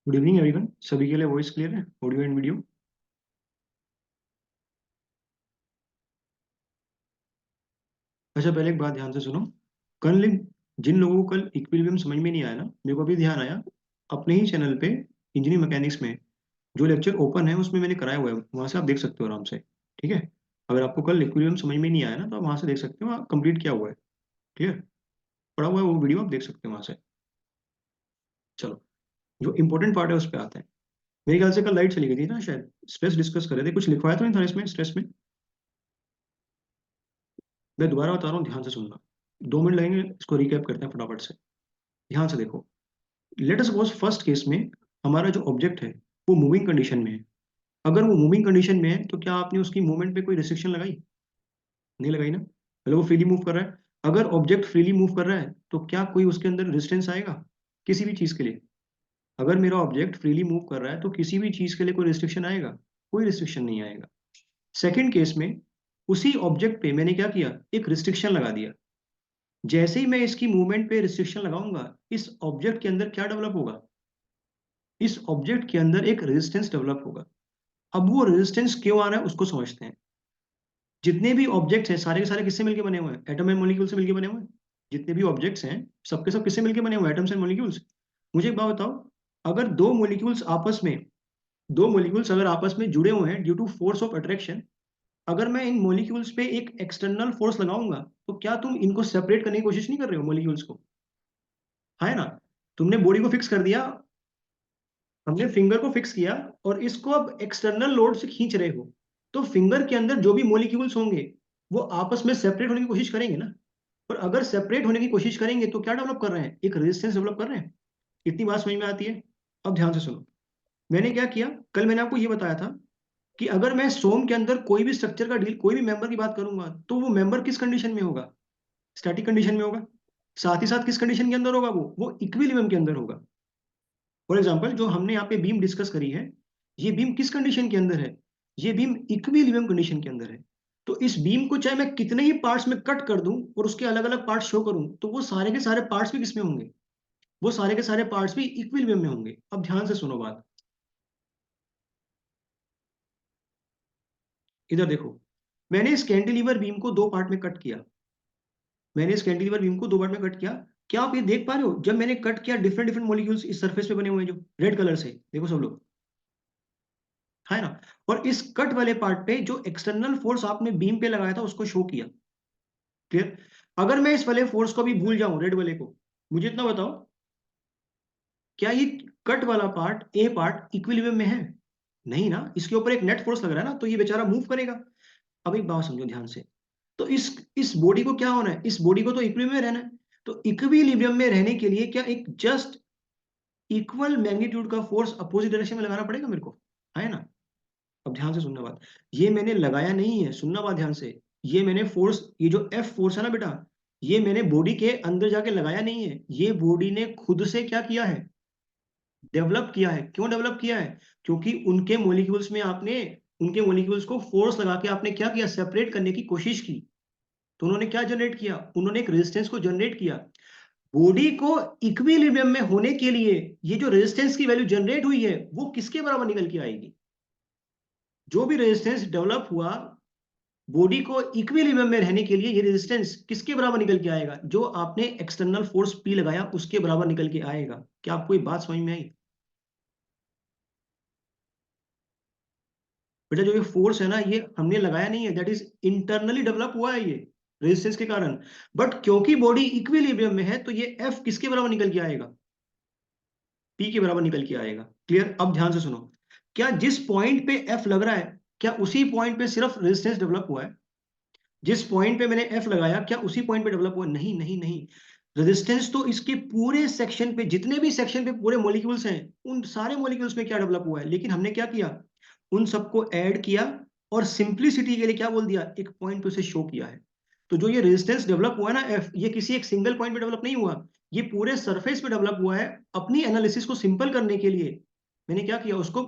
Good evening everyone. सभी के लिए वॉइस क्लियर है, ऑडियो एंड वीडियो। अच्छा, पहले एक बात ध्यान से सुनो। कल जिन लोगों को कल इक्विलिब्रियम समझ में नहीं आया ना, मेरे को अभी ध्यान आया, अपने ही चैनल पे इंजीनियरिंग मैकेनिक्स में जो लेक्चर ओपन है उसमें मैंने कराया हुआ है, वहां से आप देख सकते हो आराम से। ठीक है। अगर आपको कल इक्विलिब्रियम समझ में नहीं आया ना तो आप वहां से देख सकते हो, कंप्लीट किया हुआ है। क्लियर। पढ़ा हुआ है वो वीडियो, आप देख सकते हो वहां से। चलो, जो इंपॉर्टेंट पार्ट है उस पर आते हैं। मेरे ख्याल से कल लाइट चली गई थी ना शायद, स्ट्रेस डिस्कस कर रहे थे, कुछ लिखवाया तो नहीं था इसमें स्ट्रेस में। मैं दोबारा बता रहा हूँ, ध्यान से सुनना। 2 मिनट लगेंगे, इसको रिकैप करते हैं फटाफट से। ध्यान से देखो। Late us suppose first case में हमारा जो ऑब्जेक्ट है वो मूविंग कंडीशन में है। अगर वो मूविंग कंडीशन में है तो क्या आपने उसकी मूवमेंट पे कोई रिस्ट्रिक्शन लगाई? नहीं लगाई ना, मतलब वो फ्रीली मूव कर रहा है। अगर ऑब्जेक्ट फ्रीली मूव कर रहा है तो क्या कोई उसके अंदर रेजिस्टेंस आएगा किसी भी चीज के लिए? अगर मेरा ऑब्जेक्ट फ्रीली मूव कर रहा है तो किसी भी चीज के लिए कोई रिस्ट्रिक्शन आएगा? कोई रिस्ट्रिक्शन नहीं आएगा। सेकेंड केस में उसी ऑब्जेक्ट पे मैंने क्या किया, एक रिस्ट्रिक्शन लगा दिया। जैसे ही मैं इसकी मूवमेंट पे रिस्ट्रिक्शन लगाऊंगा, इस ऑब्जेक्ट के अंदर क्या डेवलप होगा? इस ऑब्जेक्ट के अंदर एक रेजिस्टेंस डेवलप होगा। अब वो रेजिस्टेंस क्यों आ रहा है उसको समझते हैं। जितने भी ऑब्जेक्ट्स हैं सारे के सारे किससे मिलकर बने हुए हैं? एटम एंड मॉलिक्यूल से मिलकर बने हुए हैं। जितने भी ऑब्जेक्ट्स हैं सबके सब किससे मिलकर बने हुए हैं? Atoms and molecules. मुझे एक बात बताओ, अगर दो मॉलिक्यूल्स अगर आपस में जुड़े हुए हैं due to force of attraction, अगर मैं इन मॉलिक्यूल्स पे एक एक्सटर्नल फोर्स लगाऊंगा तो क्या तुम इनको सेपरेट करने की कोशिश नहीं कर रहे हो मॉलिक्यूल्स को? है ना। तुमने बॉडी को फिक्स कर दिया, हमने फिंगर को फिक्स किया, और इसको अब एक्सटर्नल लोड से खींच रहे हो, तो फिंगर के अंदर जो भी मॉलिक्यूल्स होंगे वो आपस में सेपरेट होने की कोशिश करेंगे ना। और अगर सेपरेट होने की कोशिश करेंगे तो क्या डेवलप कर रहे हैं? एक रेजिस्टेंस डेवलप कर रहे हैं। इतनी बात समझ में आती है? अब ध्यान से सुनो। मैंने क्या किया, कल मैंने आपको ये बताया था कि अगर मैं सोम के अंदर कोई भी स्ट्रक्चर का डील, कोई भी मेंबर की बात करूंगा तो वो मेंबर किस कंडीशन में होगा? स्टैटिक कंडीशन में होगा। साथ ही साथ किस कंडीशन के अंदर होगा? वो इक्विलिब्रियम के अंदर होगा। फॉर एग्जाम्पल, जो हमने यहाँ पे बीम डिस्कस करी है, ये बीम किस कंडीशन के अंदर है? ये बीम इक्विलिब्रियम कंडीशन के अंदर है। तो इस बीम को चाहे मैं कितने ही पार्ट्स में कट कर दूं और उसके अलग अलग पार्ट्स शो करूं, तो वो सारे के सारे पार्ट्स भी किसमें होंगे? वो सारे के सारे पार्ट्स भी इक्विलिब्रियम में होंगे। अब ध्यान से सुनो बात। इधर देखो, मैंने इस कैंटिलीवर बीम को दो पार्ट में कट किया। मैंने इस कैंटिलीवर बीम को दो पार्ट में कट किया। क्या आप ये देख पा रहे हो, जब मैंने कट किया डिफरेंट डिफरेंट मॉलिक्यूल्स इस सरफेस पे बने हुए हैं जो रेड कलर से, देखो सब लोग, है ना। और इस कट वाले पार्ट पे जो एक्सटर्नल फोर्स आपने बीम पे लगाया था उसको शो किया। क्लियर। अगर मैं इस वाले फोर्स को भी भूल जाऊं, रेड वाले को, मुझे इतना बताओ, क्या ये कट वाला पार्ट, ए पार्ट, इक्विलिब्रियम में है? नहीं ना, इसके ऊपर एक नेट फोर्स लग रहा है ना, तो ये बेचारा मूव करेगा। अब एक बात समझो ध्यान से। तो इस बॉडी को क्या होना है? इस बॉडी को तो इक्विलिब्रियम में रहना है। तो इक्विलिब्रियम में रहने के लिए क्या एक जस्ट इक्वल मैग्नीट्यूड का फोर्स अपोजिट डायरेक्शन में लगाना पड़ेगा मेरे को, है ना। अब ध्यान से सुनना बात। ये मैंने लगाया नहीं है, सुनना बात ध्यान से। ये मैंने फोर्स, ये जो एफ फोर्स है ना बेटा, ये मैंने बॉडी के अंदर जाके लगाया नहीं है, ये बॉडी ने खुद से क्या किया है? डेवलप किया है। क्यों डेवलप किया है? क्योंकि उनके मॉलिक्यूल्स को फोर्स लगा के आपने क्या किया, सेपरेट करने की कोशिश की। तो उन्होंने क्या जनरेट किया? उन्होंने एक रेजिस्टेंस को जनरेट किया। बॉडी को इक्विलिब्रियम में होने के लिए ये जो रेजिस्टेंस की वैल्यू जनरेट हुई है वो किसके बराबर निकल के आएगी? जो भी रेजिस्टेंस डेवलप हुआ बॉडी को इक्विलिब्रियम में रहने के लिए, ये रेजिस्टेंस किसके बराबर निकल के आएगा? जो आपने एक्सटर्नल फोर्स पी लगाया उसके बराबर निकल के आएगा। क्या आपको ये बात समझ में आई? बेटा, जो ये फोर्स है ना, ये हमने लगाया नहीं है, दैट इज इंटरनली डेवलप हुआ है ये रेजिस्टेंस के कारण। बट क्योंकि बॉडी इक्विलिब्रियम में है तो ये एफ किसके बराबर निकल के आएगा? पी के बराबर निकल के आएगा। क्लियर। अब ध्यान से सुनो। क्या जिस पॉइंट पे एफ लग रहा है, क्या उसी पॉइंट पे सिर्फ रेजिस्टेंस डेवलप हुआ है? जिस पॉइंट पे मैंने एफ लगाया क्या उसी पॉइंट पे डेवलप हुआ? नहीं नहीं नहीं। रेजिस्टेंस तो इसके पूरे सेक्शन पे, जितने भी सेक्शन पे पूरे मॉलिक्यूल्स हैं, उन सारे मॉलिक्यूल्स में क्या डेवलप हुआ है, लेकिन हमने क्या किया, उन सबको ऐड किया और सिंप्लिसिटी के लिए क्या बोल दिया, एक पॉइंट पे उसे शो किया है। तो जो ये रेजिस्टेंस डेवलप हुआ है ना एफ, ये किसी एक सिंगल पॉइंट पे डेवलप नहीं हुआ, ये पूरे सरफेस पे डेवलप हुआ है। अपनी एनालिसिस को सिंपल करने के लिए मैंने क्या किया, उसको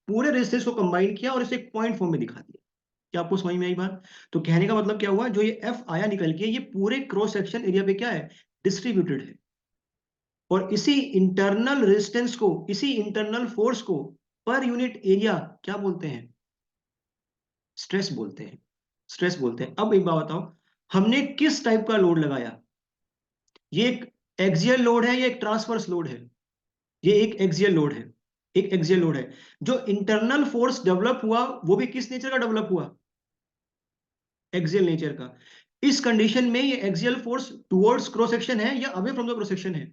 पूरे रेजिस्टेंस को कंबाइन किया और इसे एक पॉइंट फॉर्म में दिखा दिया। क्या आपको समझ में आई बात? तो कहने का मतलब क्या हुआ, जो ये एफ आया निकल के, ये पूरे क्रॉस सेक्शन एरिया पे क्या है, डिस्ट्रीब्यूटेड है। और इसी इंटरनल रेजिस्टेंस को, इसी इंटरनल फोर्स को पर यूनिट एरिया क्या बोलते हैं? स्ट्रेस बोलते हैं। स्ट्रेस बोलते हैं। अब एक बात बताओ, हमने किस टाइप का लोड लगाया? ये एक एक्सियल लोड है या एक ट्रांसवर्स लोड है? ये एक एक्सियल लोड है। एक एक्सियल लोड है। जो इंटरनल फोर्स डेवलप हुआ वो भी किस नेचर का डेवलप हुआ? एक्सियल नेचर का। इस कंडीशन में ये axial force towards cross section है या away from the cross section है?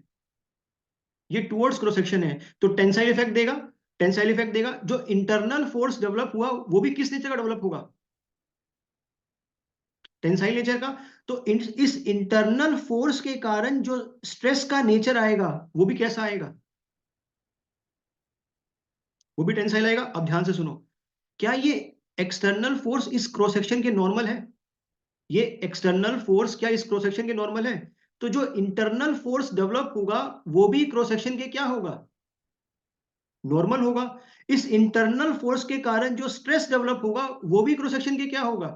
ये टुवर्ड्स क्रॉस सेक्शन है, तो टेंसाइल इफेक्ट देगा। टेंसाइल इफेक्ट देगा। जो इंटरनल फोर्स डेवलप हुआ वो भी किस नेचर का डेवलप होगा? टेंसाइल नेचर का। तो इस इंटरनल फोर्स के कारण जो स्ट्रेस का नेचर आएगा वो भी कैसा आएगा? वो भी टेंसाइल आएगा। अब ध्यान से सुनो, क्या ये एक्सटर्नल फोर्स इस क्रॉस सेक्शन के नॉर्मल है? ये एक्सटर्नल फोर्स क्या इस क्रॉस सेक्शन के नॉर्मल है? तो जो इंटरनल फोर्स डेवलप होगा वो भी क्रॉस सेक्शन के क्या होगा? नॉर्मल होगा। इस इंटरनल फोर्स के कारण जो स्ट्रेस डेवलप होगा वो भी क्रॉस सेक्शन के क्या होगा?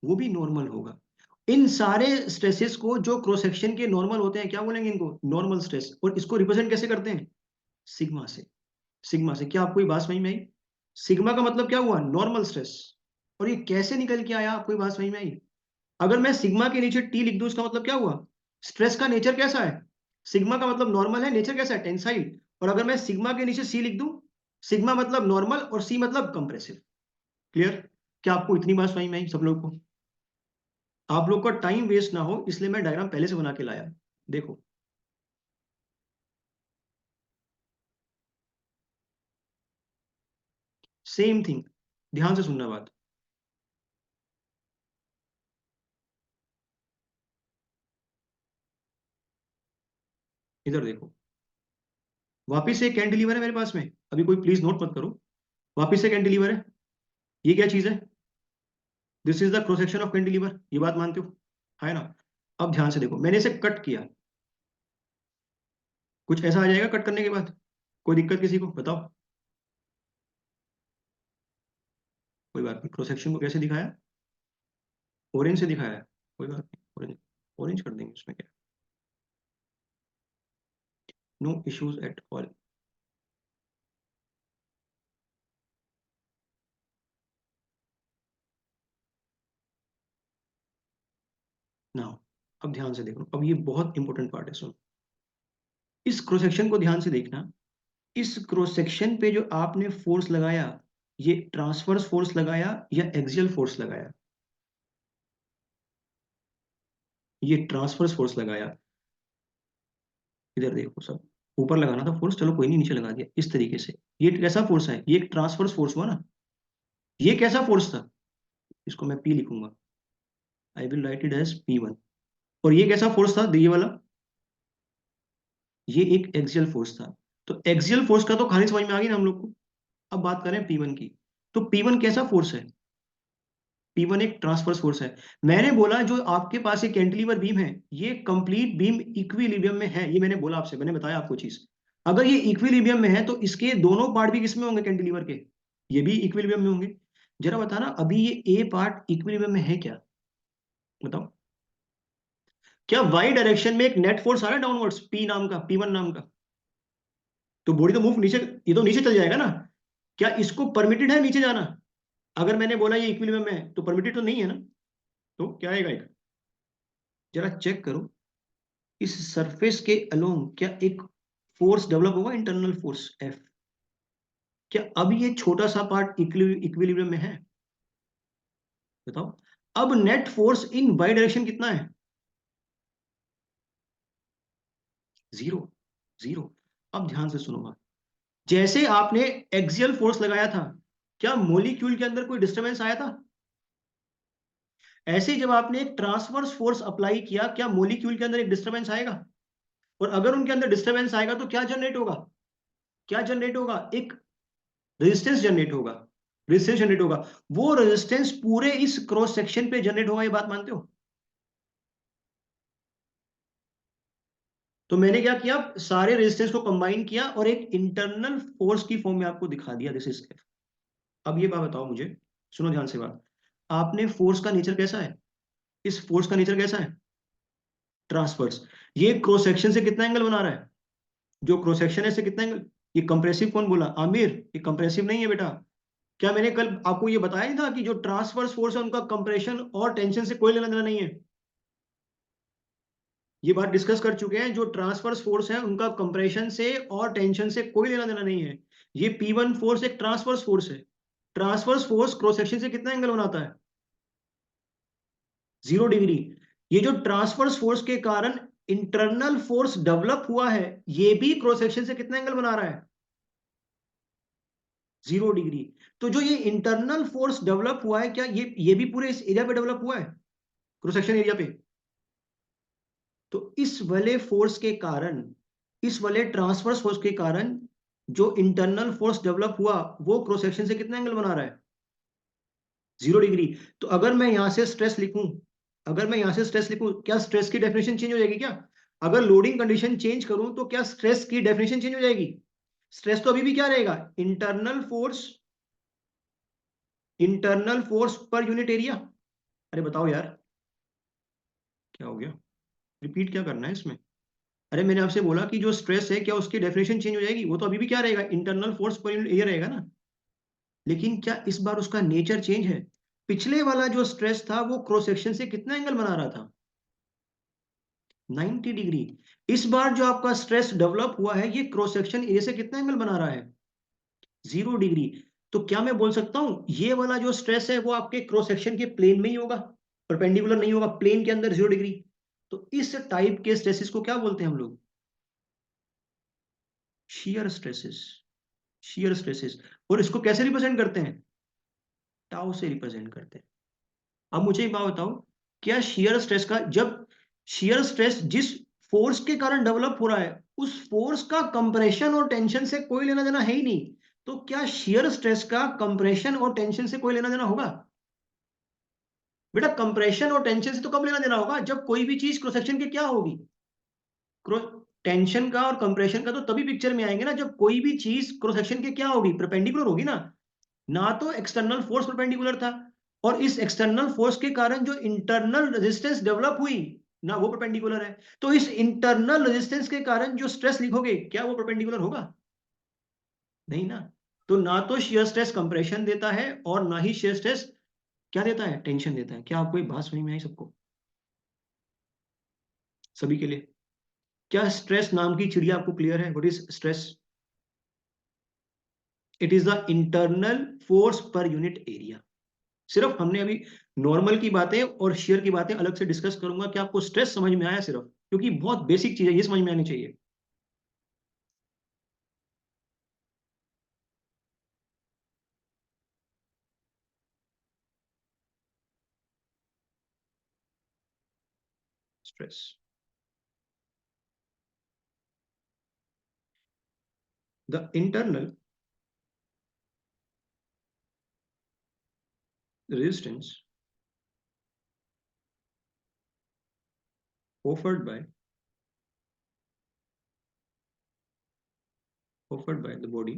वो भी नॉर्मल होगा। इन सारे स्ट्रेसेस को जो क्रॉस सेक्शन के नॉर्मल होते हैं क्या बोलेंगे इनको? Normal stress. और इसको रिप्रेजेंट कैसे करते हैं? सिग्मा से। सिग्मा से। क्या आपको ये बात समझ में आई? सिग्मा का मतलब क्या हुआ? Normal stress. और ये कैसे निकल के आया, आपको ये बात समझ में आई? अगर मैं सिग्मा के नीचे टी लिख दूं इसका मतलब क्या हुआ? स्ट्रेस का नेचर कैसा है? सिग्मा का मतलब नॉर्मल है, नेचर कैसा है? टेंसाइल। और अगर मैं सिग्मा के नीचे सी लिख दूं, सिग्मा मतलब नॉर्मल और सी मतलब कंप्रेसिव। क्लियर? क्या आपको इतनी बात समझ में आई सब लोग को? आप लोग का टाइम वेस्ट ना हो इसलिए मैं डायग्राम पहले से बना के लाया। देखो, सेम थिंग। ध्यान से सुनना बात। इधर देखो, वापिस से कैंटिलीवर है मेरे पास में। अभी कोई प्लीज नोट मत करो। वापिस से कैंटिलीवर है। ये क्या चीज है? This is the cross section of cantilever. ये बात मानते हो? है ना? अब ध्यान से देखो, मैंने इसे कट किया। कुछ ऐसा आ जाएगा कट करने के बाद? कोई दिक्कत किसी को बताओ? कोई बात नहीं। क्रॉस सेक्शन को कैसे दिखाया? ऑरेंज से दिखाया। कोई बात नहीं, ऑरेंज। ऑरेंज कर देंगे, उसमें क्या? No issues at all. Now, अब ध्यान से देखो, अब ये बहुत इंपॉर्टेंट पार्ट है, सुनो। इस क्रॉस सेक्शन को ध्यान से देखना। इस क्रॉस सेक्शन पे जो आपने फोर्स लगाया, ये ट्रांसवर्स फोर्स लगाया या एक्सियल फोर्स लगाया? ये ट्रांसवर्स फोर्स लगाया। इधर देखो सब, ऊपर लगाना था फोर्स, चलो कोई नहीं, नीचे लगा दिया इस तरीके से। ये कैसा फोर्स है? ये एक ट्रांसवर्स फोर्स हुआ ना। ये कैसा फोर्स था? इसको मैं पी लिखूंगा। I will write it as P1। और ये कैसा फोर्स था, ये वाला? ये एक एक्सियल फोर्स था। तो एक्सियल फोर्स का तो कहानी समझ में आ गई ना हम लोग को। अब बात करें P1 की। तो P1 कैसा फोर्स है? P1 एक ट्रांसवर्स फोर्स है। मैंने बोला जो आपके पास एक कैंटिलीवर बीम है, ये कंप्लीट बीम इक्विलिब्रियम में है। ये मैंने बोला आपसे, मैंने बताया आपको चीज। अगर ये इक्विलिब्रियम में है तो इसके दोनों पार्ट भी किसमें होंगे कैंटिलीवर के? ये भी इक्विलिब्रियम में होंगे। जरा बताना, अभी ये ए पार्ट इक्विलिब्रियम में है क्या? बताओ। क्या वाई डायरेक्शन में एक नेट फोर्स आ रहा है डाउनवर्ड्स, पी नाम का, P1 नाम का? तो बॉडी तो मूव नीचे, ये तो नीचे चल जाएगा ना। क्या इसको परमिटेड है नीचे जाना? अगर मैंने बोला ये इक्विलिब्रियम में है तो परमिटेड तो नहीं है ना। तो क्या आएगा एक? जरा चेक करो, इस सरफेस के अलोंग क्या एक फोर्स डेवलप होगा, इंटरनल फोर्स F? क्या अब ये छोटा सा पार्ट इक्विलिब्रियम में है? बताओ। अब net force in Y direction कितना है? जीरो। जीरो। अब ध्यान से सुनो बात। जैसे आपने एक्सियल फोर्स लगाया था, क्या मॉलिक्यूल के अंदर कोई डिस्टरबेंस आया था? ऐसे ही जब आपने एक ट्रांसवर्स फोर्स अप्लाई किया, क्या मॉलिक्यूल के अंदर एक डिस्टरबेंस आएगा? और अगर उनके अंदर डिस्टरबेंस आएगा तो क्या जनरेट होगा? क्या जनरेट होगा? एक रेजिस्टेंस जनरेट होगा। रेजिस्टेंस जनरेट होगा। वो रेजिस्टेंस पूरे इस क्रॉस सेक्शन पे जनरेट होगा, ये बात मानते हो? तो मैंने क्या किया, सारे रेजिस्टेंस को कंबाइन किया और एक इंटरनल फोर्स की फॉर्म में आपको दिखा दिया, दिस इज F। अब ये बात बताओ मुझे, सुनो ध्यान से बात। आपने फोर्स का नेचर कैसा है? इस फोर्स का नेचर कैसा है? ट्रांसवर्स। ये क्रॉस सेक्शन से कितना एंगल बना रहा है? जो क्रॉस सेक्शन है से कितना एंगल? ये कंप्रेसिव कौन बोला? आमिर, ये कंप्रेसिव नहीं है बेटा। क्या मैंने कल आपको ये बताया नहीं था कि जो ट्रांसवर्स फोर्स है उनका कंप्रेशन और टेंशन से कोई लेना देना नहीं है? ये बात डिस्कस कर चुके हैं। जो ट्रांसवर्स फोर्स है उनका कंप्रेशन से और टेंशन से कोई लेना देना नहीं है। ये P1 फोर्स एक ट्रांसवर्स फोर्स है। ट्रांसवर्स फोर्स क्रॉस सेक्शन से कितना एंगल बनाता है? 0 डिग्री। ये जो ट्रांसवर्स फोर्स के कारण इंटरनल फोर्स डेवलप हुआ है, ये भी क्रॉस सेक्शन से कितना एंगल बना रहा है? 0 डिग्री। तो जो ये इंटरनल फोर्स डेवलप हुआ है, क्या ये भी पूरे इस एरिया पे डेवलप हुआ है, क्रॉस सेक्शन एरिया पे? तो इस वाले फोर्स के कारण, इस वाले ट्रांसवर्स फोर्स के कारण जो इंटरनल फोर्स डेवलप हुआ, वो क्रॉस सेक्शन से कितना एंगल बना रहा है? 0 डिग्री। तो अगर मैं यहां से स्ट्रेस लिखूं, अगर मैं यहां से स्ट्रेस लिखूं, क्या स्ट्रेस की डेफिनेशन चेंज हो जाएगी क्या? अगर लोडिंग कंडीशन चेंज करूं तो क्या स्ट्रेस की डेफिनेशन चेंज हो जाएगी? स्ट्रेस तो अभी भी क्या रहेगा? Internal force per unit area. अरे बताओ यार, क्या हो गया? रिपीट क्या करना है इसमें? अरे मैंने आपसे बोला कि जो स्ट्रेस है, क्या उसकी डेफिनेशन चेंज हो जाएगी? वो तो अभी भी क्या रहेगा? Internal force per unit area रहेगा ना। लेकिन क्या इस बार उसका नेचर चेंज है? पिछले वाला जो स्ट्रेस था वो क्रॉस सेक्शन से कितना एंगल बना रहा था? 90 डिग्री। इस बार जो आपका स्ट्रेस डेवलप हुआ है, ये क्रॉस सेक्शन एरिया से कितना एंगल बना रहा है? 0 डिग्री। तो क्या मैं बोल सकता हूं ये वाला जो स्ट्रेस है वो आपके क्रॉस सेक्शन के प्लेन में ही होगा, परपेंडिकुलर नहीं होगा, प्लेन के अंदर 0 डिग्री। तो इस टाइप के स्ट्रेसेस को क्या बोलते हैं हम लोग? Shear stresses. Shear stresses. और इसको कैसे रिप्रेजेंट करते हैं? टाउ से रिप्रेजेंट करते हैं। अब मुझे एक बात बताओ, क्या शियर स्ट्रेस का, जब शियर स्ट्रेस जिस फोर्स के कारण डेवलप हो रहा है, उस फोर्स का कंप्रेशन और टेंशन से कोई लेना देना है ही नहीं, तो क्या शियर स्ट्रेस का कंप्रेशन और टेंशन से कोई लेना देना होगा? बेटा कंप्रेशन और टेंशन से तो कब लेना देना होगा? जब कोई भी चीज क्रॉस सेक्शन के क्या होगी, क्रॉस, टेंशन का और कंप्रेशन का तो तभी पिक्चर में आएंगे ना जब कोई भी चीज क्रॉस सेक्शन के क्या होगी, परपेंडिकुलर होगी ना। ना तो एक्सटर्नल फोर्स परपेंडिकुलर था, और इस एक्सटर्नल फोर्स के कारण जो इंटरनल रेजिस्टेंस डेवलप हुई, ना वो परपेंडिकुलर है। तो इस इंटरनल रेजिस्टेंस के कारण जो स्ट्रेस लिखोगे, क्या वो परपेंडिकुलर होगा? नहीं ना। तो ना तो शियर स्ट्रेस कंप्रेशन देता है, और ना ही शियर स्ट्रेस क्या देता है, टेंशन देता है। क्या आपको ये बात समझ में आई सबको, सभी के लिए? क्या स्ट्रेस नाम की चिड़िया आपको क्लियर है? What is stress? It is the internal force per unit area. सिर्फ हमने अभी नॉर्मल की बातें और शेयर की बातें अलग से डिस्कस करूंगा कि आपको स्ट्रेस समझ में आया, सिर्फ क्योंकि बहुत बेसिक चीज है, ये समझ में आनी चाहिए। Stress, the internal resistance offered by the body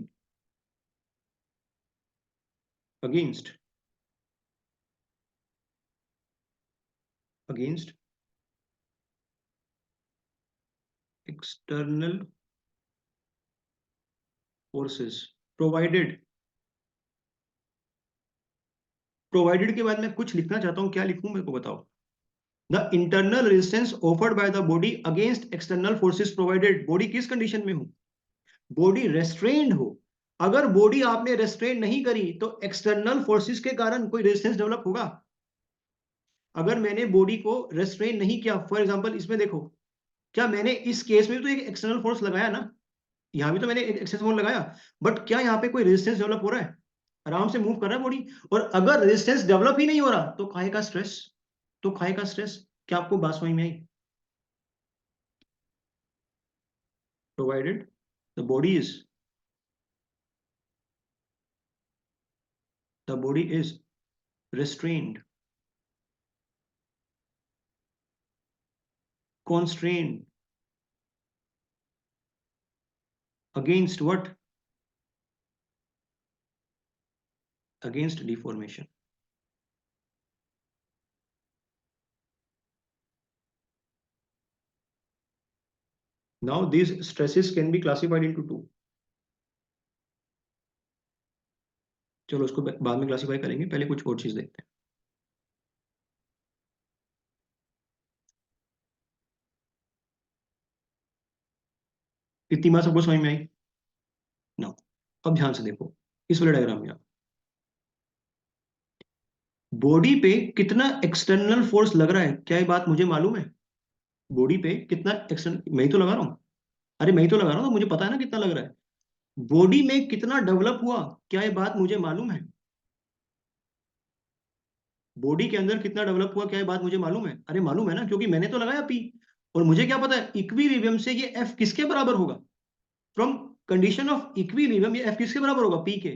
against against external forces, provided, provided के बाद मैं कुछ लिखना चाहता हूं, क्या लिखूं मेरे को बताओ? The internal resistance offered by the body against external forces provided, body किस कंडीशन में हो? बॉडी रेस्ट्रेन्ड हो। अगर बॉडी आपने रेस्ट्रेन नहीं करी तो एक्सटर्नल फोर्सेस के कारण कोई रेजिस्टेंस डेवलप होगा? अगर मैंने बॉडी को रेस्ट्रेन नहीं किया, फॉर एग्जांपल इसमें देखो, क्या मैंने इस केस में तो एक एक्सटर्नल फोर्स लगाया ना, यहां भी तो मैंने एक एक्सटर्नल फोर्स लगाया, बट क्या यहाँ पे कोई रेजिस्टेंस डेवलप हो रहा है? आराम से मूव कर रहा है बॉडी। और अगर रेजिस्टेंस डेवलप ही नहीं हो रहा तो काहे का स्ट्रेस? तो काहे का स्ट्रेस? क्या आपको बात समझ में आई? Provided the body is restrained, constrained against what? Against deformation. Now this stresses can be classified into two. चलो उसको बाद में क्लासिफाई करेंगे, पहले कुछ और चीज देखते हैं। इतनी बात सबको समझ में आई ना? अब ध्यान से देखो इस वाले डायग्राम में, आप बॉडी पे कितना एक्सटर्नल फोर्स लग रहा है, क्या ये बात मुझे मालूम है? बॉडी पे कितना एक्सटर्नल, मैं ही तो लगा रहा हूँ। अरे मैं ही तो लगा रहा हूँ, तो मुझे पता है ना कितना लग रहा है। बॉडी में कितना डेवलप हुआ, क्या ये बात मुझे मालूम है? बॉडी के अंदर कितना डेवलप हुआ, क्या ये बात मुझे मालूम है? अरे मालूम है ना, क्योंकि मैंने तो लगाया पी। और मुझे क्या पता है इक्विलिब्रियम से ये एफ किसके बराबर होगा? फ्रॉम कंडीशन ऑफ इक्विलिब्रियम ये एफ किसके बराबर होगा? पी के।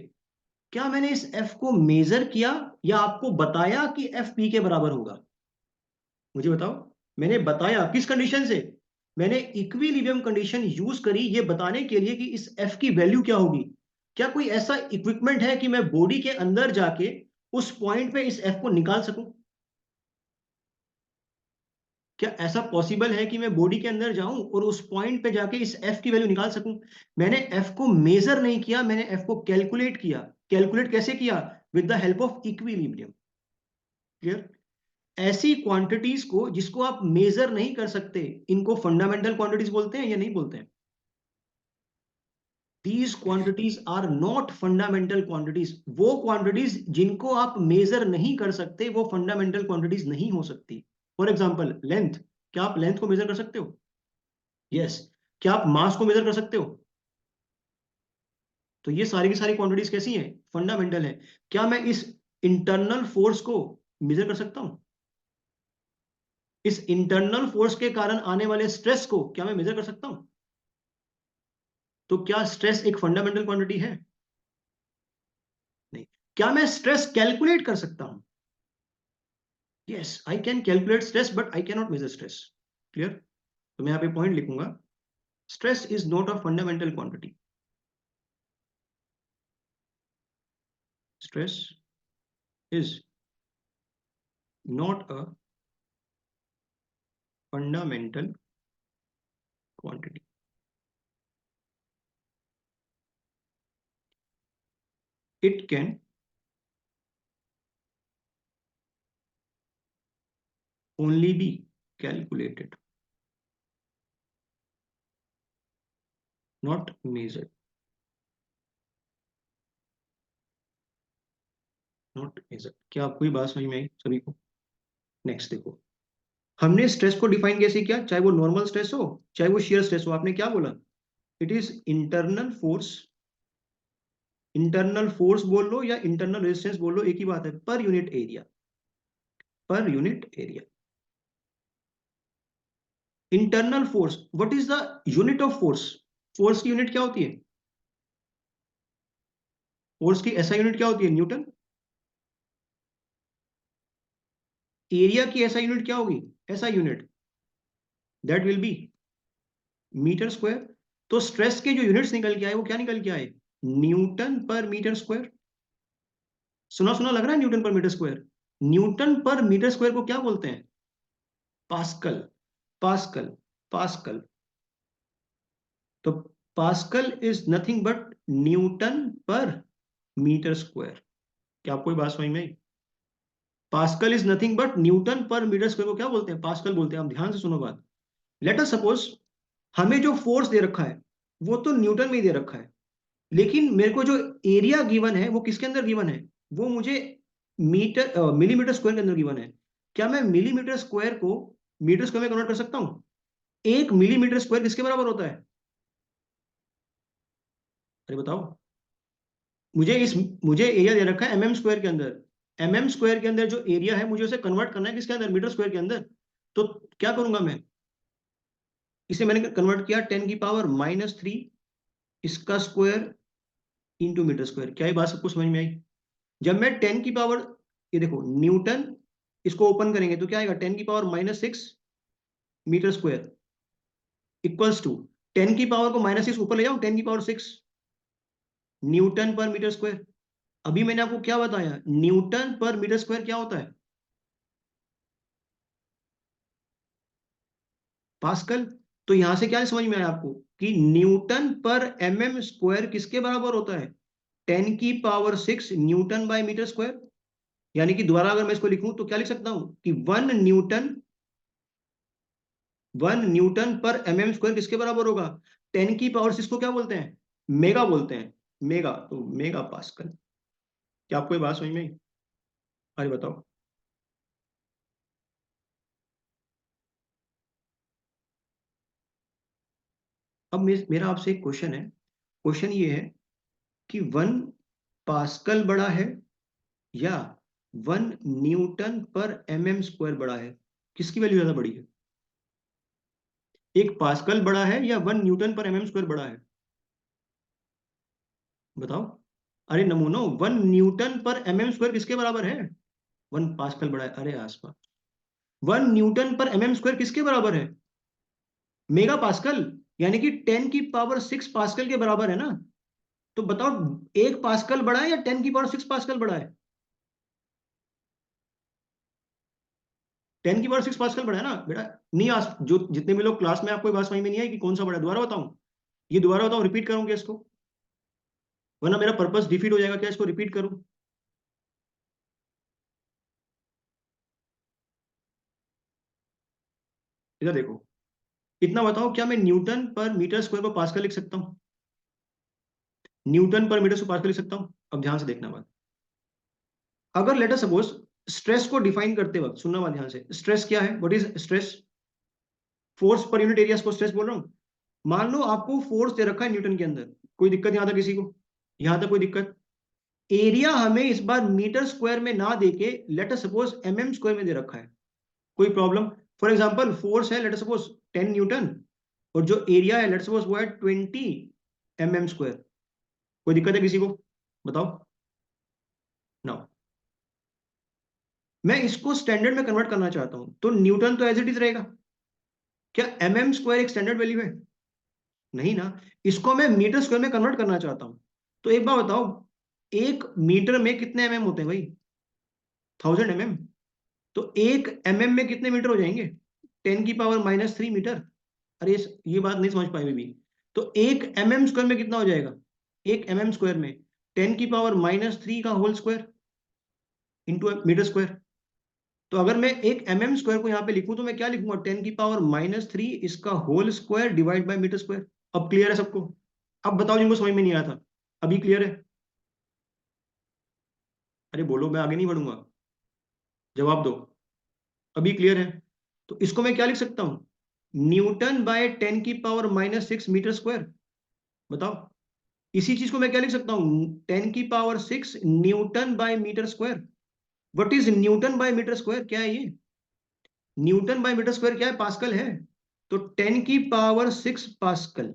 क्या मैंने इस एफ को मेजर किया या आपको बताया कि एफ पी के बराबर होगा? मुझे बताओ। मैंने बताया किस कंडीशन से? मैंने इक्विलिब्रियम कंडीशन यूज करी ये बताने के लिए कि इस एफ की वैल्यू क्या होगी। क्या कोई ऐसा इक्विपमेंट है कि मैं बॉडी के अंदर जाके उस पॉइंट पे इस एफ को निकाल सकूं? क्या ऐसा पॉसिबल है कि मैं बॉडी के अंदर जाऊं और उस पॉइंट पे जाके इस एफ की वैल्यू निकाल सकूं? मैंने एफ को मेजर नहीं किया, मैंने एफ को कैलकुलेट किया। कैलकुलेट कैसे किया? With the help of equilibrium. Clear? ऐसी क्वांटिटीज को जिसको आप मेजर नहीं कर सकते, इनको फंडामेंटल क्वांटिटीज बोलते हैं या नहीं बोलते हैं? These quantities are not fundamental quantities. वो क्वांटिटीज जिनको आप मेजर नहीं कर सकते वो फंडामेंटल क्वांटिटीज नहीं हो सकती। For example length. क्या आप लेंथ को मेजर कर सकते हो? यस। क्या आप मास को मेजर कर सकते हो? तो ये सारी की सारी क्वांटिटीज कैसी हैं? फंडामेंटल है। क्या मैं इस इंटरनल फोर्स को मेजर कर सकता हूं? इस इंटरनल फोर्स के कारण आने वाले स्ट्रेस को क्या मैं मेजर कर सकता हूं? तो क्या स्ट्रेस एक फंडामेंटल क्वांटिटी है? नहीं। क्या मैं स्ट्रेस कैलकुलेट कर सकता हूं? Yes, I can calculate stress but I can not measure stress. Clear? तो मैं यहां पे पॉइंट लिखूंगा, stress is not a fundamental quantity. Stress is not a fundamental quantity. It can only be calculated, not measured। Not measure. क्या आपको ये बात समझ में आई सभी को? नेक्स्ट देखो, हमने स्ट्रेस को डिफाइन कैसे किया, चाहे वो नॉर्मल स्ट्रेस हो चाहे वो शियर स्ट्रेस हो। आपने क्या बोला? It is internal force. Internal force बोल लो या इंटरनल रेजिस्टेंस बोल लो, एक ही बात है, per unit area. Per unit area. Internal force, what is the unit of force? Force की यूनिट क्या होती है? फोर्स की ऐसा यूनिट क्या होती है? न्यूटन। एरिया की ऐसा यूनिट क्या होगी? ऐसा unit, that will be metre square. तो स्ट्रेस के जो यूनिट्स निकल के आए वो क्या निकल के आए? Newton per metre square. सुना सुना लग रहा है newton per metre square? Newton per metre square को क्या बोलते हैं? पास्कल। पास्कल। पास्कल। तो pascal is nothing but newton per metre square. क्या आपको ये बात समझ में आई? Pascal is nothing but newton per metre square को क्या बोलते हैं? पास्कल बोलते हैं। आप ध्यान से सुनो बात। लेट अस सपोज हमें जो फोर्स दे रखा है वो तो न्यूटन में ही दे रखा है, लेकिन मेरे को जो एरिया गिवन है वो किसके अंदर गिवन है? वो मुझे मीटर मिलीमीटर स्क्वायर के अंदर गिवन है। क्या मैं मिलीमीटर स्क्वायर को मीटर स्क्वायर में कन्वर्ट कर सकता हूं? एक मिलीमीटर स्क्वायर किसके बराबर होता है? अरे बताओ। मुझे एरिया दे रखा है एमएम स्क्वायर के अंदर। एमएम स्क्वायर के अंदर जो एरिया है मुझे उसे कन्वर्ट करना है किसके अंदर? मीटर स्क्वायर के अंदर। तो क्या करूंगा मैं? इसे मैंने कन्वर्ट किया 10⁻³ इसका स्क्वायर इंटू मीटर स्क्वायर। क्या ये बात सबको समझ में आई? जब मैं 10 की पावर, ये देखो न्यूटन, इसको ओपन करेंगे तो क्या आएगा? 10⁻⁻6 मीटर स्क्वायर इक्वल्स टू 10 की पावर को -6 ऊपर ले जाओ, 10⁻⁶ न्यूटन पर मीटर स्क्वायर। अभी मैंने आपको क्या बताया? न्यूटन पर मीटर स्क्वायर क्या होता है? पास्कल। तो यहां से क्या समझ में आया आपको कि न्यूटन पर एमएम स्क्वायर किसके बराबर होता है? 10⁶ न्यूटन बाय मीटर स्क्वायर। यानी कि दोबारा अगर मैं इसको लिखूं तो क्या लिख सकता हूं कि 1 न्यूटन पर एमएम स्क्वायर किसके बराबर होगा? 10⁶ को क्या बोलते हैं? मेगा बोलते हैं। मेगा, तो मेगा पास्कल। क्या आपको ये बात समझ में आई? अरे बताओ। अब मेरा आपसे एक क्वेश्चन है। क्वेश्चन ये है कि 1 पास्कल बड़ा है या 1 न्यूटन पर एमएम स्क्वायर बड़ा है? किसकी वैल्यू ज्यादा बड़ी है? 1 पास्कल बड़ा है या 1 न्यूटन पर एमएम स्क्वायर बड़ा है? बताओ। अरे नमूनो, 1 न्यूटन पर एमएम स्क्वायर किसके बराबर है? 1 पास्कल बड़ा है। अरे आसपास। 1 न्यूटन पर एमएम स्क्वायर किसके बराबर है? Mega pascal. यानी कि 10⁶ पास्कल के बराबर है ना। तो बताओ, 1 पास्कल बड़ा है या 10⁶ पास्कल बड़ा है? 10⁶ पास्कल बड़ा है ना बेटा। नहीं, आज जो जितने भी लोग क्लास में, आपको ये बात समझ में नहीं आई कि कौन सा बड़ा है? दोबारा बताऊं? ये दोबारा बताऊं, रिपीट करूं क्या इसको? वरना मेरा पर्पस डिफीट हो जाएगा। क्या इसको रिपीट करूं? इधर देखो। इतना बताओ, क्या मैं न्यूटन पर मीटर स्क्वायर पर पास्कल लिख सकता हूँ? Newton per metre square pascal लिख सकता हूँ? अब ध्यान से देखना बात। अगर लेटर सपोज स्ट्रेस को डिफाइन करते वक्त, सुनना बात ध्यान से, स्ट्रेस क्या है? What is stress? Force per unit area को स्ट्रेस बोल रहा हूँ। मान लो आपको फोर्स दे रखा है न्यूटन के अंदर। कोई दिक्कत यहां तक किसी को? यहां तक कोई दिक्कत? एरिया हमें इस बार मीटर स्क्वायर में ना देके लेटर सपोज एमएम स्क्वायर में दे रखा है। कोई प्रॉब्लम? फॉर एग्जांपल फोर्स है लेटर सपोज 10 न्यूटन, और जो एरिया है लेटर सपोज वो है 20 एमएम स्क्वायर। कोई दिक्कत है किसी को? बताओ। नाउ मैं इसको स्टैंडर्ड में कन्वर्ट करना चाहता हूं, तो न्यूटन तो एज इट इज रहेगा। क्या एमएम स्क्वायर एक स्टैंडर्ड वैल्यू है? नहीं ना। इसको मैं मीटर स्क्वायर में कन्वर्ट करना चाहता हूं। तो एक बार बताओ, 1 मीटर में कितने एमएम होते हैं भाई? 1000 एमएम। तो 1 एमएम में कितने मीटर हो जाएंगे? 10⁻³ मीटर। अरे ये बात नहीं समझ पाए अभी भी। तो 1 एमएम स्क्वायर में कितना हो जाएगा? 1 एमएम स्क्वायर में 10⁻³ का whole square into metre square. तो अगर मैं 1 एमएम स्क्वायर को यहाँ पे लिखूं तो मैं क्या लिखूंगा? 10⁻³ इसका whole square divide by metre square. अब क्लियर है सबको? अब बताओ जिनको समझ में नहीं आया था। अभी क्लियर है? अरे बोलो, मैं आगे नहीं बढ़ूंगा। जवाब दो। अभी क्लियर है? तो इसको मैं क्या लिख सकता हूं? Newton by 10⁻⁻6 metre square. बताओ। इसी चीज को मैं क्या लिख सकता हूं? 10⁻6 newton by metre square. What is newton by metre square? क्या है ये? न्यूटन बाय मीटर स्क्वायर क्या है? पास्कल है। तो 10⁻6 पास्कल।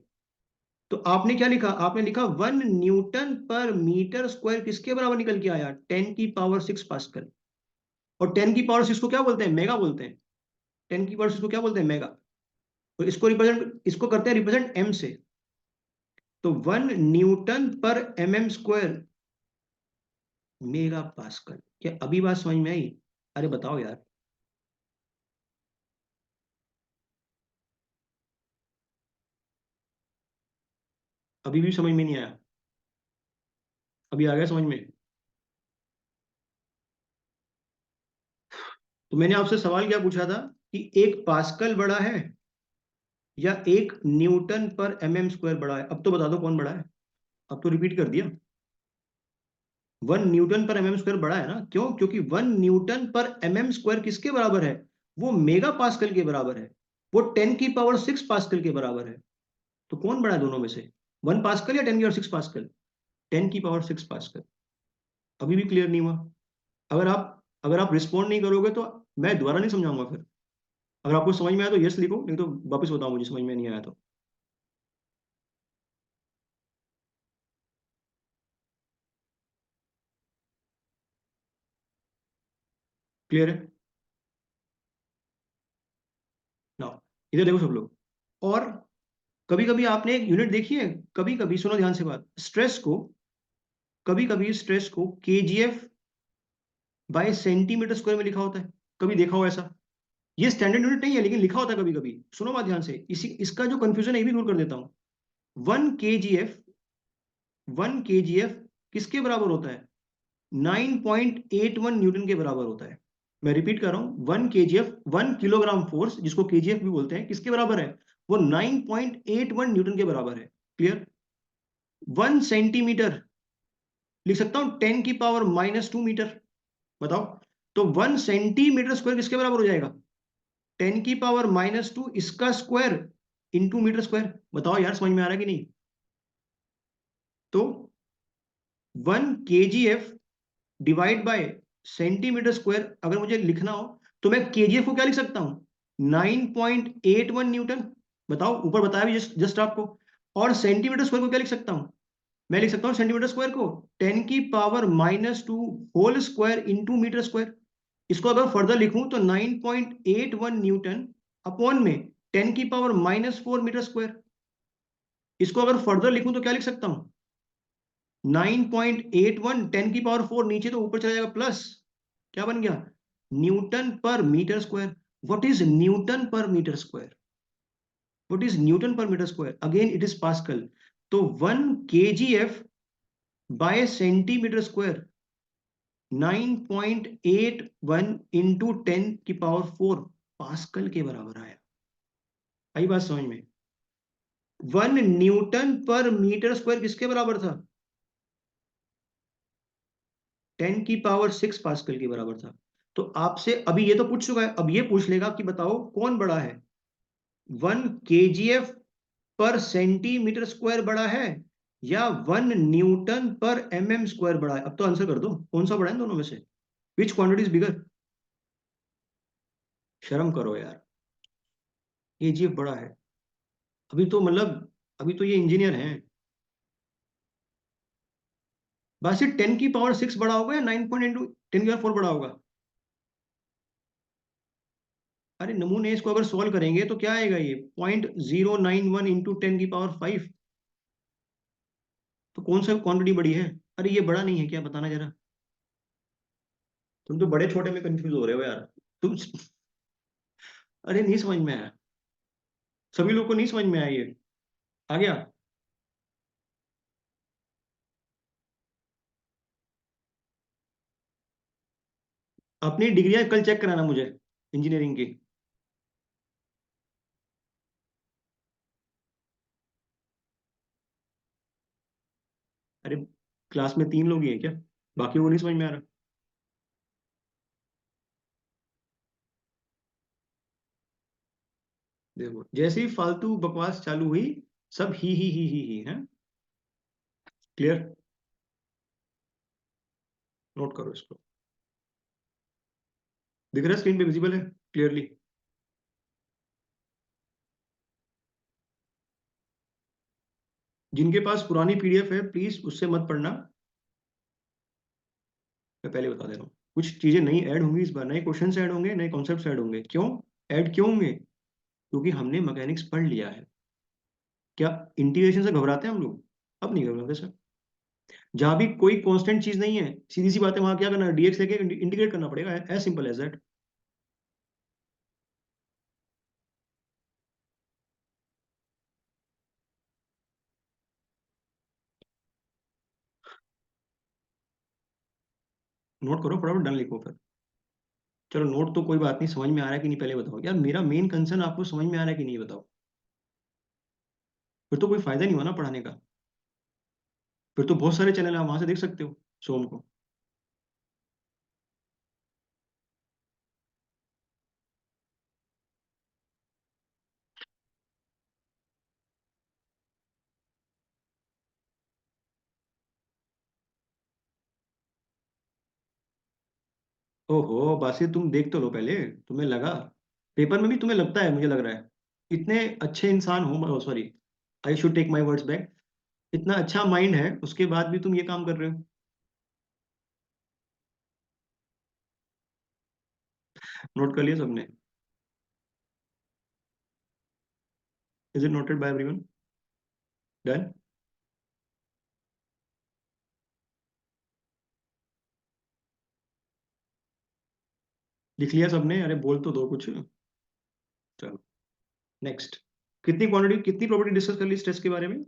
तो आपने क्या लिखा? आपने लिखा 1 न्यूटन पर मीटर स्क्वायर किसके बराबर निकल के आया? 10⁻6 पास्कल। और 10⁻6 को क्या बोलते हैं? मेगा बोलते हैं। 10⁻6 को क्या बोलते हैं? मेगा। तो इसको करते हैं रिप्रेजेंट एम से। तो 1 न्यूटन पर एमएम स्क्वायर मेगा पास्कल। क्या अभी बात समझ में आई? अरे बताओ यार। अभी भी समझ में नहीं आया? अभी आ गया समझ में? तो मैंने आपसे सवाल क्या पूछा था कि 1 पास्कल बड़ा है या 1 न्यूटन पर एमएम स्क्वायर बड़ा है? अब तो बता दो कौन बड़ा है। अब तो रिपीट कर दिया। 1 न्यूटन पर एमएम स्क्वायर बड़ा है ना। क्यों? क्योंकि 1 न्यूटन पर एमएम स्क्वायर किसके बराबर है? वो मेगा पास्कल के बराबर है। वो 10⁻6 पास्कल के बराबर है। तो कौन बड़ा है दोनों में से? 1 पास्कल या 10⁻6 पास्कल? 10⁻6 पास्कल। अभी भी क्लियर नहीं हुआ? अगर आप रिस्पॉन्ड नहीं करोगे तो मैं दोबारा नहीं समझाऊंगा फिर। अगर आपको समझ में आया तो यस लिखो, नहीं तो वापस बताओ मुझे समझ में नहीं आया तो। क्लियर है ना? इधर देखो सब लोग। और कभी कभी आपने एक यूनिट देखी है? कभी कभी सुनो ध्यान से बात, स्ट्रेस को, कभी कभी स्ट्रेस को केजीएफ बाय सेंटीमीटर स्क्वायर में लिखा होता है। कभी देखा हो ऐसा? ये स्टैंडर्ड यूनिट नहीं है, लेकिन लिखा होता है कभी कभी। सुनो बात ध्यान से, इसी इसका जो कंफ्यूजन है ये भी दूर कर देता हूँ। 1 kgf, 1 kgf किसके बराबर होता है? 9.81 न्यूटन के बराबर होता है। मैं रिपीट कर रहा हूं, 1 kgf, 1 किलोग्राम फोर्स, जिसको केजीएफ भी बोलते हैं, किसके बराबर है? वो 9.81 न्यूटन के बराबर है। क्लियर? 1 सेंटीमीटर लिख सकता हूं 10⁻⁻² मीटर। बताओ, तो 1 सेंटीमीटर स्क्वायर किसके बराबर हो जाएगा? 10⁻⁻², इसका स्क्वायर इंटू मीटर स्क्वायर। बताओ यार, समझ में आ रहा है कि नहीं? तो 1 kgf divide by centimetre square अगर मुझे लिखना हो, तो मैं केजीएफ को क्या लिख सकता हूं? 9.81 न्यूटन। बताओ, ऊपर बताया भी जस्ट जस्ट आपको। और सेंटीमीटर स्क्वायर को क्या लिख सकता हूं? मैं लिख सकता हूं सेंटीमीटर स्क्वायर को 10⁻⁻² whole square into metre square. इसको अगर फर्दर लिखूं तो 9.81 न्यूटन अपॉन में 10⁻⁻4 मीटर स्क्वायर। इसको अगर फर्दर लिखूं तो क्या लिख सकता हूं? 9.81, 10⁻⁴, नीचे तो ऊपर चला जाएगा प्लस, क्या बन गया? Newton per metre square. What is newton per metre square? What is newton per metre square? Again it is pascal. तो 1 kgf by centimetre square 9.81 into 10⁻⁴ pascal के बराबर आया। आई बात समझ में? 1 न्यूटन पर मीटर स्क्वायर किसके बराबर था? 10⁻⁶ पास्कल के बराबर था। तो आपसे अभी ये तो पूछ चुका है, अब ये पूछ लेगा कि बताओ कौन बड़ा है? 1 kgf पर सेंटीमीटर स्क्वायर बड़ा है, या 1 न्यूटन पर स्क्वायर बड़ा है? अब तो आंसर कर दो, कौन सा बड़ा है दोनों में से? विच क्वांटिटी इज बिगर? शर्म करो यार, केजीएफ बड़ा है। अभी तो मतलब, अभी तो ये इंजीनियर हैं। बस ये 10⁻⁶ बड़ा होगा या 9.10⁻⁴ बड़ा होगा? अरे नमूने, इसको अगर सॉल्व करेंगे तो क्या आएगा? ये 0.091 इंटू 10⁵ तो कौन सा क्वांटिटी बड़ी है? अरे ये बड़ा नहीं है क्या, बताना जरा। तुम तो बड़े छोटे में कंफ्यूज हो रहे हो यार। तुम, अरे नहीं समझ में आया, सभी लोग को नहीं समझ में आया ये। आ गया? अपनी डिग्रियां कल चेक कराना मुझे, इंजीनियरिंग की। अरे क्लास में 3 लोग ही हैं क्या? बाकी को नहीं समझ में आ रहा? देखो, जैसे ही फालतू बकवास चालू हुई, सब ही है। क्लियर? नोट करो इसको। दिख रहा है स्क्रीन पे, विजिबल है क्लियरली? जिनके पास पुरानी पीडीएफ है प्लीज उससे मत पढ़ना। मैं पहले बता दे रहा हूँ, कुछ चीजें नई ऐड होंगी इस बार, नए क्वेश्चंस ऐड होंगे, नए कॉन्सेप्ट्स ऐड होंगे। क्यों ऐड क्यों होंगे? क्योंकि हमने मैकेनिक्स पढ़ लिया है। क्या इंटीग्रेशन से घबराते हैं हम लोग? अब नहीं घबराते सर। जहां भी कोई कांस्टेंट चीज नहीं है, सीधी सी बात है, वहां क्या करना है? डीएक्स लेके इंटीग्रेट करना पड़ेगा, as simple as that. Note करो फटाफट, डन लिखो फिर। चलो नोट तो कोई बात नहीं, समझ में आ रहा है कि नहीं पहले बताओ यार। मेरा मेन कंसर्न आपको समझ में आ रहा है कि नहीं, बताओ। फिर तो कोई फायदा नहीं हुआ ना पढ़ाने का। फिर तो बहुत सारे चैनल है, आप वहां से देख सकते हो सोम को। ओहो बासी, तुम देख तो लो पहले। तुम्हें लगा, पेपर में भी तुम्हें लगता है, मुझे लग रहा है। इतने अच्छे इंसान हो, sorry, I should take my words back. इतना अच्छा माइंड है, उसके बाद भी तुम ये काम कर रहे हो। नोट कर लिया सबने? Is it noted bye everyone? Done? लिख लिया सबने? अरे बोल तो दो कुछ। चलो नेक्स्ट, कितनी क्वांटिटी, कितनी प्रॉपर्टी डिस्कस कर ली स्ट्रेस के बारे में?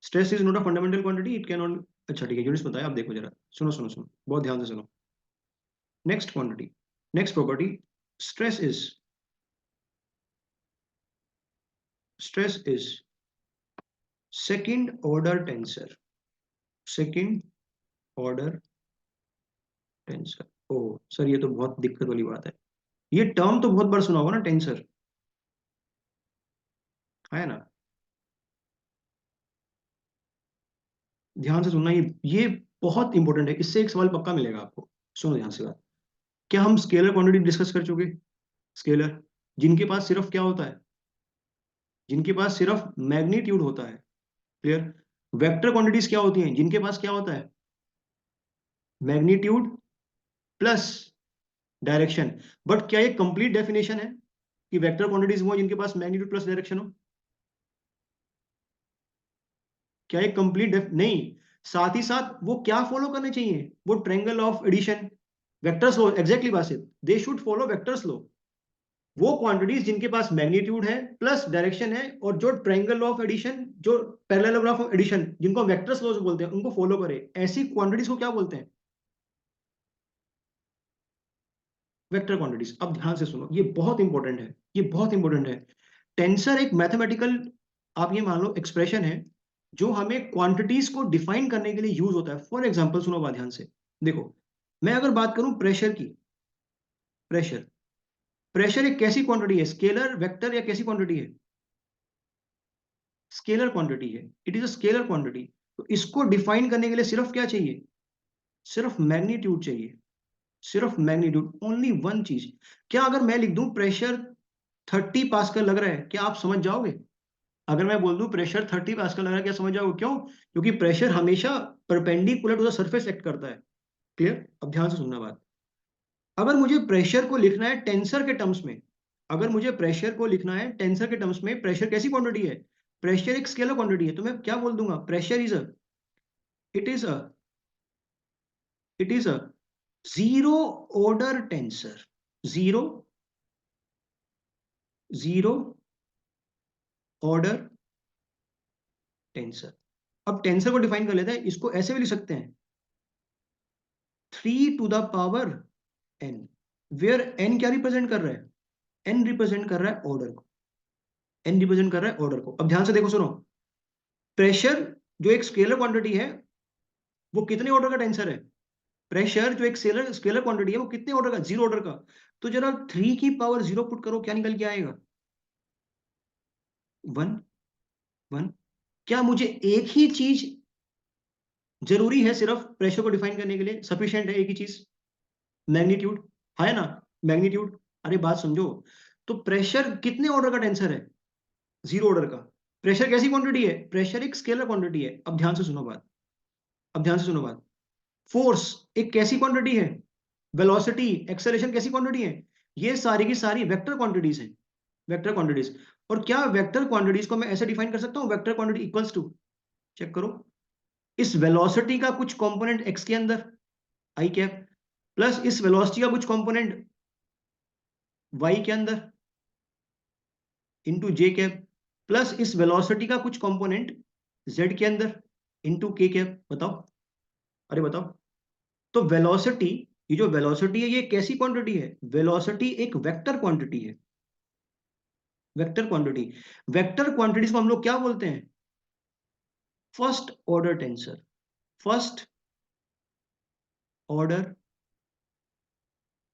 Stress is not a fundamental quantity, it can not. अच्छा ठीक है, यूनिट्स बताया, आप देखो जरा, सुनो सुनो सुनो, बहुत ध्यान से सुनो। Next quantity, next property, stress is, stress is second order tensor, second order tensor. ओ सर, ये तो बहुत दिक्कत वाली बात है, ये टर्म तो बहुत बार सुना होगा ना, टेंसर, है ना? ध्यान से सुनना, ये बहुत इंपॉर्टेंट है, इससे एक सवाल पक्का मिलेगा आपको। सुनो ध्यान से बात। क्या हम स्केलर क्वांटिटी डिस्कस कर चुके? स्केलर जिनके पास सिर्फ क्या होता है, जिनके पास सिर्फ मैग्नीट्यूड होता है, क्लियर? वेक्टर क्वांटिटीज क्या होती हैं, जिनके पास क्या होता है, मैग्नीट्यूड प्लस डायरेक्शन। बट क्या ये कंप्लीट डेफिनेशन है कि वेक्टर क्वांटिटीज वो जिनके पास मैग्नीट्यूड प्लस डायरेक्शन हो? क्या ये कंप्लीट नहीं, साथ ही साथ वो क्या फॉलो करने चाहिए, वो triangle of addition, vectors law, exactly Basit, they should follow vectors law. वो क्वांटिटीज जिनके पास मैग्नीट्यूड है प्लस डायरेक्शन है, और जो ट्रायंगल ऑफ एडिशन, जो पैरेललोग्राफ ऑफ एडिशन, जिनको वेक्टर्स लॉज बोलते हैं, उनको फॉलो करे, ऐसी क्वांटिटीज को क्या बोलते हैं, वेक्टर क्वांटिटीज। अब ध्यान से सुनो, ये बहुत इंपॉर्टेंट है, ये बहुत इंपॉर्टेंट है। टेंसर एक मैथमेटिकल, आप ये मान लो, एक्सप्रेशन है जो हमें क्वांटिटीज को डिफाइन करने के लिए यूज होता है। फॉर एग्जांपल सुनो बात ध्यान से, देखो, मैं अगर बात करूं प्रेशर की, प्रेशर, प्रेशर एक कैसी क्वांटिटी है, स्केलर, वेक्टर, या कैसी क्वांटिटी है? स्केलर क्वांटिटी है, it is a scalar quantity. तो इसको डिफाइन करने के लिए सिर्फ क्या चाहिए, सिर्फ मैग्नीट्यूड चाहिए, सिर्फ मैग्नीट्यूड, ओनली वन चीज। क्या अगर मैं लिख दूं प्रेशर 30 पास्कल लग रहा है, क्या आप समझ जाओगे? अगर मैं बोल दूं प्रेशर 30 पास्कल लग रहा है, क्या समझ जाओगे? क्यों? क्योंकि प्रेशर हमेशा perpendicular to the surface act करता है, क्लियर? अब ध्यान से सुनना बात। अगर मुझे प्रेशर को लिखना है टेंसर के टर्म्स में, अगर मुझे प्रेशर को लिखना है टेंसर के टर्म्स में, प्रेशर कैसी क्वांटिटी है, प्रेशर एक स्केलर क्वांटिटी है, तो मैं क्या बोल दूंगा, pressure is a, it is a, it is a zero order tensor, zero, zero order tensor. अब टेंसर को डिफाइन कर लेते हैं, इसको ऐसे भी लिख सकते हैं, 3 to the power n, where n क्या रिप्रेजेंट कर रहा है, n रिप्रेजेंट कर रहा है ऑर्डर को, n रिप्रेजेंट कर रहा है ऑर्डर को। अब ध्यान से देखो, सुनो, प्रेशर जो एक स्केलर क्वांटिटी है, वो कितने ऑर्डर का टेंसर है? प्रेशर जो एक स्केलर स्केलर क्वांटिटी है, वो कितने ऑर्डर का, जीरो ऑर्डर का। तो जरा 3 की पावर 0 पुट करो, क्या निकल के आएगा, 1, 1। क्या मुझे एक ही चीज जरूरी है सिर्फ प्रेशर को डिफाइन करने के लिए, सफिशिएंट है एक ही चीज, मैग्नीट्यूड, है ना? मैग्नीट्यूड, अरे बात समझो। तो प्रेशर कितने ऑर्डर का टेंसर है, जीरो ऑर्डर का। प्रेशर कैसी क्वांटिटी है, प्रेशर एक स्केलर क्वांटिटी है। अब ध्यान से सुनो बात, अब ध्यान से सुनो बात। फोर्स एक कैसी क्वांटिटी है, वेलोसिटी, एक्सेलरेशन कैसी क्वांटिटी है, ये सारी की सारी वेक्टर क्वांटिटीज हैं, वेक्टर क्वांटिटीज। और क्या वेक्टर क्वांटिटीज को मैं ऐसे डिफाइन कर सकता हूं, vector quantity equals to, check करो, इस वेलोसिटी का कुछ कंपोनेंट एक्स के अंदर, आई कैप, प्लस इस वेलोसिटी का कुछ कंपोनेंट वाई के अंदर, इंटू जे कैप, प्लस इस वेलोसिटी का कुछ कंपोनेंट जेड के अंदर, इंटू के कैप। बताओ, अरे बताओ। तो वेलोसिटी, ये जो वेलोसिटी है, ये कैसी क्वांटिटी है, वेलोसिटी एक वेक्टर क्वांटिटी है, वेक्टर क्वांटिटी। वेक्टर क्वांटिटीज को हम लोग क्या बोलते हैं, first order tensor, first order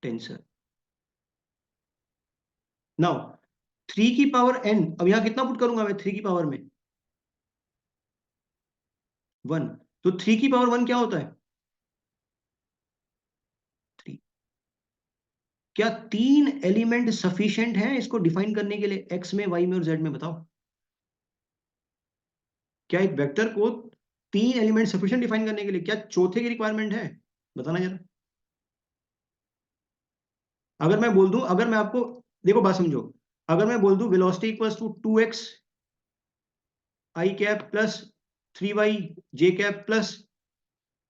tensor. Now 3 की पावर n, अब यहां कितना पुट करूंगा मैं 3 की पावर में, 1। तो 3 की पावर 1 क्या होता है, 3। क्या 3 एलिमेंट सफिशिएंट हैं इसको डिफाइन करने के लिए, एक्स में, वाई में और जेड में? बताओ, क्या एक वेक्टर को 3 एलिमेंट सफिशिएंट डिफाइन करने के लिए, क्या चौथे की रिक्वायरमेंट है? बताना जरा। अगर मैं बोल दूं, अगर मैं आपको, देखो बात समझो, अगर मैं बोल दूं velocity equals to 2x i cap plus 3y j cap plus,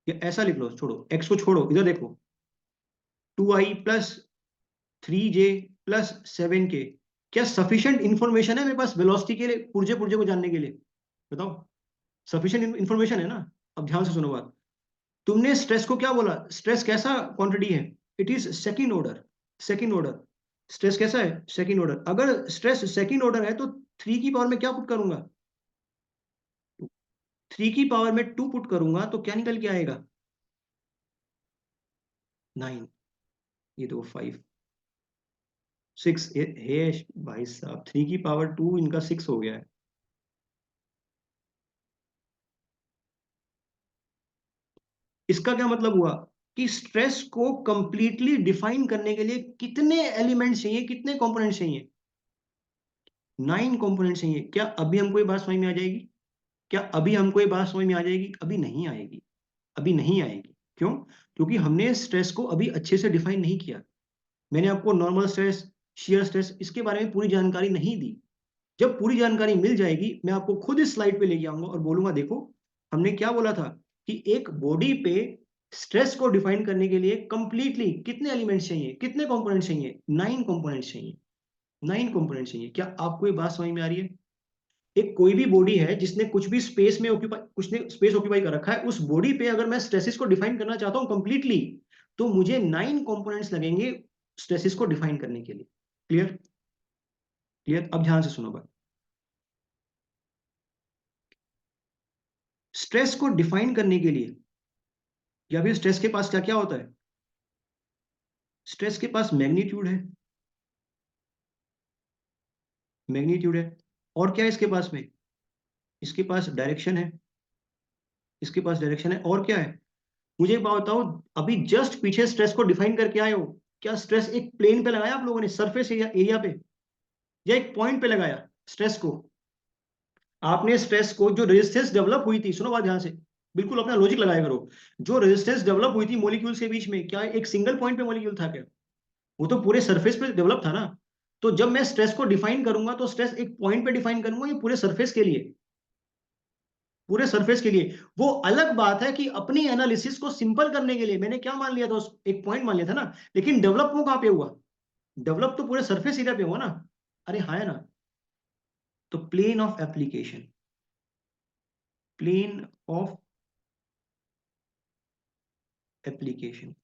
या ऐसा लिख लो, छोड़ो x को, छोड़ो, इधर देखो, 2i plus 3j plus 7k, क्या सफिशिएंट इंफॉर्मेशन है मेरे पास वेलोसिटी के लिए, पुर्जे पुर्जे को जानने के लिए? बताओ, सफिशिएंट इंफॉर्मेशन है ना? अब ध्यान से सुनो बात। तुमने स्ट्रेस को क्या बोला? स्ट्रेस कैसा क्वांटिटी है? It is second order. Second order stress कैसा है? Second order. अगर स्ट्रेस सेकंड ऑर्डर है तो 3 की पावर में क्या पुट करूंगा? 3 की पावर में 2 पुट करूंगा तो क्या निकल के आएगा? 9। ये तो 5, 6 है भाई साहब। 3 की पावर 2 इनका 6 हो गया है। इसका क्या मतलब हुआ कि स्ट्रेस को कंप्लीटली डिफाइन करने के लिए कितने एलिमेंट्स चाहिए, कितने कंपोनेंट्स चाहिए? 9 कंपोनेंट्स चाहिए। क्या अभी हमको ये बात समझ में आ जाएगी? क्या अभी हमको ये बात समझ में आ जाएगी? अभी नहीं आएगी। अभी नहीं आएगी। क्यों? क्योंकि हमने स्ट्रेस को अभी अच्छे से डिफाइन नहीं किया। मैंने आपको नॉर्मल स्ट्रेस, शियर स्ट्रेस, इसके बारे में पूरी जानकारी नहीं दी। जब पूरी जानकारी मिल जाएगी मैं आपको खुद इस स्लाइड पे लेके आऊंगा और बोलूंगा देखो हमने क्या बोला था कि एक बॉडी पे स्ट्रेस को डिफाइन करने के लिए कंप्लीटली कितने एलिमेंट्स चाहिए, कितने कंपोनेंट्स चाहिए? 9 कंपोनेंट्स चाहिए। 9 कंपोनेंट्स चाहिए। क्या आपको ये बात समझ में आ रही है? एक कोई भी बॉडी है जिसने कुछ भी स्पेस में ऑक्यूपाई, कुछ ने स्पेस ऑक्यूपाई कर रखा है, उस बॉडी पे अगर मैं स्ट्रेसेस को डिफाइन करना चाहता हूं कंप्लीटली, तो मुझे 9 कंपोनेंट्स लगेंगे स्ट्रेसेस को डिफाइन करने के लिए। क्लियर? क्लियर? अब ध्यान से सुनो बात। स्ट्रेस को डिफाइन करने के लिए, या फिर स्ट्रेस के पास क्या क्या होता है? स्ट्रेस के पास मैग्नीट्यूड है। मैग्नीट्यूड है। और क्या है इसके पास में? इसके पास डायरेक्शन है। इसके पास डायरेक्शन है। और क्या है? मुझे एक बात बताओ, अभी जस्ट पीछे स्ट्रेस को डिफाइन करके आए हो। क्या स्ट्रेस एक प्लेन पे लगाया आप लोगों ने, सरफेस एरिया पे, या एक पॉइंट पे लगाया स्ट्रेस को? आपने स्ट्रेस को, जो रेजिस्टेंस डेवलप हुई थी, सुनो बात ध्यान से, बिल्कुल अपना लॉजिक लगाया करो। जो रेजिस्टेंस डेवलप हुई थी मॉलिक्यूल्स के बीच में, क्या एक सिंगल पॉइंट पे मॉलिक्यूल था क्या? वो तो पूरे सरफेस पे डेवलप था ना। तो जब मैं स्ट्रेस को डिफाइन करूंगा तो स्ट्रेस एक पॉइंट पे डिफाइन करूंगा, ये पूरे सरफेस के लिए, पूरे सरफेस के लिए। वो अलग बात है कि अपनी एनालिसिस को सिंपल करने के लिए मैंने क्या मान लिया था, उस एक पॉइंट मान लिया था ना। लेकिन डेवलप वो कहां पे हुआ? डेवलप तो पूरे सरफेस एरिया पे हुआ ना। अरे हाँ, है ना? तो plane of application, plane of application.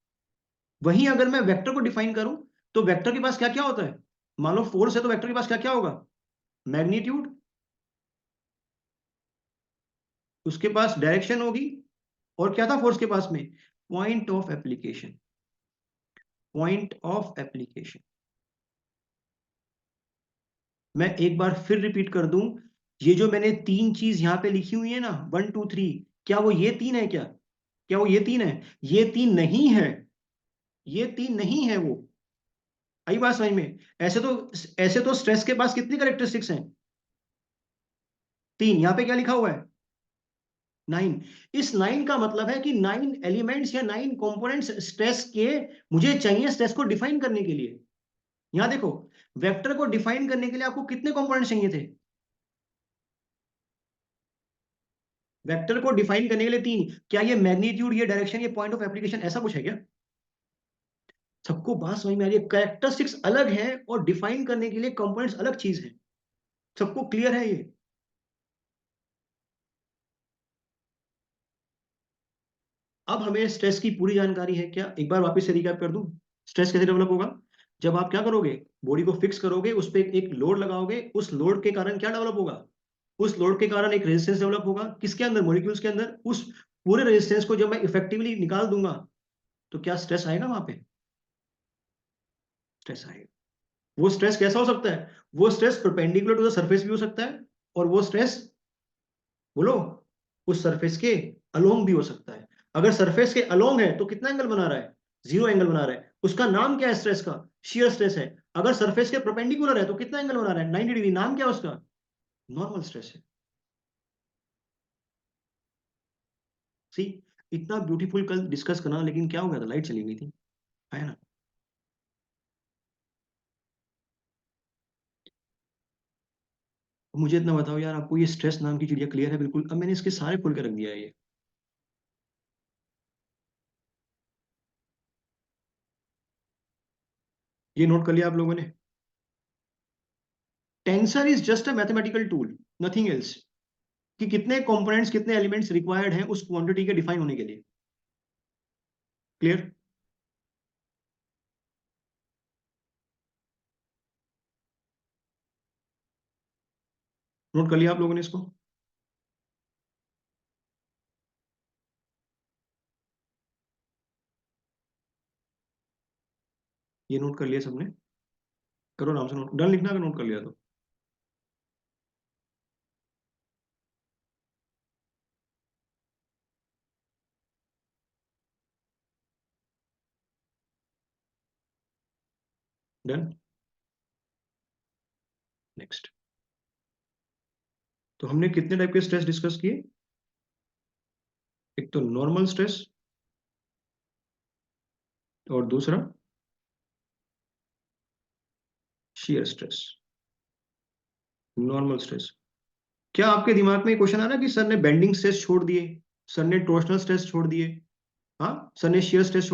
वहीं अगर मैं वेक्टर को डिफाइन करूं तो वेक्टर के पास क्या क्या होता है? मान लो फोर्स है तो वेक्टर के पास क्या क्या होगा? मैग्नीट्यूड, उसके पास डायरेक्शन होगी, और क्या था फोर्स के पास में? Point of application. Point of application. मैं एक बार फिर रिपीट कर दूं, ये जो मैंने 3 चीज यहां पे लिखी हुई है ना, 1 2 3, क्या वो ये 3 है क्या? क्या वो ये 3 है? ये 3 नहीं है। ये 3 नहीं है वो। आई बात समझ में? ऐसे तो स्ट्रेस के पास कितनी करेक्टरिस्टिक्स हैं? 3। यहां पे क्या लिखा हुआ है? 9। इस 9 का मतलब है कि 9 एलिमेंट्स या 9 कंपोनेंट्स स्ट्रेस के मुझे चाहिए स्ट्रेस को डिफाइन करने के लिए। यहां देखो, वेक्टर को डिफाइन करने के लिए आपको कितने कंपोनेंट्स चाहिए थे? वेक्टर को डिफाइन करने के लिए 3। क्या ये मैग्नीट्यूड, ये डायरेक्शन, ये पॉइंट ऑफ एप्लीकेशन, ऐसा कुछ है क्या? सबको बात समझ में आ रही है? कैरेक्टरिस्टिक्स अलग है और डिफाइन करने के लिए कंपोनेंट्स अलग चीज है। सबको क्लियर है ये? अब हमें स्ट्रेस की पूरी जानकारी है क्या? एक बार वापस से रिकैप कर दूं। स्ट्रेस कैसे डेवलप होगा? जब आप क्या करोगे, बॉडी को फिक्स करोगे, उस पर एक लोड लगाओगे, उस लोड के कारण क्या डेवलप होगा? उस लोड के कारण एक रेजिस्टेंस डेवलप होगा। किसके अंदर? मॉलिक्यूल्स के अंदर। उस पूरे रेजिस्टेंस को जब मैं इफेक्टिवली निकाल दूंगा तो क्या स्ट्रेस आएगा वहां पे? स्ट्रेस आएगा। वो स्ट्रेस कैसा हो सकता है? वो stress perpendicular to the surface भी हो सकता है, और वो स्ट्रेस, बोलो, उस सरफेस के अलोंग भी हो सकता है। अगर सरफेस के अलोंग है तो कितना एंगल बना रहा है? 0 एंगल बना रहा है। उसका नाम क्या है स्ट्रेस का? शियर स्ट्रेस है। अगर सरफेस के परपेंडिकुलर है तो कितना एंगल बना रहा है? 90 डिग्री। नाम क्या है उसका? नॉर्मल स्ट्रेस है। सी, इतना ब्यूटीफुल कल डिस्कस करना, लेकिन क्या हो गया था, लाइट चली गई थी, है ना? मुझे इतना बताओ यार, आपको ये स्ट्रेस नाम की चिड़िया क्लियर है बिल्कुल? अब मैंने इसके सारे खोल के रख दिया है ये नोट कर लिया आप लोगों ने? Tensor is just a mathematical tool, nothing else, कि कितने कंपोनेंट्स कितने एलिमेंट्स रिक्वायर्ड हैं उस क्वांटिटी के डिफाइन होने के लिए। क्लियर? नोट कर लिया आप लोगों ने इसको? ये नोट कर लिया सबने? करो नाम से नोट, डन लिखना अगर नोट कर लिया तो। डन। नेक्स्ट। तो हमने कितने टाइप के स्ट्रेस डिस्कस किए? एक तो नॉर्मल स्ट्रेस, और दूसरा शियर स्ट्रेस। Normal stress. क्या आपके दिमाग में क्वेश्चन आ रहा है कि सर ने बेंडिंग स्ट्रेस छोड़ दिए, सर ने टोर्शनल स्ट्रेस छोड़ दिए, हाँ सर ने शियर स्ट्रेस,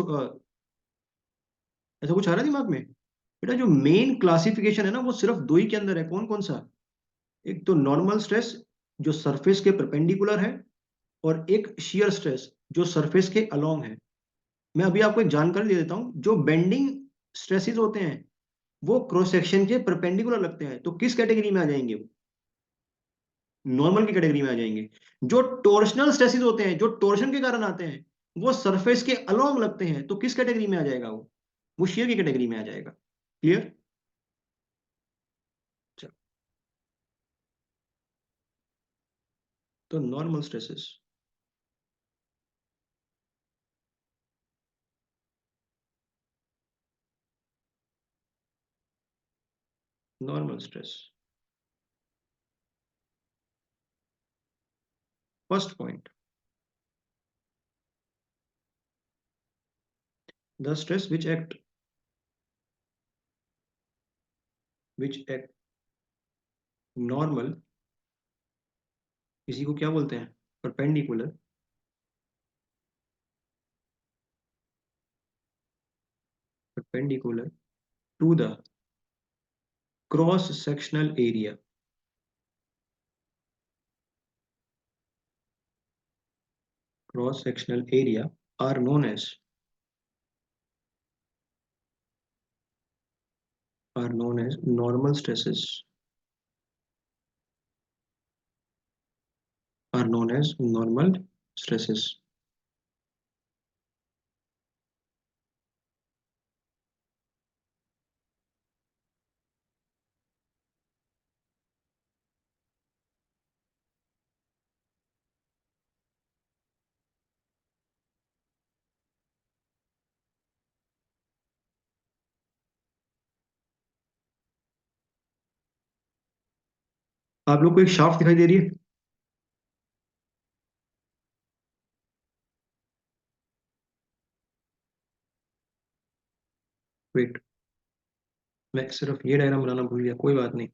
ऐसा कुछ आ रहा है दिमाग में? बेटा जो मेन क्लासिफिकेशन है ना वो सिर्फ दो ही के अंदर है। कौन कौन सा? एक तो नॉर्मल स्ट्रेस जो सरफेस के परपेंडिकुलर है, और एक शियर स्ट्रेस जो सरफेस के अलोंग है। मैं अभी आपको एक जानकारी दे देता हूं, जो बेंडिंग स्ट्रेसेस होते हैं वो क्रॉस सेक्शन के परपेंडिकुलर लगते हैं, तो किस कैटेगरी में आ जाएंगे वो? नॉर्मल की कैटेगरी में आ जाएंगे। जो टोर्शनल स्ट्रेसेस होते हैं, जो टोर्शन के कारण आते हैं, वो सरफेस के अलोंग लगते हैं, तो किस कैटेगरी में आ जाएगा वो शियर की कैटेगरी में आ जाएगा। क्लियर? चलो, तो normal stresses. Normal stress. First point, the stress which act normal, इसी को क्या बोलते हैं? Perpendicular perpendicular to the cross sectional area, cross sectional area are known as normal stresses, are known as normal stresses. आप लोग को एक shaft दिखाई दे रही है? वेट, मैं सिर्फ ये डायग्राम बनाना भूल गया, कोई बात नहीं।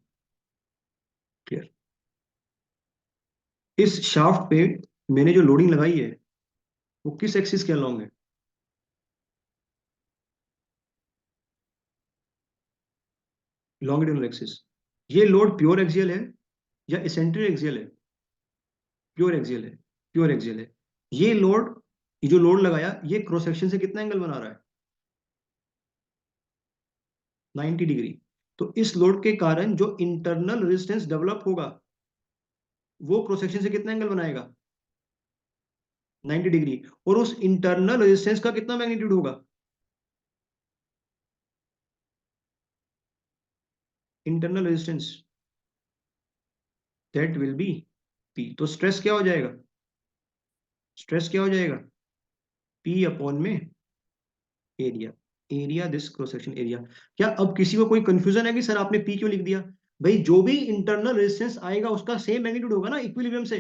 क्लियर? इस शाफ्ट पे मैंने जो लोडिंग लगाई है वो किस एक्सिस के अलोंग है? Longitudinal axis. ये लोड प्योर एक्सियल है या इसेंट्रिक एक्सियल है? प्योर एक्सियल है। प्योर एक्सियल है। ये लोड, ये जो लोड लगाया ये क्रॉस सेक्शन से कितना एंगल बना रहा है? 90 डिग्री। तो इस लोड के कारण जो इंटरनल रेजिस्टेंस डेवलप होगा वो क्रॉस सेक्शन से कितना एंगल बनाएगा? 90 डिग्री। और उस इंटरनल रेजिस्टेंस का कितना मैग्नीट्यूड होगा? Internal resistance, that will B P. तो स्ट्रेस क्या हो जाएगा? स्ट्रेस क्या हो जाएगा? पी अपॉन में area. Area this cross section area. क्या अब किसी को कोई कंफ्यूजन है कि सर आपने पी क्यों लिख दिया? भाई जो भी इंटरनल रेजिस्टेंस आएगा उसका सेम मैग्नीट्यूड होगा ना इक्विलिब्रियम से।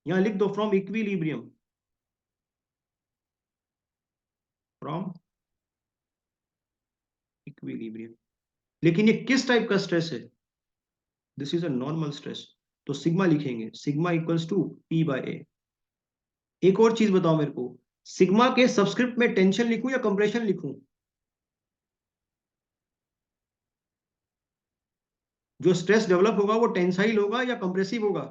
यहां लिख दो फ्रॉम इक्विलिब्रियम, फ्रॉम इक्विलिब्रियम। लेकिन ये किस टाइप का स्ट्रेस है? This is a normal stress. तो सिग्मा लिखेंगे, sigma equals to P by A. एक और चीज बताओ मेरे को, सिग्मा के सबस्क्रिप्ट में टेंशन लिखूं या कंप्रेशन लिखूं? जो स्ट्रेस डेवलप होगा वो टेंसाइल होगा या कंप्रेसिव होगा?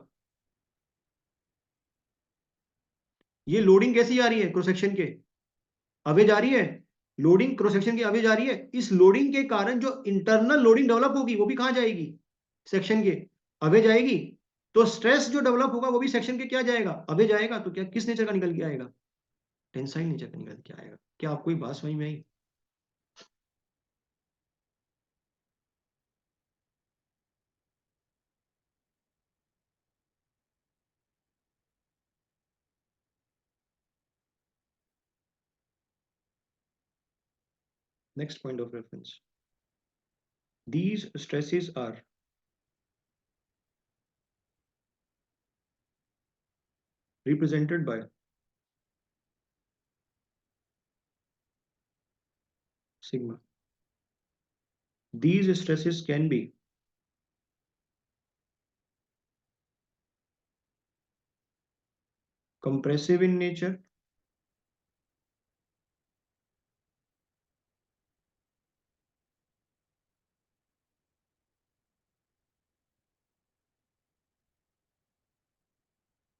ये लोडिंग कैसी आ रही है क्रॉस सेक्शन के? अवे जा रही है। लोडिंग क्रॉस सेक्शन की अवे जा रही है। इस लोडिंग के कारण जो इंटरनल लोडिंग डेवलप होगी वो भी कहाँ जाएगी? सेक्शन के अवे जाएगी। तो स्ट्रेस जो डेवलप होगा वो भी सेक्शन के क्या जाएगा? अवे जाएगा। तो क्या किस नेचर का निकल के आएगा? टेंसाइल नेचर का निकल के आएगा। क्या आपको ये बात समझ में आई? Next point of reference, these stresses are represented by sigma. These stresses can be compressive in nature,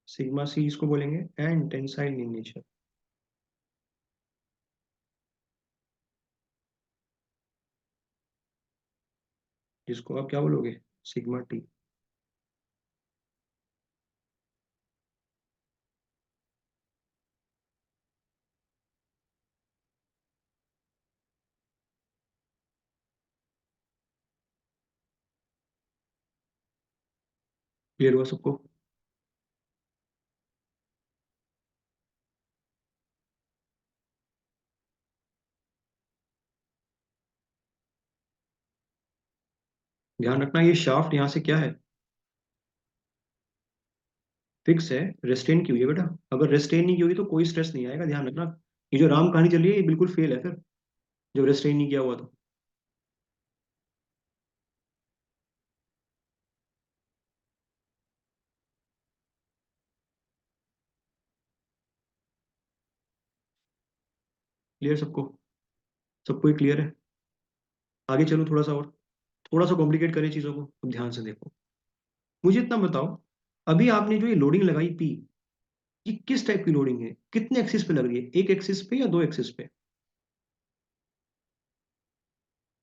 sigma c इसको बोलेंगे, एंड टेंसाइल इन नेचर, जिसको आप क्या बोलोगे? Sigma T. क्लियर हुआ सबको? ध्यान रखना ये शाफ्ट यहाँ से क्या है? फिक्स है, रेस्टेन की हुई है बेटा। अगर रेस्टेन नहीं की होगी तो कोई स्ट्रेस नहीं आएगा, ध्यान रखना। ये जो राम कहानी चल रही है ये बिल्कुल फेल है फिर, जब रेस्टेन नहीं किया हुआ तो। क्लियर सबको? सबको ही क्लियर है? आगे चलो थोड़ा सा और, थोड़ा सा कॉम्प्लिकेट करें चीजों को। अब ध्यान से देखो, मुझे इतना बताओ, अभी आपने जो ये लोडिंग लगाई पी, ये किस टाइप की लोडिंग है? कितने एक्सिस पे लग रही है? एक एक्सिस पे या दो एक्सिस पे?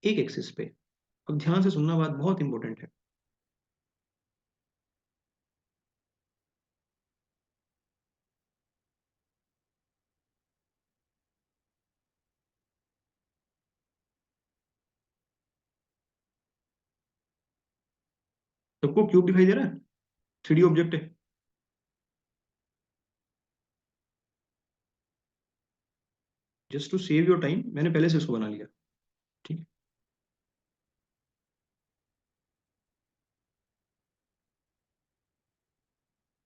एक एक्सिस पे। अब ध्यान से सुनना, बात बहुत इंपॉर्टेंट है। सबको क्यूब दिखाई दे रहा है? थ्री डी ऑब्जेक्ट है। Just to save your time मैंने पहले से इसको बना लिया। ठीक है।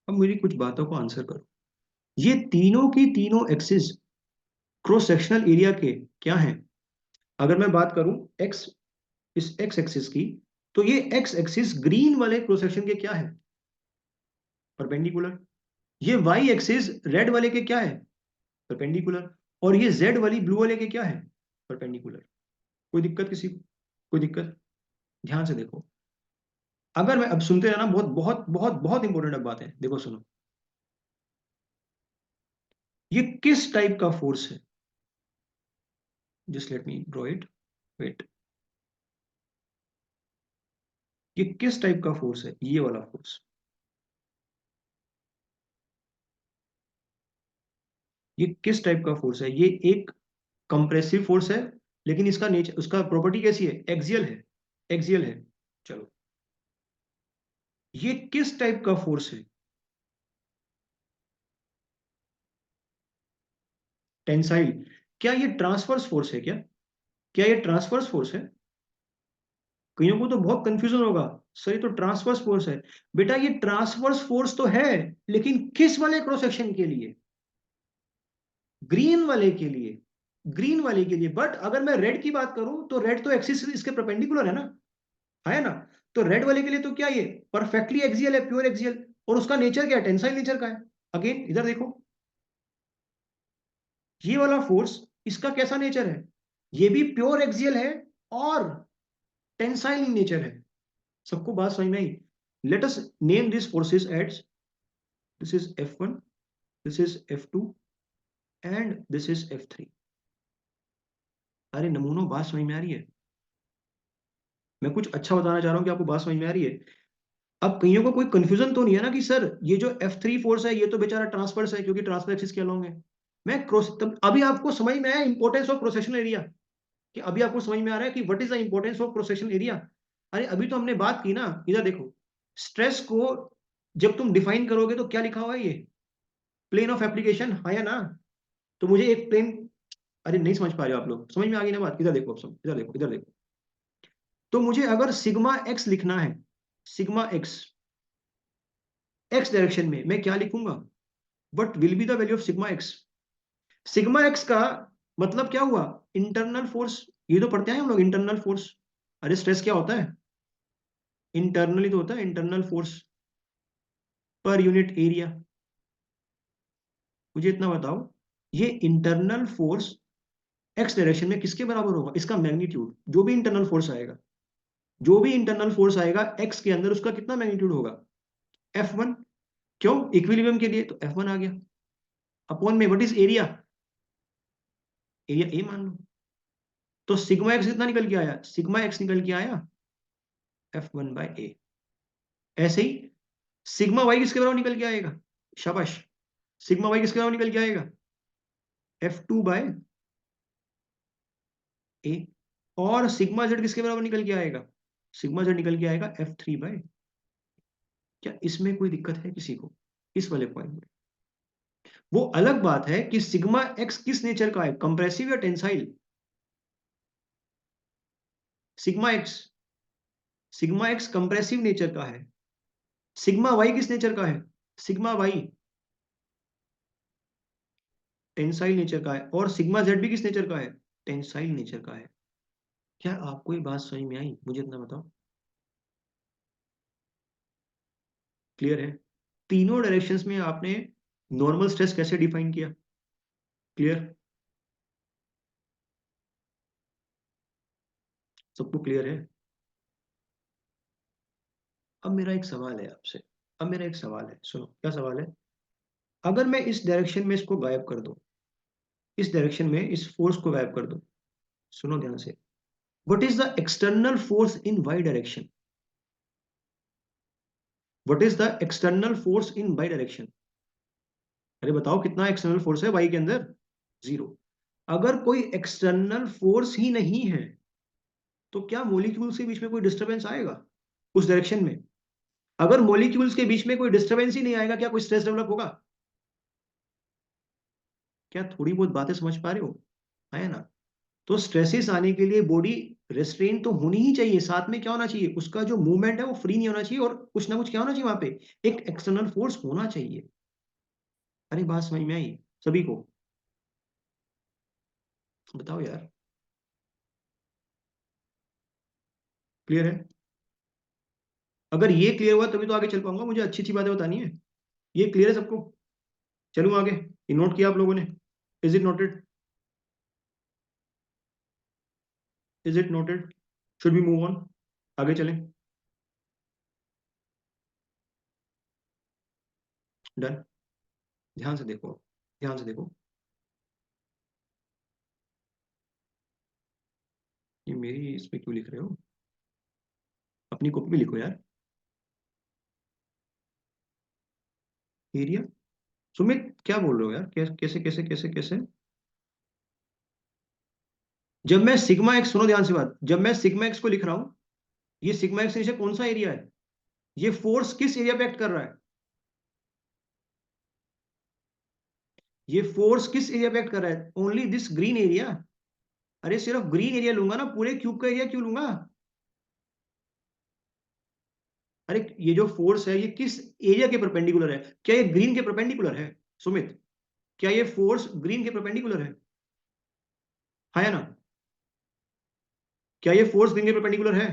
अब मेरी कुछ बातों को आंसर करो। ये तीनों की तीनों एक्सिस क्रॉस सेक्शनल एरिया के क्या हैं? अगर मैं बात करूं एक्स, इस एक्स एक्सिस की, तो ये एक्स एक्सिस ग्रीन वाले क्रॉस सेक्शन के क्या है? परपेंडिकुलर। ये वाई एक्सिस रेड वाले के क्या है? परपेंडिकुलर। और ये जेड वाली ब्लू वाले के क्या है? परपेंडिकुलर। कोई दिक्कत किसी को? कोई दिक्कत? ध्यान से देखो, अगर मैं अब सुनते रहना, बहुत बहुत बहुत बहुत इंपॉर्टेंट अब बात है, देखो सुनो। ये किस टाइप का फोर्स है? Just let me draw it, wait. ये किस टाइप का फोर्स है? ये वाला फोर्स, ये किस टाइप का फोर्स है? ये एक कंप्रेसिव फोर्स है, लेकिन इसका नेचर, उसका प्रॉपर्टी कैसी है? एक्सियल है। एक्सियल है। चलो, ये किस टाइप का फोर्स है? टेंसाइल। क्या ये ट्रांसवर्स फोर्स है क्या? क्या ये ट्रांसवर्स फोर्स है? कईयों को तो बहुत कंफ्यूजन होगा, सर ये तो ट्रांसवर्स फोर्स है। बेटा ये ट्रांसवर्स फोर्स तो है, लेकिन किस वाले क्रॉस सेक्शन के लिए? ग्रीन वाले के लिए। ग्रीन वाले के लिए। बट अगर मैं रेड की बात करूं तो रेड तो एक्सिस इसके परपेंडिकुलर है ना, है ना? तो रेड वाले के लिए तो क्या ये परफेक्टली एक्सियल है, प्योर एक्सियल। और उसका नेचर क्या है? टेंसाइल नेचर का है। अगेन इधर देखो, ये वाला फोर्स, इसका कैसा नेचर है? ये भी प्योर एक्सियल है और टेंसाइल इन नेचर है। सबको बात समझ में आई? Let us name this forces as, this is F1, this is F2 and this is F3। अरे नमूनों, बात समझ में आ रही है? मैं कुछ अच्छा बताना चाह रहा हूँ कि आपको बात समझ में आ रही है। अब कईयों को कोई कंफ्यूजन तो नहीं है ना कि सर ये जो F3 फोर्स है ये तो बेचारा ट्रांसवर्स है क्योंकि ट्रांसफर एक्सिस के अलोंग है। मैं क्रॉस, तब अभी आपको समझ में आया importance of cross sectional area? कि अभी आपको समझ में आ रहा है कि what is the importance of cross sectional area? अरे अभी तो हमने बात की ना, इधर देखो, स्ट्रेस को जब तुम डिफाइन करोगे तो क्या लिखा हुआ है ये? प्लेन ऑफ एप्लीकेशन, है ना? तो मुझे एक प्लेन, अरे नहीं समझ पा रहे हो आप लोग, समझ में आ गई ना बात? इधर देखो, अब समझ, इधर देखो, इधर देखो। तो मुझे अगर सिग्मा एक्स लिखना है, सिग्मा एक्स, एक्स डायरेक्शन में मैं क्या लिखूंगा? What will be the value of sigma x? Sigma x का मतलब क्या हुआ? Internal force. ये तो पढ़ते हैं हम लोग, इंटरनल फोर्स। अरे स्ट्रेस क्या होता है? इंटरनली तो होता है, internal force per unit area. मुझे इतना बताओ, ये इंटरनल फोर्स एक्स डायरेक्शन में किसके बराबर होगा? इसका मैग्नीट्यूड, जो भी इंटरनल फोर्स आएगा, जो भी इंटरनल फोर्स आएगा एक्स के अंदर, उसका कितना मैग्नीट्यूड होगा? F1। क्यों? इक्विलिब्रियम के लिए तो F1 आ गया। अपॉन में what is area? Area A मान लो। तो सिग्मा एक्स कितना निकल के आया? सिग्मा एक्स निकल के आया F1/A। ऐसे ही सिग्मा वाई किसके बराबर निकल के आएगा? शाबाश। सिग्मा वाई किसके बराबर निकल के आएगा? F2/A। और सिग्मा जेड किसके बराबर निकल के आएगा? सिग्मा जेड निकल के आएगा F3/। क्या इसमें कोई दिक्कत है किसी को इस वाले पॉइंट में? वो अलग बात है कि सिग्मा एक्स किस नेचर का है, कंप्रेसिव या tensile? Sigma x, sigma x compressive nature का है। सिग्मा वाई किस नेचर का है? सिग्मा वाई टेंसाइल नेचर का है। और सिग्मा जेड भी किस नेचर का है? टेंसाइल नेचर का है। क्या आपको ये बात समझ में आई? मुझे इतना बताओ। क्लियर है? तीनों डायरेक्शंस में आपने नॉर्मल स्ट्रेस कैसे डिफाइन किया? क्लियर? सबको क्लियर है? अब मेरा एक सवाल है आपसे, अब मेरा एक सवाल है, सुनो क्या सवाल है। अगर मैं इस डायरेक्शन में इसको गायब कर दूं, इस डायरेक्शन में इस फोर्स को गायब कर दूं, सुनो ध्यान से, what is the external force in Y direction? What is the external force in Y direction? अरे बताओ कितना एक्सटर्नल फोर्स है वाई के अंदर? जीरो। अगर कोई एक्सटर्नल फोर्स ही नहीं है तो क्या मॉलिक्यूल्स के बीच में कोई डिस्टरबेंस आएगा उस डायरेक्शन में? अगर मॉलिक्यूल्स के बीच में कोई डिस्टरबेंस ही नहीं आएगा, क्या कोई स्ट्रेस डेवलप होगा? क्या थोड़ी बहुत बातें समझ पा रहे हो? है ना? तो स्ट्रेसेस आने के लिए बॉडी रेस्ट्रेन तो होनी ही चाहिए, साथ में क्या होना चाहिए? उसका जो मूवमेंट है वो फ्री नहीं होना चाहिए, और कुछ ना कुछ क्या होना चाहिए वहां पे? एक एक्सटर्नल फोर्स होना चाहिए। अरे बात समझ में आई सभी को? बताओ यार। क्लियर है? अगर ये क्लियर हुआ तभी तो आगे चल पाऊंगा, मुझे अच्छी अच्छी बातें बतानी है। ये क्लियर है सबको? चलूं आगे? ये नोट किया आप लोगों ने? Is it noted? Is it noted? Should be move on? आगे चलें? डन। ध्यान से देखो, ध्यान से देखो। ये मेरी इस पे क्यों लिख रहे हो? अपनी कॉपी पे लिखो यार। एरिया, सुमित क्या बोल रहे हो यार? कैसे कैसे कैसे कैसे? जब मैं सिग्मा एक्स, सुनो ध्यान से बात, जब मैं सिग्मा एक्स को लिख रहा हूं, ये सिग्मा एक्स नीचे कौन सा एरिया है? ये फोर्स किस एरिया पे एक्ट कर रहा है? ये फोर्स किस एरिया पे एक्ट कर रहा है? Only this green area. अरे सिर्फ ग्रीन एरिया लूंगा ना, पूरे क्यूब का एरिया क्यों लूंगा? अरे ये जो फोर्स है ये किस एरिया के परपेंडिकुलर है? क्या ये ग्रीन के परपेंडिकुलर है? सुमित, क्या ये फोर्स ग्रीन के परपेंडिकुलर है? हाँ या ना? क्या ये फोर्स ग्रीन के परपेंडिकुलर है?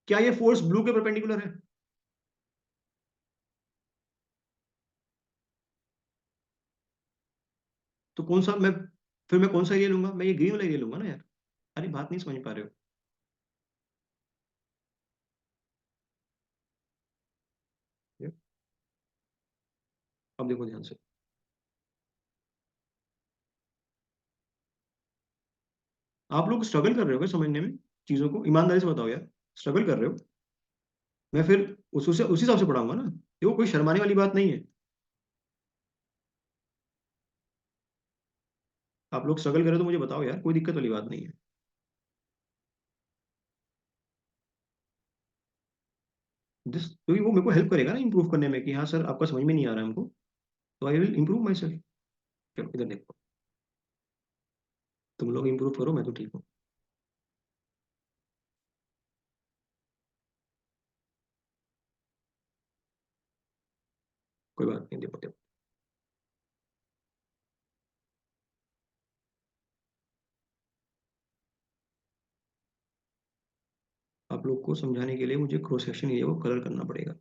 क्या ये फोर्स ब्लू के परपेंडिकुलर है? तो कौन सा मैं, फिर मैं कौन सा एरिया लूंगा? मैं ये ग्रीन वाला एरिया लूंगा ना यार। अरे बात नहीं समझ पा रहे हो? अब देखो ध्यान से, आप लोग स्ट्रगल कर रहे हो क्या समझने में चीजों को? ईमानदारी से बताओ यार, स्ट्रगल कर रहे हो? मैं फिर उसी हिसाब से पढ़ाऊंगा ना, देखो कोई शर्माने वाली बात नहीं है। आप लोग स्ट्रगल कर रहे हो तो मुझे बताओ यार, कोई दिक्कत वाली बात नहीं है। क्योंकि वो मेरे को हेल्प करेगा ना इंप्रूव करने में, कि हाँ सर आपका समझ में नहीं आ रहा है हमको, तो I will improve my self. चलो इधर देखो, तुम लोग इंप्रूव करो, मैं तो ठीक हूँ। कोई बात नहीं, देखो देखो, आप लोग को समझाने के लिए मुझे क्रॉस सेक्शन ये वो कलर करना पड़ेगा।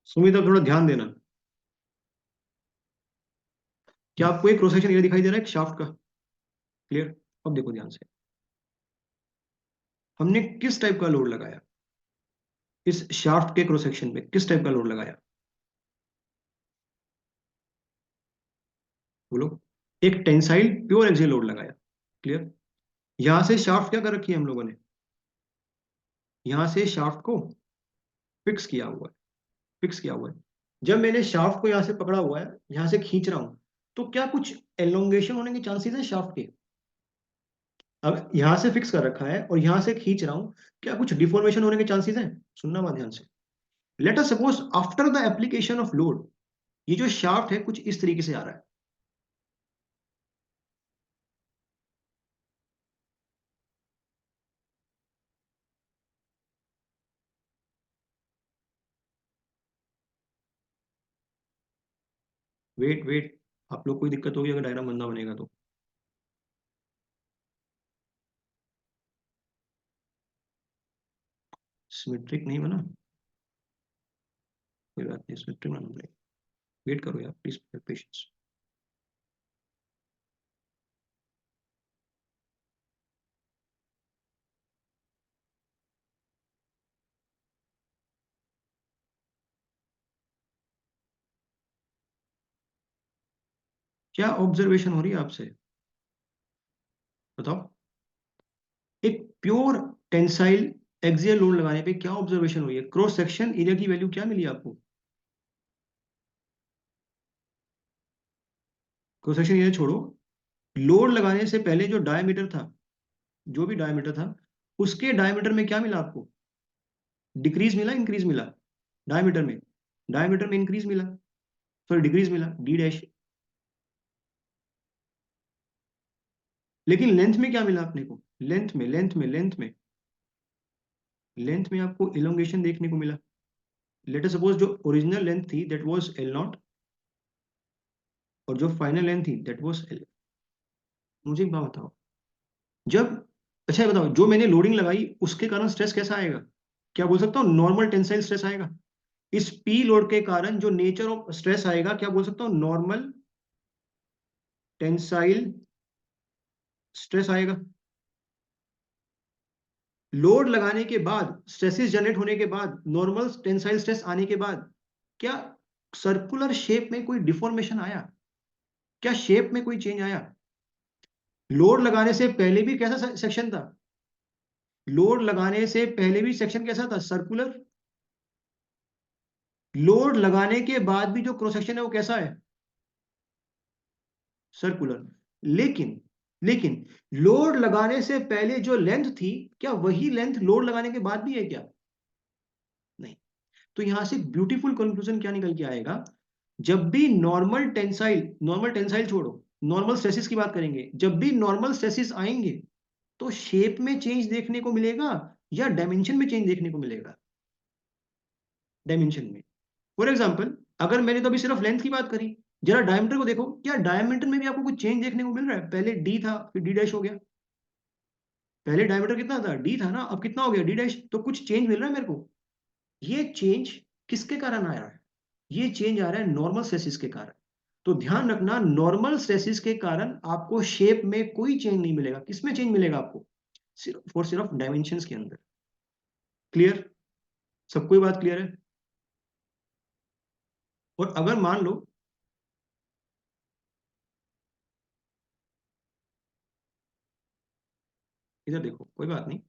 सुमित अब थोड़ा ध्यान देना। क्या आपको एक क्रॉस सेक्शन एरिया दिखाई दे रहा है एक शाफ्ट का? क्लियर? अब देखो ध्यान से, हमने किस टाइप का लोड लगाया इस शाफ्ट के क्रॉस सेक्शन पे, किस टाइप का लोड लगाया? बोलो। एक टेंसाइल प्योर एक्सियल लोड लगाया। क्लियर? यहां से शाफ्ट क्या कर रखी है हम लोगों ने, यहां से शाफ्ट को फिक्स किया हुआ है, फिक्स किया हुआ है। जब मैंने शाफ्ट को यहां से पकड़ा हुआ है, यहां से खींच रहा हूं, तो क्या कुछ एलोंगेशन होने के चांसेस है शाफ्ट के? अब यहां से फिक्स कर रखा है और यहां से खींच रहा हूं, क्या कुछ डिफॉर्मेशन होने के चांसेस है? सुनना मत ध्यान से। Late us suppose after the application of load, ये जो शाफ्ट है कुछ इस तरीके से आ रहा है। वेट वेट, आप लोग कोई दिक्कत होगी अगर डायग्राम गंदा बनेगा तो? सिमेट्रिक नहीं बना? कोई बात नहीं, सिमेट्रिक बनाना पड़ेगा। वेट करो यार प्लीज, पेशेंस। क्या ऑब्जर्वेशन हो रही है आपसे, बताओ? एक प्योर टेंसाइल एक्सियल लोड लगाने पे क्या ऑब्जर्वेशन हुई है? क्रॉस सेक्शन एरिया की वैल्यू क्या मिली आपको? क्रॉस सेक्शन एरिया छोड़ो, लोड लगाने से पहले जो डायमीटर था, जो भी डायमीटर था, उसके डायमीटर में क्या मिला आपको? डिक्रीज मिला, इंक्रीज मिला? डायमीटर में इंक्रीज मिला, सॉरी डिक्रीज मिला, डी डैश। लेकिन लेंथ में क्या मिला अपने को? लेंथ में आपको इलोंगेशन देखने को मिला। लेट अस सपोज जो ओरिजिनल लेंथ थी दैट वाज एल नॉट, और जो फाइनल लेंथ थी दैट वाज एल। मुझे एक बात बताओ, जब, अच्छा ये बताओ, जो मैंने लोडिंग लगाई उसके कारण स्ट्रेस कैसा आएगा? क्या बोल सकता हूँ? नॉर्मल टेंसाइल स्ट्रेस आएगा। इस पी लोड के कारण जो नेचर ऑफ स्ट्रेस आएगा, क्या बोल सकता हूँ? नॉर्मल टेंसाइल स्ट्रेस आएगा। लोड लगाने के बाद, स्ट्रेसेस जनरेट होने के बाद, नॉर्मल टेंसाइल स्ट्रेस आने के बाद, क्या सर्कुलर शेप में कोई डिफॉर्मेशन आया? क्या शेप में कोई चेंज आया? लोड लगाने से पहले भी कैसा सेक्शन था? लोड लगाने से पहले भी सेक्शन कैसा था? सर्कुलर। लोड लगाने के बाद भी जो क्रॉस सेक्शन है वो कैसा है? सर्कुलर। लेकिन लेकिन लोड लगाने से पहले जो लेंथ थी, क्या वही लेंथ लोड लगाने के बाद भी है क्या? नहीं। तो यहां से ब्यूटीफुल कंक्लूजन क्या निकल के आएगा? जब भी नॉर्मल टेंसाइल छोड़ो, नॉर्मल स्ट्रेसिस की बात करेंगे, जब भी नॉर्मल स्ट्रेसिस आएंगे, तो शेप में चेंज देखने को मिलेगा या डायमेंशन में चेंज देखने को मिलेगा? डायमेंशन में। फॉर एग्जाम्पल, अगर मैंने तो अभी सिर्फ लेंथ की बात करी, जरा डायमीटर को देखो, क्या डायमीटर में भी आपको कुछ चेंज देखने को मिल रहा है? पहले डी था, फिर डी डैश हो गया। पहले डायमीटर कितना था? डी था ना, अब कितना हो गया? D dash. तो कुछ चेंज मिल रहा है मेरे को। ये चेंज किसके कारण आ रहा है? ये चेंज आ रहा है नॉर्मल स्ट्रेसिस के कारण। तो ध्यान रखना, नॉर्मल स्ट्रेसिस के कारण आपको शेप में कोई चेंज नहीं मिलेगा। किसमें चेंज मिलेगा आपको? सिर्फ और सिर्फ डायमेंशंस के अंदर। क्लियर? सबको ये बात क्लियर है? और अगर मान लो, इधर देखो, कोई बात नहीं,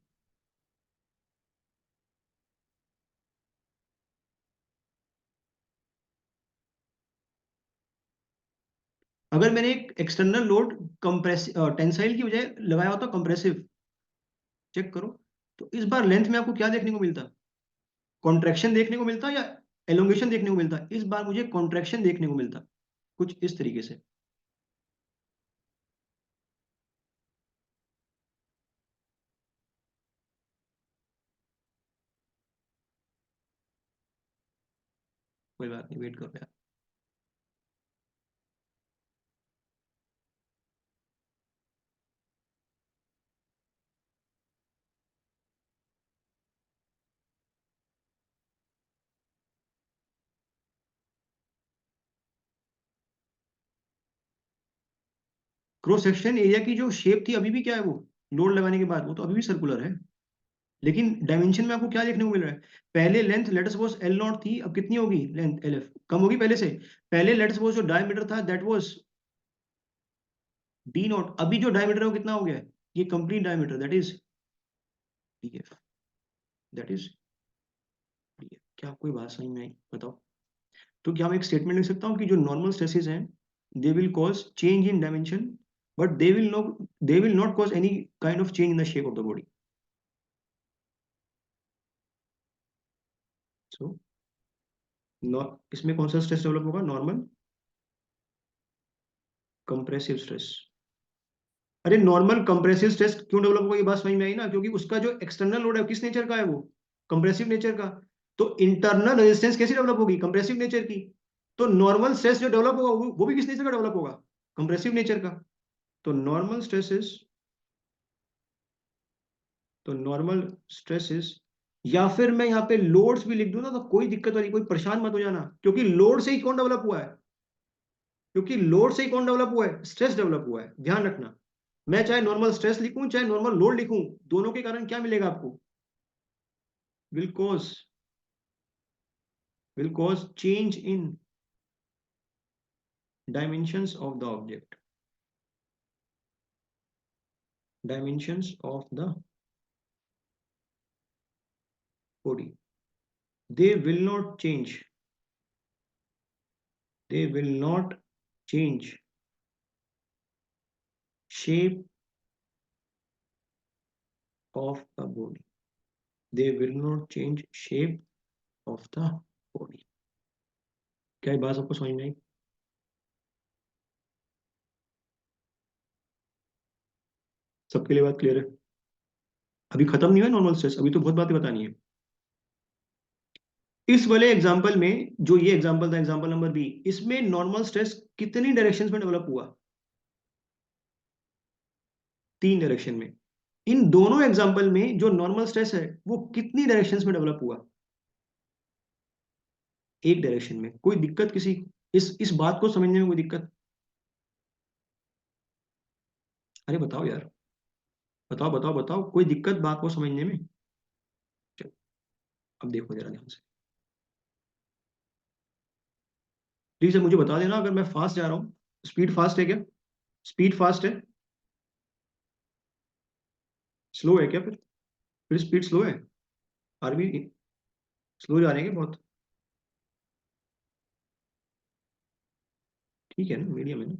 अगर मैंने एक एक्सटर्नल लोड कंप्रेस टेंसाइल की बजाय लगाया होता कंप्रेसिव, चेक करो, तो इस बार लेंथ में आपको क्या देखने को मिलता? कॉन्ट्रैक्शन देखने को मिलता या एलोंगेशन देखने को मिलता? इस बार मुझे कॉन्ट्रैक्शन देखने को मिलता, कुछ इस तरीके से। कोई बात नहीं, वेट करो यार। क्रॉस सेक्शन एरिया की जो शेप थी अभी भी क्या है, वो लोड लगाने के बाद वो तो अभी भी सर्कुलर है, लेकिन डायमेंशन में आपको क्या देखने को मिल रहा है? पहले length let suppose L not थी, अब कितनी होगी लेंथ? एल एफ कम होगी पहले से। पहले लेट सपोज जो डायमीटर था दैट वाज डी नॉट, अभी जो डायमीटर है वो कितना हो गया है? ये complete diameter that is D F, that is D F. क्या आपको ये बात समझ में आई? बताओ। तो क्या मैं एक स्टेटमेंट लिख सकता हूँ कि जो नॉर्मल स्ट्रेसेस हैं they will cause change in dimension, but they will not cause any kind of change in the shape of the body? So इसमें कौन सा स्ट्रेस डेवलप होगा? Normal compressive stress. अरे नॉर्मल कंप्रेसिव स्ट्रेस क्यों develop होगा, ये बात समझ में आई ना, क्योंकि उसका जो एक्सटर्नल लोड है किस नेचर का है? वो कंप्रेसिव नेचर का। तो इंटरनल रेजिस्टेंस कैसी डेवलप होगी? कंप्रेसिव नेचर की। तो नॉर्मल स्ट्रेस जो डेवलप होगा वो भी किस नेचर का डेवलप होगा? कंप्रेसिव नेचर का। तो नॉर्मल स्ट्रेसेस, तो नॉर्मल स्ट्रेसेस, या फिर मैं यहाँ पे लोड्स भी लिख दूं ना तो कोई दिक्कत वाली, कोई परेशान मत हो जाना, क्योंकि लोड से ही कौन डेवलप हुआ है? क्योंकि लोड से ही कौन डेवलप हुआ है? स्ट्रेस डेवलप हुआ है, ध्यान रखना। मैं चाहे नॉर्मल स्ट्रेस लिखूं चाहे नॉर्मल लोड लिखूं, दोनों के कारण क्या मिलेगा आपको? will cause will cause change in dimensions of the object, dimensions of the body. They will not change, they will not change shape of the body, they will not change shape of the body. क्या ये बात आपको समझ में आई? सबके लिए बात clear है? अभी खत्म नहीं हुआ नॉर्मल स्ट्रेस, अभी तो बहुत बातें बतानी है। इस वाले एग्जांपल में, जो ये एग्जांपल था एग्जांपल नंबर बी, इसमें नॉर्मल स्ट्रेस कितनी डायरेक्शंस में डेवलप हुआ? 3 डायरेक्शन में। इन दोनों एग्जांपल में जो नॉर्मल स्ट्रेस है वो कितनी डायरेक्शंस में डेवलप हुआ? एक डायरेक्शन में। कोई दिक्कत किसी, इस बात को समझने में कोई दिक्कत? अरे बताओ यार, बताओ बताओ बताओ, कोई दिक्कत बात को समझने में? चलो, अब देखो जरा ध्यान से, प्लीज मुझे बता देना अगर मैं फास्ट जा रहा हूँ। स्पीड फास्ट है क्या? स्पीड फास्ट है? स्लो है क्या? फिर स्पीड स्लो है? आर भी स्लो जा रहे हैं क्या बहुत? ठीक है ना, मीडियम है ना?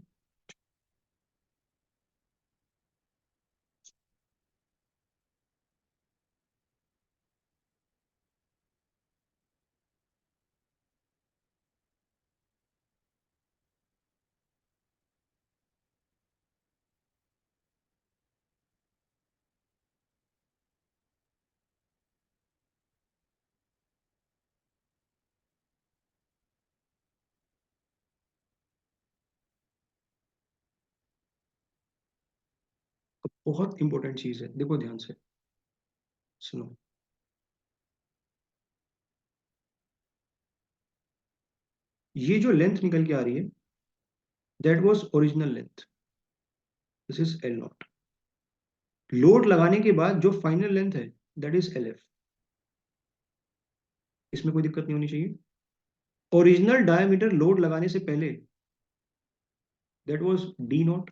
अब बहुत इंपॉर्टेंट चीज है, देखो ध्यान से सुनो। ये जो लेंथ निकल के आ रही है that was original length, this is L not. Load लगाने के बाद जो फाइनल लेंथ है दैट इज एल एफ। इसमें कोई दिक्कत नहीं होनी चाहिए। ओरिजिनल डायमीटर लोड लगाने से पहले दैट वाज डी नॉट,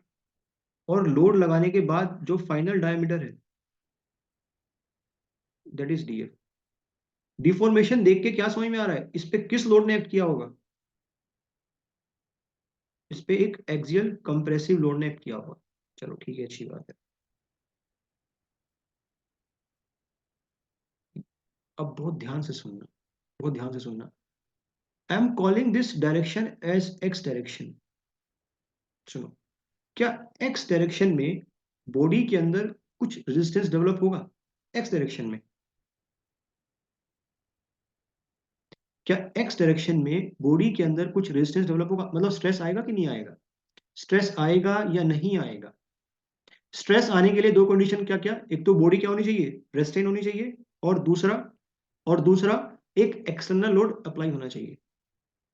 और लोड लगाने के बाद जो फाइनल डायमीटर है that is D F. Deformation देख के क्या समझ में आ रहा है, इस पे किस लोड ने एक्ट किया होगा? इस पे एक एक्सियल कंप्रेसिव लोड ने एक्ट किया होगा। चलो ठीक है, अच्छी बात है। अब बहुत ध्यान से सुनना, बहुत ध्यान से सुनना। I am calling this direction as x direction. सुनो, क्या एक्स डायरेक्शन में बॉडी के अंदर कुछ रेजिस्टेंस डेवलप होगा? एक्स डायरेक्शन में क्या एक्स डायरेक्शन में बॉडी के अंदर कुछ रेजिस्टेंस डेवलप होगा? मतलब स्ट्रेस आएगा कि नहीं आएगा? स्ट्रेस आएगा या नहीं आएगा? स्ट्रेस आने के लिए दो कंडीशन क्या क्या, एक तो बॉडी क्या होनी चाहिए, रेस्टेन होनी चाहिए, और दूसरा, और दूसरा एक एक्सटर्नल लोड अप्लाई होना चाहिए।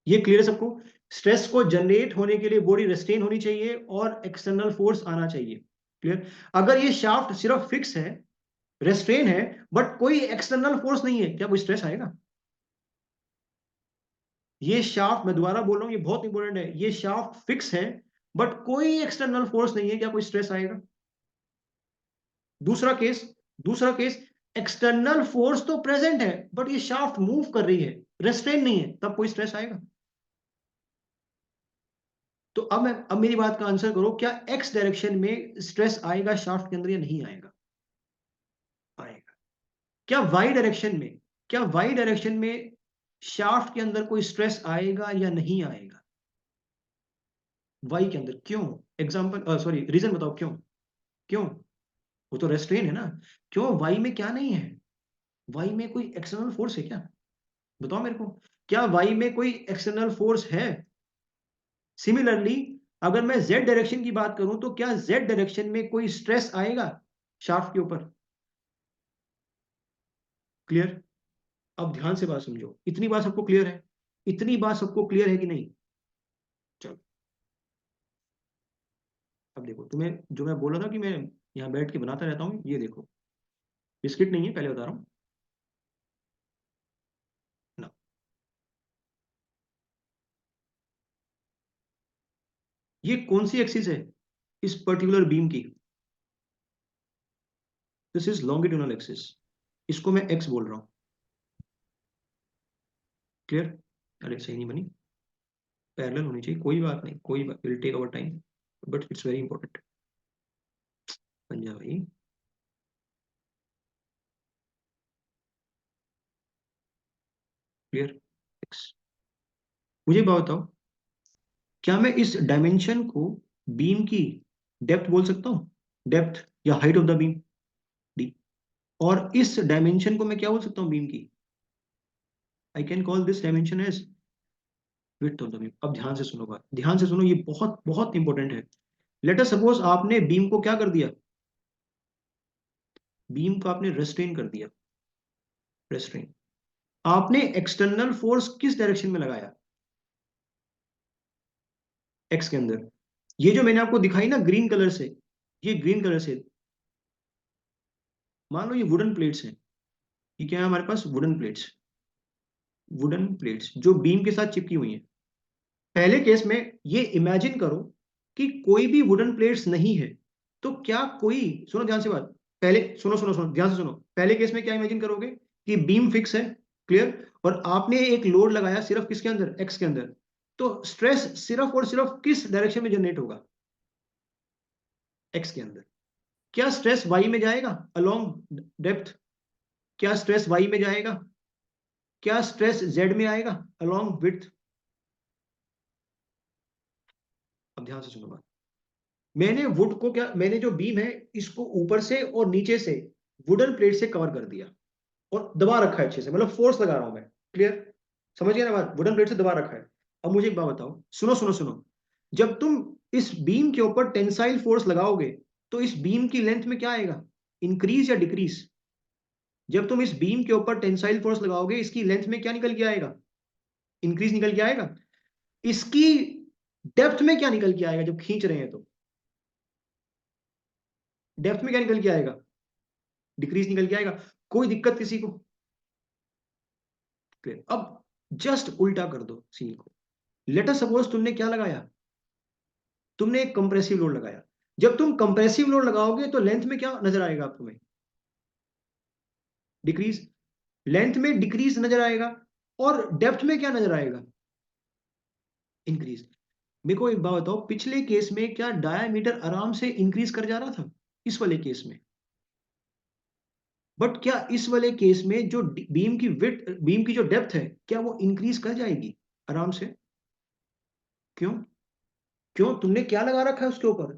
ये क्लियर है सबको? स्ट्रेस को जनरेट होने के लिए बॉडी रेस्टेन होनी चाहिए और एक्सटर्नल फोर्स आना चाहिए। क्लियर? अगर ये शाफ्ट सिर्फ फिक्स है, रेस्ट्रेन है, बट कोई एक्सटर्नल फोर्स नहीं है, क्या कोई स्ट्रेस आएगा? ये शाफ्ट, मैं दोबारा बोल रहा हूं, ये बहुत इंपॉर्टेंट है, ये शाफ्ट फिक्स है बट कोई एक्सटर्नल फोर्स नहीं है, क्या कोई स्ट्रेस आएगा? दूसरा केस, दूसरा केस, एक्सटर्नल फोर्स तो प्रेजेंट है बट ये शाफ्ट मूव कर रही है, रेस्ट्रेन नहीं है, तब कोई स्ट्रेस आएगा? तो अब मेरी बात का आंसर करो, क्या एक्स डायरेक्शन में स्ट्रेस आएगा शाफ्ट के अंदर या नहीं आएगा? आएगा। क्या वाई डायरेक्शन में, क्या वाई डायरेक्शन में शाफ्ट के अंदर कोई स्ट्रेस आएगा या नहीं आएगा? वाई के अंदर क्यों? एग्जांपल, सॉरी, रीजन बताओ क्यों? क्यों? वो तो रेस्ट्रेन है ना। क्यों वाई में क्या नहीं है? वाई में कोई एक्सटर्नल फोर्स है क्या? बताओ मेरे को, क्या वाई में कोई एक्सटर्नल फोर्स है? सिमिलरली, अगर मैं जेड डायरेक्शन की बात करूं तो क्या जेड डायरेक्शन में कोई स्ट्रेस आएगा शाफ्ट के ऊपर? क्लियर? अब ध्यान से बात समझो, इतनी बात सबको क्लियर है? इतनी बात सबको क्लियर है कि नहीं? चलो, अब देखो, तुम्हें जो मैं बोल रहा था कि मैं यहाँ बैठ के बनाता रहता हूँ, ये देखो, बिस्किट नहीं है, पहले बता रहा हूँ ना। ये कौन सी एक्सिस है इस पर्टिकुलर बीम की? दिस इज लॉन्गिट्यूडनल एक्सिस, इसको मैं एक्स बोल रहा हूँ। क्लियर? अरे सही नहीं बनी, पैरेलल होनी चाहिए, कोई बात नहीं, कोई बात, will take our time, but it's very important. बन जा भाई। क्लियर? एक्स। मुझे बात बताओ, क्या मैं इस डायमेंशन को बीम की डेप्थ बोल सकता हूँ? डेप्थ या height of the beam, D. और इस डायमेंशन को मैं क्या बोल सकता हूँ बीम की? I can call this dimension as width of the beam. अब ध्यान से सुनो बात, ध्यान से सुनो, ये बहुत बहुत इंपॉर्टेंट है। लेट अस सपोज आपने बीम को क्या कर दिया, बीम को आपने रेस्ट्रेन कर दिया, रेस्ट्रेन। आपने एक्सटर्नल फोर्स किस डायरेक्शन में लगाया? एक्स के अंदर। ये जो मैंने आपको दिखाई ना ग्रीन कलर से, ये ग्रीन कलर से, मान लो ये वुडन प्लेट्स हैं, ये क्या है हमारे पास, वुडन प्लेट्स, वुडन प्लेट्स जो बीम के साथ चिपकी हुई हैं। पहले केस में ये इमेजिन करो कि कोई भी वुडन प्लेट्स नहीं है, तो क्या कोई, सुनो ध्यान से बात, पहले सुनो सुनो सुनो ध्यान से सुनो, पहले केस में क्या इमेजिन करोगे कि बीम फिक्स है, क्लियर, और आपने एक लोड लगाया सिर्फ किसके अंदर, एक्स के अंदर, तो स्ट्रेस सिर्फ और सिर्फ किस डायरेक्शन में जनरेट होगा? एक्स के अंदर। क्या स्ट्रेस वाई में जाएगा अलोंग डेप्थ? क्या स्ट्रेस वाई में जाएगा? क्या स्ट्रेस जेड में आएगा अलोंग विड्थ? अब ध्यान से सुनो बात, मैंने वुड को क्या, मैंने जो बीम है इसको ऊपर से और नीचे से वुडन प्लेट से कवर कर दिया और दबा रखा है अच्छे से, मतलब फोर्स लगा रहा हूं मैं। क्लियर? समझ गया ना बात? वुडन प्लेट से दबा रखा है। अब मुझे एक बात बताओ, सुनो सुनो सुनो, जब तुम इस बीम के ऊपर टेंसाइल फोर्स लगाओगे तो इस बीम की लेंथ में क्या आएगा, इंक्रीज या डिक्रीज? जब तुम इस बीम के ऊपर टेंसाइल फोर्स लगाओगे इसकी लेंथ में क्या निकल के आएगा, इंक्रीज निकल के आएगा। इसकी डेप्थ में क्या निकल के आएगा जब खींच रहे हैं तो? डेप्थ में क्या निकल के आएगा, डिक्रीज निकल के आएगा। कोई दिक्कत किसी को? क्लियर। अब जस्ट उल्टा कर दो सीन को। लेट अस सपोज तुमने क्या लगाया, तुमने एक कंप्रेसिव लोड लगाया। जब तुम कंप्रेसिव लोड लगाओगे तो लेंथ में क्या नजर आएगा तुम्हें? डिक्रीज। लेंथ में डिक्रीज नजर आएगा। और डेप्थ में क्या नजर आएगा? इंक्रीज। मेरे को एक बात बताओ, पिछले केस में क्या डायामीटर आराम से इंक्रीज कर जा रहा था इस वाले केस में? बट क्या इस वाले केस में जो बीम की विड्थ, बीम की जो डेप्थ है, क्या वो इंक्रीज कर जाएगी आराम से? क्यों? क्यों? तुमने क्या लगा रखा है उसके ऊपर?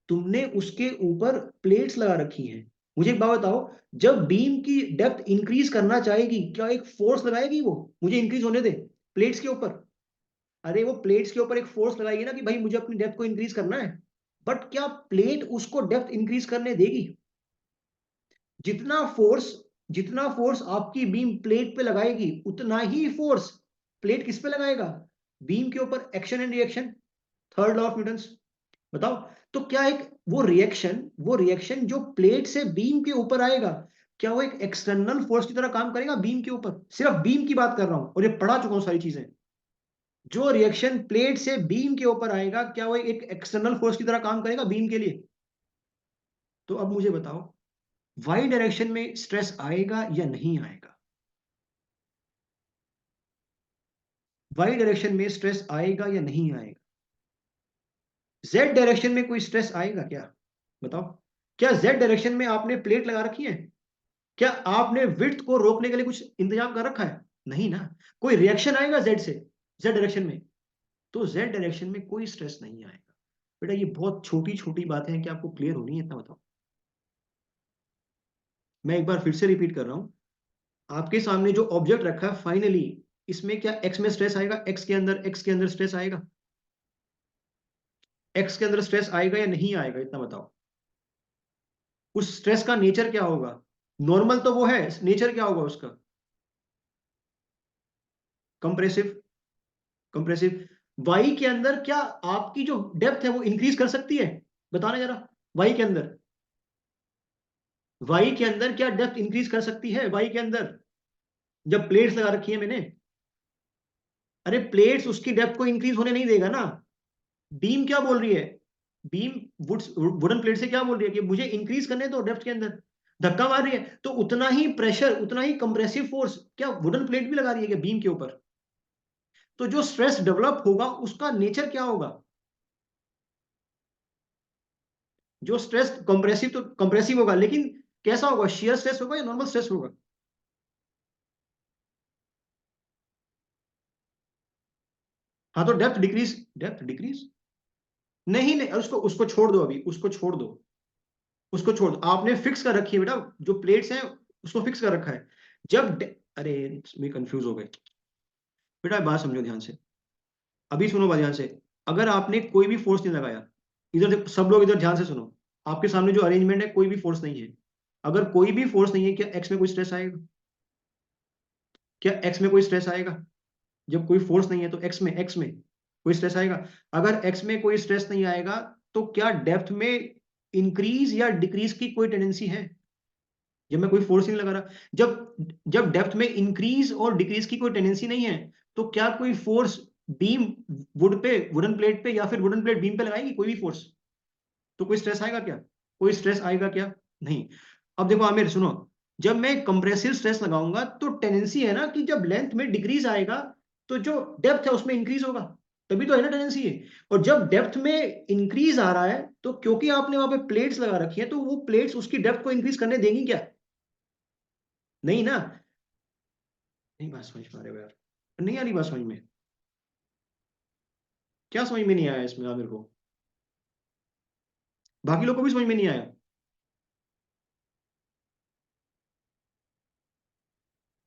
तुमने उसके ऊपर प्लेट्स लगा रखी हैं। मुझे एक बात बताओ, जब बीम की डेप्थ इंक्रीज करना चाहेगी, क्या एक फोर्स लगाएगी वो, मुझे इंक्रीज होने दे, प्लेट्स के ऊपर? अरे वो प्लेट्स के ऊपर एक फोर्स लगाएगी ना कि भाई मुझे अपनी डेप्थ को इंक्रीज करना है। बट क्या प्लेट उसको डेप्थ इंक्रीज करने देगी? जितना फोर्स, जितना फोर्स आपकी बीम प्लेट पे लगाएगी, उतना ही फोर्स प्लेट किस पे लगाएगा? बीम के ऊपर। Action and reaction, third law of Newton's. बताओ। तो क्या एक वो रिएक्शन जो प्लेट से बीम के ऊपर आएगा, क्या वो एक एक्सटर्नल फोर्स की तरह काम करेगा बीम के ऊपर? सिर्फ बीम की बात कर रहा हूं और ये पढ़ा चुका हूं सारी चीजें। जो रिएक्शन प्लेट से बीम के ऊपर आएगा, क्या वो एक एक्सटर्नल फोर्स की तरह काम करेगा बीम के लिए? तो अब मुझे बताओ, वाई डायरेक्शन में स्ट्रेस आएगा या नहीं आएगा? वाई डायरेक्शन में स्ट्रेस आएगा या नहीं आएगा? जेड डायरेक्शन में कोई स्ट्रेस आएगा क्या? बताओ। क्या जेड डायरेक्शन में आपने प्लेट लगा रखी है? क्या आपने विड्थ को रोकने के लिए कुछ इंतजाम कर रखा है? नहीं ना। कोई रिएक्शन आएगा जेड से, जेड डायरेक्शन में? तो जेड डायरेक्शन में कोई स्ट्रेस नहीं आएगा। बेटा ये बहुत छोटी छोटी बातें हैं कि आपको क्लियर होनी है, इतना बताओ। मैं एक बार फिर से रिपीट कर रहा हूं। आपके सामने जो ऑब्जेक्ट रखा है फाइनली, इसमें क्या एक्स में स्ट्रेस आएगा? एक्स के अंदर स्ट्रेस आएगा? एक्स के अंदर स्ट्रेस आएगा या नहीं आएगा, इतना बताओ। उस स्ट्रेस का नेचर क्या होगा? नॉर्मल तो वो है, नेचर क्या होगा उसका? कंप्रेसिव। कंप्रेसिव। वाई के अंदर क्या आपकी जो डेप्थ है वो इंक्रीज कर सकती है? बताना जरा। वाई के अंदर, वाई के अंदर क्या डेप्थ इंक्रीज कर सकती है वाई के अंदर, जब प्लेट्स लगा रखी है मैंने? अरे प्लेट्स उसकी डेप्थ को इंक्रीज होने नहीं देगा ना। बीम क्या बोल रही है? बीम वुडन प्लेट से क्या बोल रही है कि मुझे इंक्रीज करने दो डेप्थ के अंदर। धक्का मार रही है तो उतना ही प्रेशर, उतना ही कंप्रेसिव फोर्स क्या वुडन प्लेट भी लगा रही है क्या बीम के ऊपर? तो जो स्ट्रेस डेवलप होगा उसका नेचर क्या होगा? जो स्ट्रेस कंप्रेसिव तो कंप्रेसिव होगा, लेकिन कैसा होगा? शियर स्ट्रेस होगा या नॉर्मल स्ट्रेस होगा? हाँ तो डेप्थ डिक्रीज, डेप्थ डिक्रीज। नहीं नहीं, उसको उसको छोड़ दो, अभी उसको छोड़ दो। उसको छोड़ दो, आपने फिक्स कर रखी है बेटा, जो प्लेट्स हैं उसको फिक्स कर रखा है। अरे मैं कंफ्यूज हो गए। बेटा बात समझो ध्यान से, अभी सुनो बात ध्यान से। अगर आपने कोई भी फोर्स नहीं लगाया, इधर सब लोग इधर ध्यान से सुनो। आपके सामने जो अरेंजमेंट है, कोई भी फोर्स नहीं है। अगर कोई भी फोर्स नहीं है, क्या एक्स में कोई स्ट्रेस आएगा? क्या एक्स में कोई स्ट्रेस आएगा? जब कोई फोर्स नहीं है तो एक्स में कोई स्ट्रेस आएगा? अगर एक्स में कोई स्ट्रेस नहीं आएगा, तो क्या डेप्थ में इंक्रीज या डिक्रीज की कोई टेंडेंसी है? जब मैं कोई फोर्स नहीं लगा रहा, जब जब डेप्थ में इंक्रीज और डिक्रीज की कोई टेंडेंसी नहीं है, तो क्या कोई फोर्स बीम वुड पे, वुडन प्लेट पे, या फिर वुडन प्लेट बीम पे लगाएगी कोई भी फोर्स? तो कोई स्ट्रेस आएगा क्या? कोई स्ट्रेस आएगा क्या? नहीं। अब देखो आमिर सुनो, जब मैं कंप्रेसिव स्ट्रेस लगाऊंगा तो टेंडेंसी है ना कि जब लेंथ में डिक्रीज आएगा, तो जो डेप्थ है उसमें इंक्रीज होगा। तभी तो है ना टेंडेंसी है। और जब डेप्थ में इंक्रीज आ रहा है, तो क्योंकि आपने वहां पे प्लेट्स लगा रखी है, तो वो प्लेट्स उसकी डेप्थ को इंक्रीज करने देंगी क्या? नहीं ना। नहीं बात समझ पा रहे हो यार? नहीं आ रही बात समझ में? क्या समझ में नहीं आया इसमें आमिर को? बाकी लोग को भी समझ में नहीं आया?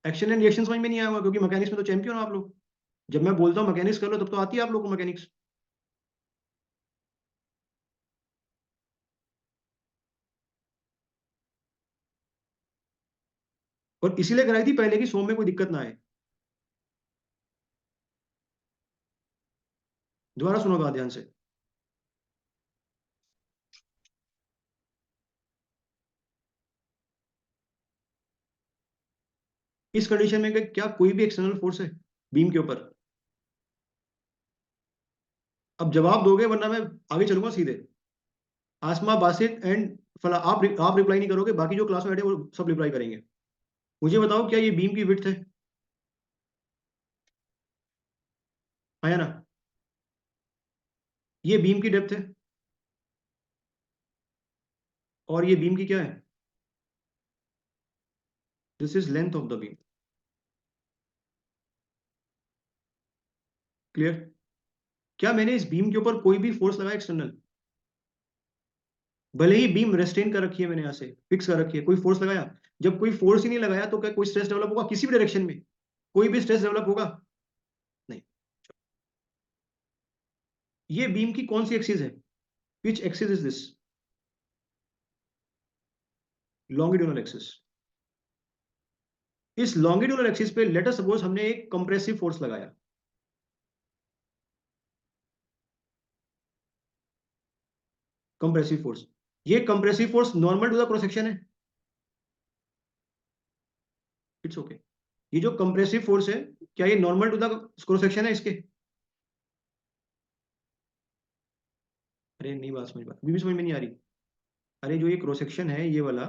एक्शन एंड रिएक्शन समझ में नहीं आया होगा, क्योंकि मैकेनिक्स में तो चैंपियन हो आप लोग। जब मैं बोलता हूँ मैकेनिक्स कर लो, तब तो आती है आप लोग को मैकेनिक्स। और इसीलिए कराई थी पहले, कि सोम में कोई दिक्कत ना आए। दोबारा सुनो बात ध्यान से। इस कंडीशन में क्या कोई भी एक्सटर्नल फोर्स है बीम के ऊपर? अब जवाब दोगे वरना मैं आगे चलूंगा सीधे। आसमा, बासित एंड फला, आप रिप्लाई नहीं करोगे, बाकी जो क्लास में बैठे वो सब रिप्लाई करेंगे। मुझे बताओ क्या ये बीम की विड्थ है? है ना? ये बीम की डेप्थ है, और ये बीम की क्या है? This is length of the beam. Clear? क्या मैंने इस बीम के ऊपर कोई भी फोर्स लगाया एक्सटर्नल? भले ही बीम रेस्टेन कर रखी है, मैंने यहां से फिक्स कर रखी है, कोई फोर्स लगाया? जब कोई फोर्स ही नहीं लगाया तो क्या कोई स्ट्रेस डेवलप होगा किसी भी डायरेक्शन में? कोई भी स्ट्रेस डेवलप होगा? नहीं। ये बीम की कौन सी एक्सिस है? Which axis is this? Longitudinal axis. इस लॉन्गिट्यूडनल एक्सिस पे लेट अस सपोज हमने एक कंप्रेसिव फोर्स लगाया। कंप्रेसिव फोर्स, ये compressive force normal to the cross section है? It's okay. ये जो कंप्रेसिव फोर्स है, क्या ये normal to the cross section है इसके? अरे नहीं, बात समझ, बात अभी भी समझ में नहीं आ रही। अरे जो ये क्रॉस सेक्शन है ये वाला,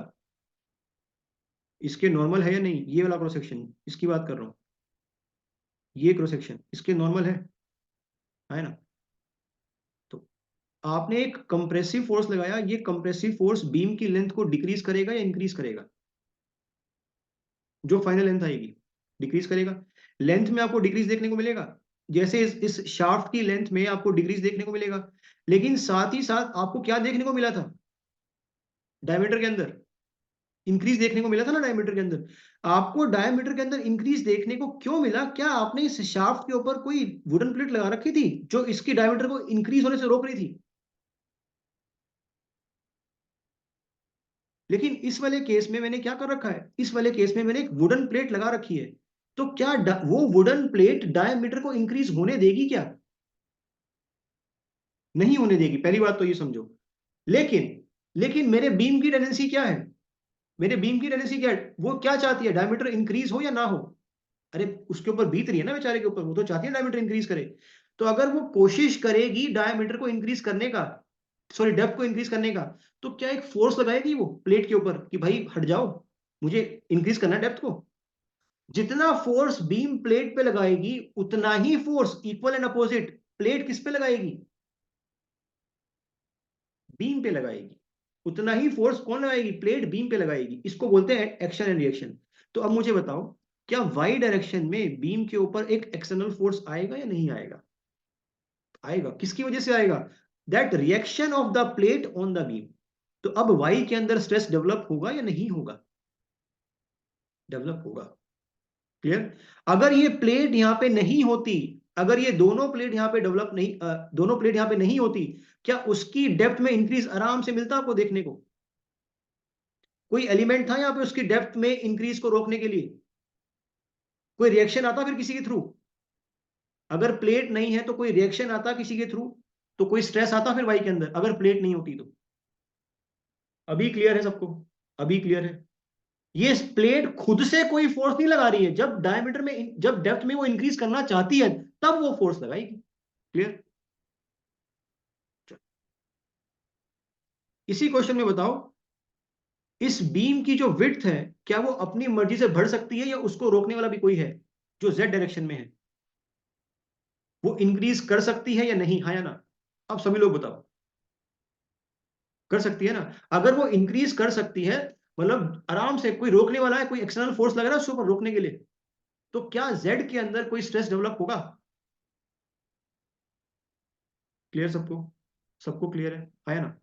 इसके नॉर्मल है या नहीं? ये वाला क्रॉस सेक्शन, इसकी बात कर रहा हूँ। ये क्रॉस सेक्शन इसके नॉर्मल है ना? तो आपने एक कंप्रेसिव फोर्स लगाया, ये कंप्रेसिव फोर्स बीम की लेंथ को डिक्रीज करेगा या इंक्रीज करेगा? जो फाइनल लेंथ आएगी, डिक्रीज करेगा। लेंथ में आपको डिक्रीज देखने को मिलेगा, जैसे इस शाफ्ट की लेंथ में आपको डिक्रीज देखने को मिलेगा। लेकिन साथ ही साथ आपको क्या देखने को मिला था डायमीटर के अंदर? इंक्रीज देखने को मिला था ना डायमीटर के अंदर। आपको डायमीटर के अंदर इंक्रीज देखने को क्यों मिला? क्या आपने इस शाफ्ट के ऊपर कोई वुडन प्लेट लगा रखी थी जो इसकी डायमीटर को इंक्रीज होने से रोक रही थी? लेकिन इस वाले केस में मैंने क्या कर रखा है, इस वाले केस में मैंने एक वुडन प्लेट लगा रखी है। तो क्या वो वुडन प्लेट डायमीटर को इंक्रीज होने देगी क्या? नहीं होने देगी, पहली बात तो ये समझो। लेकिन लेकिन मेरे बीम की टेंडेंसी क्या है? मेरे बीम की टेंडेंसी क्या है? वो क्या चाहती है, डायमीटर इंक्रीज हो या ना हो? अरे उसके ऊपर बीत रही है ना बेचारे के ऊपर, वो तो चाहती है डायमीटर इंक्रीज करे। तो अगर वो कोशिश करेगी डायमीटर को इंक्रीज करने का, सॉरी डेप्थ को इंक्रीज करने का, तो क्या एक फोर्स लगाएगी वो प्लेट के ऊपर कि भाई हट जाओ, मुझे इंक्रीज करना है डेप्थ को? जितना फोर्स बीम प्लेट पे लगाएगी उतना ही force equal and opposite plate किस पे लगाएगी? बीम पे लगाएगी। उतना ही फोर्स कौन लगाएगी? प्लेट बीम पे लगाएगी। इसको बोलते हैं एक्शन एंड रिएक्शन। तो अब मुझे बताओ, क्या वाई डायरेक्शन में बीम के ऊपर एक एक्सटर्नल फोर्स आएगा या नहीं आएगा? आएगा। किसकी वजह से आएगा? That reaction of the plate on the beam. तो अब वाई के अंदर स्ट्रेस डेवलप होगा या नहीं होगा? डेवलप होगा। क्लियर? अगर ये प्लेट यहां पे नहीं होती, अगर ये दोनों प्लेट यहां पे डेवलप नहीं दोनों प्लेट यहां पे नहीं होती, क्या उसकी डेप्थ में इंक्रीज आराम से मिलता आपको देखने को? कोई एलिमेंट था यहाँ पे उसकी डेप्थ में इंक्रीज को रोकने के लिए? कोई रिएक्शन आता फिर किसी के थ्रू? अगर प्लेट नहीं है तो कोई रिएक्शन आता किसी के थ्रू, तो कोई स्ट्रेस आता फिर वाई के अंदर अगर प्लेट नहीं होती तो? अभी क्लियर है सबको? अभी क्लियर है? ये प्लेट खुद से कोई फोर्स नहीं लगा रही है, जब डायमीटर में, जब डेप्थ में वो इंक्रीज करना चाहती है तब वो फोर्स लगाएगी। क्लियर? इसी क्वेश्चन में बताओ, इस बीम की जो विड्थ है, क्या वो अपनी मर्जी से बढ़ सकती है या उसको रोकने वाला भी कोई है जो जेड डायरेक्शन में है? वो इंक्रीज कर सकती है या नहीं, हाँ या ना? अब सभी लोग बताओ। कर सकती है ना? अगर वो इंक्रीज कर सकती है, मतलब आराम से, कोई रोकने वाला है, कोई एक्सटर्नल फोर्स लग रहा है उसके ऊपर रोकने के लिए, तो क्या जेड के अंदर कोई स्ट्रेस डेवलप होगा? क्लियर सबको? सबको क्लियर है, आया ना?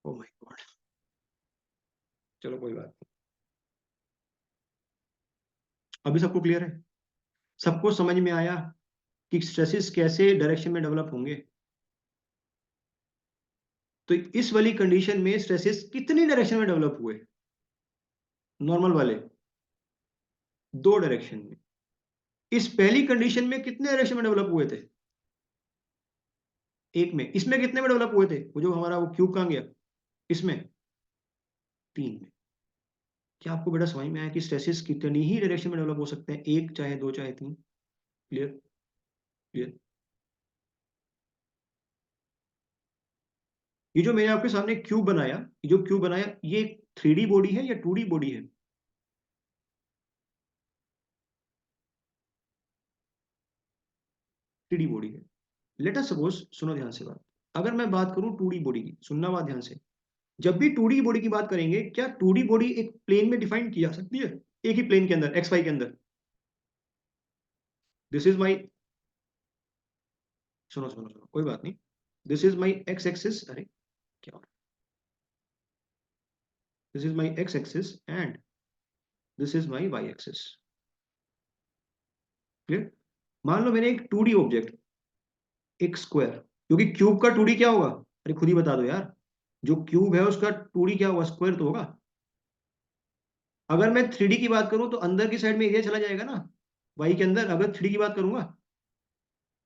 Oh my God. चलो कोई बात नहीं। अभी सबको क्लियर है? सबको समझ में आया कि स्ट्रेसेस कैसे डायरेक्शन में डेवलप होंगे? तो इस वाली कंडीशन में स्ट्रेसेस कितनी डायरेक्शन में डेवलप हुए? नॉर्मल वाले दो डायरेक्शन में। इस पहली कंडीशन में कितने डायरेक्शन में डेवलप हुए थे? एक में। इसमें कितने में डेवलप हुए थे, वो जो हमारा वो क्यूब कहां गया? इसमें तीन में। क्या आपको बेटा समझ में आया कि स्ट्रेसेस कितनी ही डायरेक्शन में डेवलप हो सकते हैं, एक चाहे दो चाहे तीन? क्लियर? क्लियर? ये जो मैंने आपके सामने क्यूब बनाया, ये जो क्यूब बनाया, ये 3D बॉडी है या 2D बॉडी है? 3D बॉडी है। लेट अस सपोज, सुनो ध्यान से बात, अगर मैं बात करूं 2D बॉडी की, सुनना बात ध्यान से। जब भी 2D बॉडी की बात करेंगे, क्या 2D बॉडी एक प्लेन में डिफाइन की जा सकती है, एक ही प्लेन के अंदर, एक्स वाई के अंदर? दिस इज माई, सुनो सुनो सुनो, कोई बात नहीं। This is my x axis, अरे क्या, this is my x axis and this is my y axis. Clear? मान लो मैंने एक 2D ऑब्जेक्ट, एक स्क्वायर, क्योंकि क्यूब का 2D क्या होगा? अरे खुद ही बता दो यार, जो क्यूब है उसका 2D क्या होगा? स्क्वायर तो होगा। अगर मैं 3D की बात करूं तो अंदर की साइड में एरिया चला जाएगा ना, वाई के अंदर। अगर 3D की बात करूंगा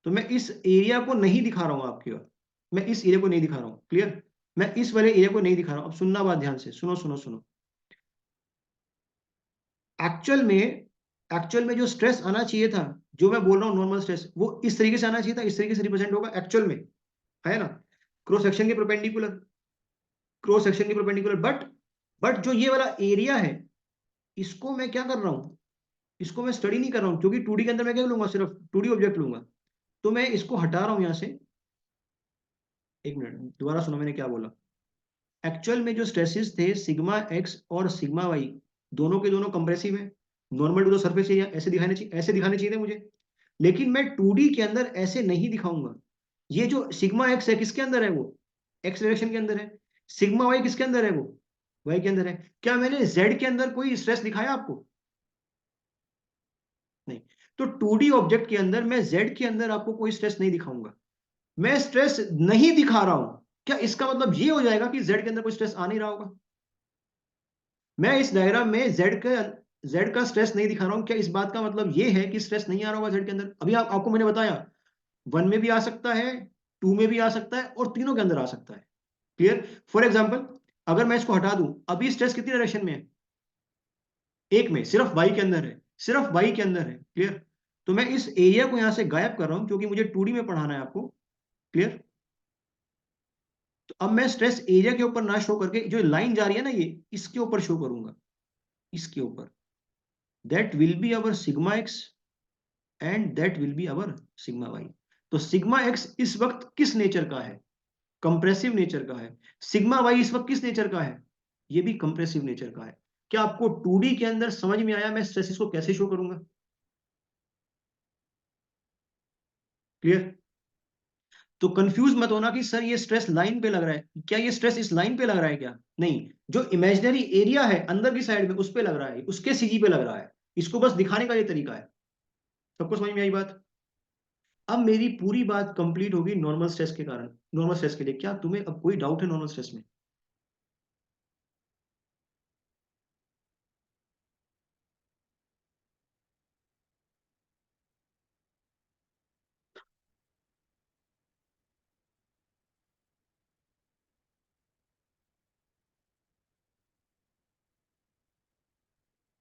तो मैं इस एरिया को नहीं दिखा रहा हूं आपकी ओर, मैं इस एरिया को नहीं दिखा रहा हूं। क्लियर? मैं इस वाले एरिया को नहीं दिखा रहा हूं। अब सुनना बात ध्यान से, सुनो सुनो सुनो। एक्चुअल में, एक्चुअल में जो स्ट्रेस आना चाहिए था, जो मैं बोल रहा हूँ नॉर्मल स्ट्रेस, वो इस तरीके से आना चाहिए था, इस तरीके से रिप्रेजेंट होगा एक्चुअल में, है ना? क्रॉस सेक्शन के परपेंडिकुलर, क्रॉस सेक्शन के परपेंडिकुलर। बट जो ये वाला एरिया है, इसको मैं क्या कर रहा हूँ, इसको मैं स्टडी नहीं कर रहा हूँ, क्योंकि 2D के अंदर मैं क्या लूंगा? सिर्फ 2D ऑब्जेक्ट लूंगा। तो मैं इसको हटा रहा हूं यहां से। एक मिनट, दोबारा सुनो मैंने क्या बोला। एक्चुअल में जो स्ट्रेसेस थे सिग्मा एक्स और सिग्मा वाई, दोनों के दोनों कंप्रेसिव है, normal to the surface area, ऐसे दिखाने चाहिए, ऐसे दिखाने चाहिए थे मुझे। लेकिन मैं 2D के अंदर ऐसे नहीं दिखाऊंगा। ये जो सिग्मा एक्स है किसके अंदर है? वो एक्स डायरेक्शन के अंदर है। सिग्मा वाई किसके अंदर है? वो वाई के अंदर है। क्या मैंने जेड के अंदर कोई स्ट्रेस दिखाया आपको? नहीं। तो 2D ऑब्जेक्ट के अंदर मैं जेड के अंदर आपको कोई स्ट्रेस नहीं दिखाऊंगा। मैं स्ट्रेस नहीं दिखा रहा हूं, क्या इसका मतलब ये हो जाएगा कि जेड के अंदर कोई स्ट्रेस आ नहीं रहा होगा? मैं इस डायग्राम में जेड का स्ट्रेस नहीं दिखा रहा हूं, क्या इस बात का मतलब ये है कि स्ट्रेस नहीं आ रहा होगा जेड के अंदर? अभी आपको मैंने बताया, वन में भी आ सकता है, टू में भी आ सकता है, और तीनों के अंदर आ सकता है। क्लियर? फॉर एग्जाम्पल, अगर मैं इसको हटा दूं, अभी स्ट्रेस कितनी डायरेक्शन में है? एक में, सिर्फ वाई के अंदर है, सिर्फ वाई के अंदर है। क्लियर? तो मैं इस एरिया को यहां से गायब कर रहा हूं, क्योंकि मुझे 2D में पढ़ाना है आपको। क्लियर? तो अब मैं स्ट्रेस एरिया के ऊपर ना शो करके, जो लाइन जा रही है ना ये, इसके ऊपर शो करूंगा, इसके ऊपर। That will be our sigma x and that will be our sigma y. तो सिग्मा एक्स इस वक्त किस नेचर का है? कंप्रेसिव नेचर का है। सिग्मा वाई इस वक्त किस नेचर का है? ये भी कंप्रेसिव नेचर का है। क्या आपको 2D के अंदर समझ में आया मैं स्ट्रेसेस को कैसे शो करूंगा? क्लियर? तो कंफ्यूज मत होना कि सर ये स्ट्रेस लाइन पे लग रहा है, क्या ये स्ट्रेस इस लाइन पे लग रहा है? क्या नहीं, जो इमेजिनरी एरिया है अंदर की साइड में उस पे लग रहा है, उसके सीजी पे लग रहा है। इसको बस दिखाने का ये तरीका है। सबको समझ में आई बात? अब मेरी पूरी बात कंप्लीट होगी नॉर्मल स्ट्रेस के कारण, नॉर्मल स्ट्रेस के लिए। क्या तुम्हें अब कोई डाउट है नॉर्मल स्ट्रेस में?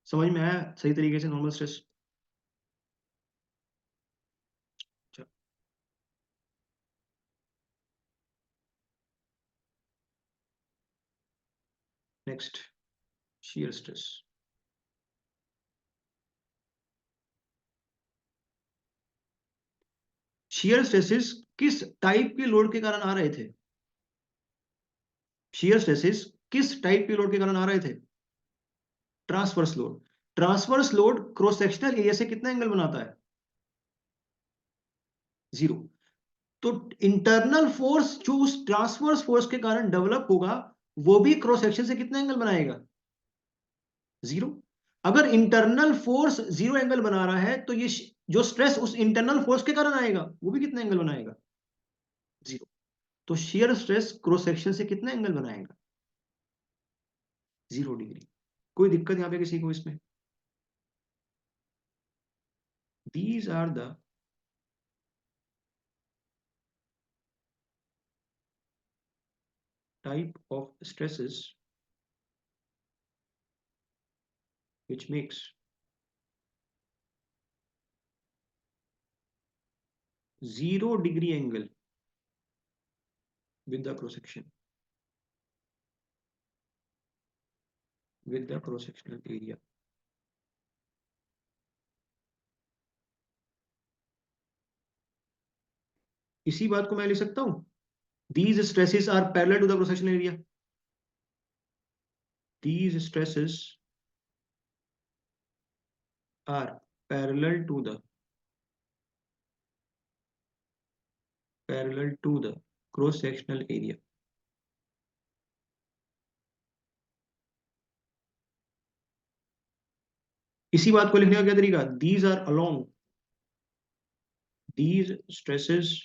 समझ में आया सही तरीके से normal stress? Next, shear stress. Shear stresses किस टाइप के लोड के कारण आ रहे थे? शियर स्ट्रेसेस किस टाइप के लोड के कारण आ रहे थे? Transverse load. Transverse load cross sectional area से कितना एंगल बनाता है? जीरो। तो इंटरनल फोर्स जो उस ट्रांसवर्स फोर्स के कारण डेवलप होगा, वो भी क्रॉस सेक्शन से कितना एंगल बनाएगा? जीरो। अगर इंटरनल फोर्स जीरो एंगल बना रहा है, तो ये जो स्ट्रेस उस इंटरनल फोर्स के कारण आएगा, वो भी कितना एंगल बनाएगा? जीरो। तो शियर स्ट्रेस क्रॉस सेक्शन से कितना एंगल बनाएगा? 0 डिग्री। कोई दिक्कत यहां पे किसी को इसमें? These are the type of stresses which makes 0 degree angle with the cross section, with the cross sectional area. इसी बात को मैं लिख सकता हूं, these stresses are parallel to the cross sectional area. These stresses are parallel to the cross sectional area. इसी बात को लिखने का क्या तरीका, these are along, these stresses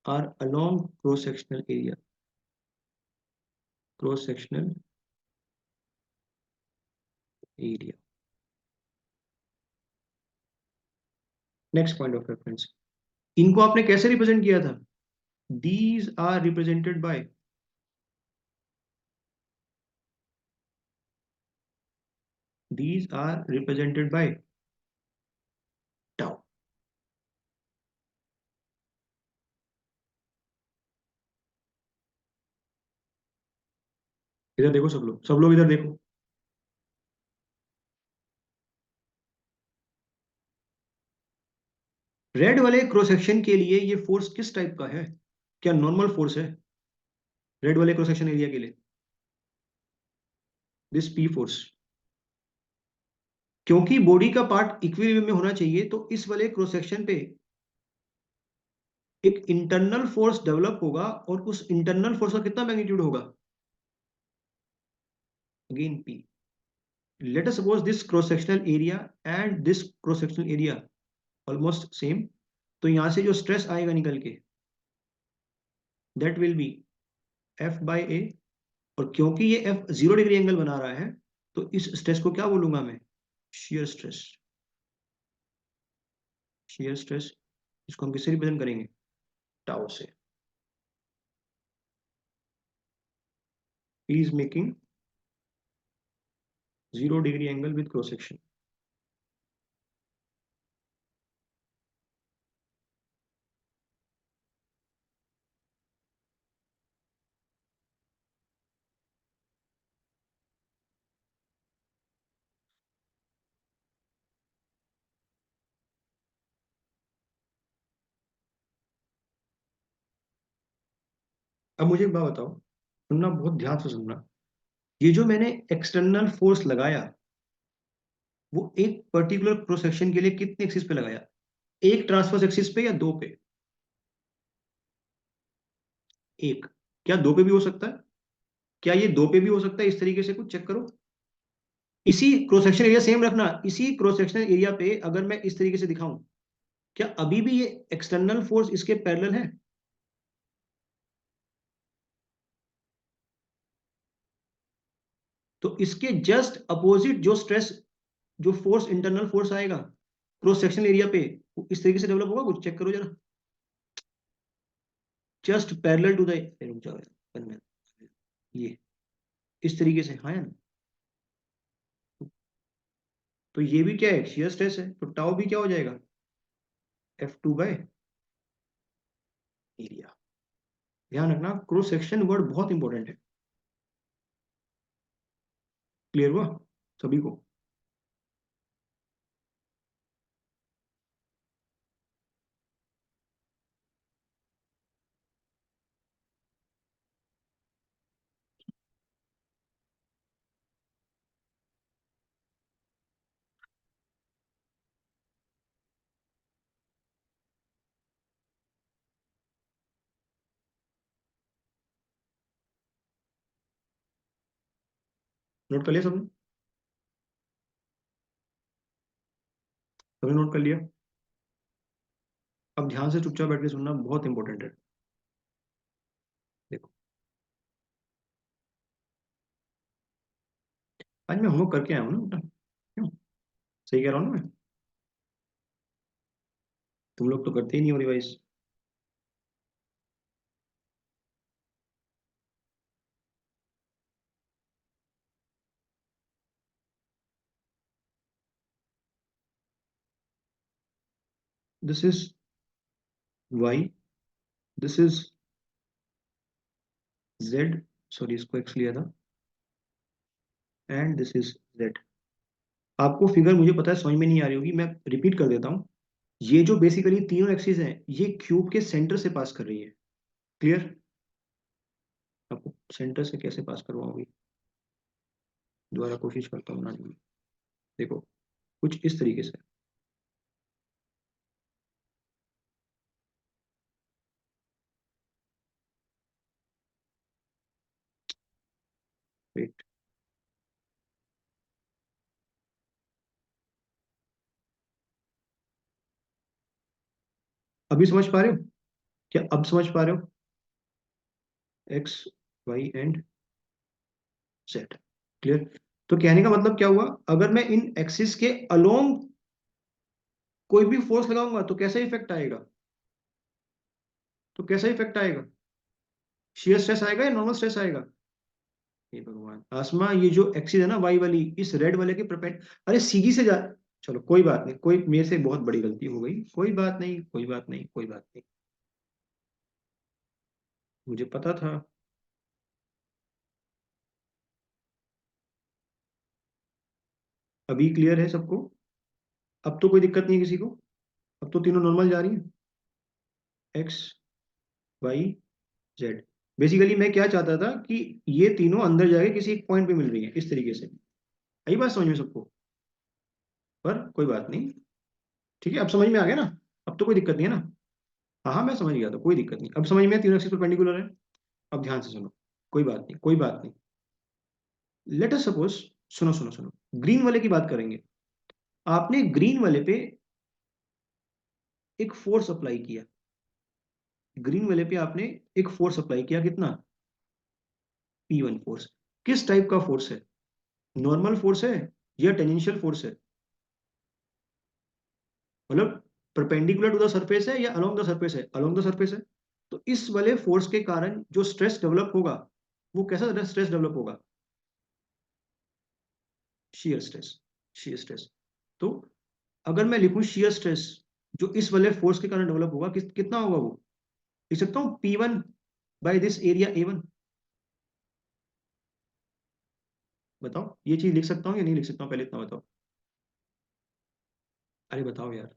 are along cross sectional area, cross sectional area. Next point of reference, इनको आपने कैसे रिप्रेजेंट किया था, these are represented by tau. इधर देखो सब लोग इधर देखो, रेड वाले क्रॉस सेक्शन के लिए ये फोर्स किस टाइप का है, क्या नॉर्मल फोर्स है रेड वाले क्रॉस सेक्शन एरिया के लिए, दिस पी फोर्स, क्योंकि बॉडी का पार्ट इक्विलिब्रियम में होना चाहिए, तो इस वाले क्रॉस सेक्शन पे एक इंटरनल फोर्स डेवलप होगा, और उस इंटरनल फोर्स का कितना मैग्नीट्यूड होगा, again P. Let us suppose this cross sectional area and this cross sectional area almost same, तो यहां से जो स्ट्रेस आएगा निकल के, that will be F by A, और क्योंकि ये एफ 0 डिग्री एंगल बना रहा है, तो इस स्ट्रेस को क्या बोलूंगा मैं, शियर स्ट्रेस. शियर स्ट्रेस, इसको हम किससे रिप्रेजेंट करेंगे, टाउ से. He is making 0 degree angle with cross section. अब मुझे एक बात बताओ, सुनना बहुत ध्यान से सुनना, ये जो मैंने एक्सटर्नल फोर्स लगाया, वो एक पर्टिकुलर क्रॉस सेक्शन के लिए कितने एक्सिस पे लगाया, एक ट्रांसवर्स एक्सिस पे या दो पे, एक, क्या दो पे भी हो सकता है, क्या ये दो पे भी हो सकता है, इस तरीके से कुछ चेक करो, इसी क्रॉस सेक्शन एरिया सेम रखना, इसी क्रॉस सेक्शन एरिया पे अगर मैं इस तरीके से दिखाऊं, क्या अभी भी ये एक्सटर्नल फोर्स इसके पैरेलल है, तो इसके जस्ट अपोजिट जो स्ट्रेस, जो फोर्स इंटरनल फोर्स आएगा क्रॉस सेक्शनल एरिया पे, वो इस तरीके से डेवलप होगा, कुछ चेक करो जरा, जस्ट पैरेलल टू द, रुक जाओ यार, ये इस तरीके से, हाँ ना, तो ये भी क्या है, शियर स्ट्रेस है, तो टाउ भी क्या हो जाएगा, F2 बाय एरिया. ध्यान रखना, क्रॉस सेक्शन वर्ड बहुत इंपॉर्टेंट है. क्लियर हुआ सभी को, नोट कर लिया सबने, सबने नोट कर लिया, अब ध्यान से चुपचाप बैठ के सुनना, बहुत इंपॉर्टेंट है. देखो, आज मैं होमवर्क करके आया हूँ ना बेटा, क्यों, सही कह रहा हूँ ना मैं, तुम लोग तो करते ही नहीं हो revise. This is y, this is z, sorry इसको x लिया था, एंड दिस इज z। आपको फिगर मुझे पता है समझ में नहीं आ रही होगी, मैं रिपीट कर देता हूँ। ये जो बेसिकली तीनों एक्सिस हैं ये क्यूब के सेंटर से पास कर रही है। क्लियर? आपको सेंटर से कैसे पास करवाऊंगी, दोबारा कोशिश करता हूँ बनाने की। देखो कुछ इस तरीके से, वेट, अभी समझ पा रहे हो? क्या अब समझ पा रहे हो? X, y and z. Clear? तो कहने का मतलब क्या हुआ, अगर मैं इन एक्सिस के अलोंग कोई भी फोर्स लगाऊंगा तो कैसा इफेक्ट आएगा, तो कैसा इफेक्ट आएगा? शियर स्ट्रेस आएगा या नॉर्मल स्ट्रेस आएगा? हे भगवान आसमा, ये जो एक्सिस है ना वाई वाली, इस रेड वाले के परपेंड, अरे सीधी से जा, चलो कोई बात नहीं, कोई मेरे से बहुत बड़ी गलती हो गई, कोई बात नहीं, कोई बात नहीं, कोई बात नहीं, मुझे पता था। अभी क्लियर है सबको? अब तो कोई दिक्कत नहीं है किसी को? अब तो तीनों नॉर्मल जा रही हैं, एक्स, वाई, जेड। बेसिकली मैं क्या चाहता था कि ये तीनों अंदर जाके किसी एक पॉइंट पे मिल रही है इस तरीके से। आई बात समझ में सबको? पर कोई बात नहीं, ठीक है, अब समझ में आ गया ना? अब तो कोई दिक्कत नहीं है ना? हाँ हाँ मैं समझ गया था, कोई दिक्कत नहीं, अब समझ में तीनों एक्सिस परपेंडिकुलर है। अब ध्यान से सुनो, कोई बात नहीं, कोई बात नहीं। लेट अस सपोज, सुनो सुनो सुनो, ग्रीन वाले की बात करेंगे। आपने ग्रीन वाले पे एक फोर्स अप्लाई किया, ग्रीन वाले पे आपने एक फोर्स अप्लाई किया, कितना? P1 force. किस टाइप का फोर्स है? नॉर्मल फोर्स है या टेंजेंशियल फोर्स है? मतलब परपेंडिकुलर टू द सरफेस है या अलोंग द सरफेस है? अलोंग द सरफेस है। तो इस वाले फोर्स के कारण जो स्ट्रेस डेवलप होगा, वो कैसा स्ट्रेस डेवलप होगा? Shear stress, shear stress. तो अगर मैं लिखूं शियर स्ट्रेस जो इस वाले फोर्स के कारण डेवलप होगा, कितना होगा वो? लिख सकता हूँ P1 by this area A1। बताओ ये चीज लिख सकता हूँ या नहीं लिख सकता हूँ, पहले इतना बताओ। अरे बताओ यार,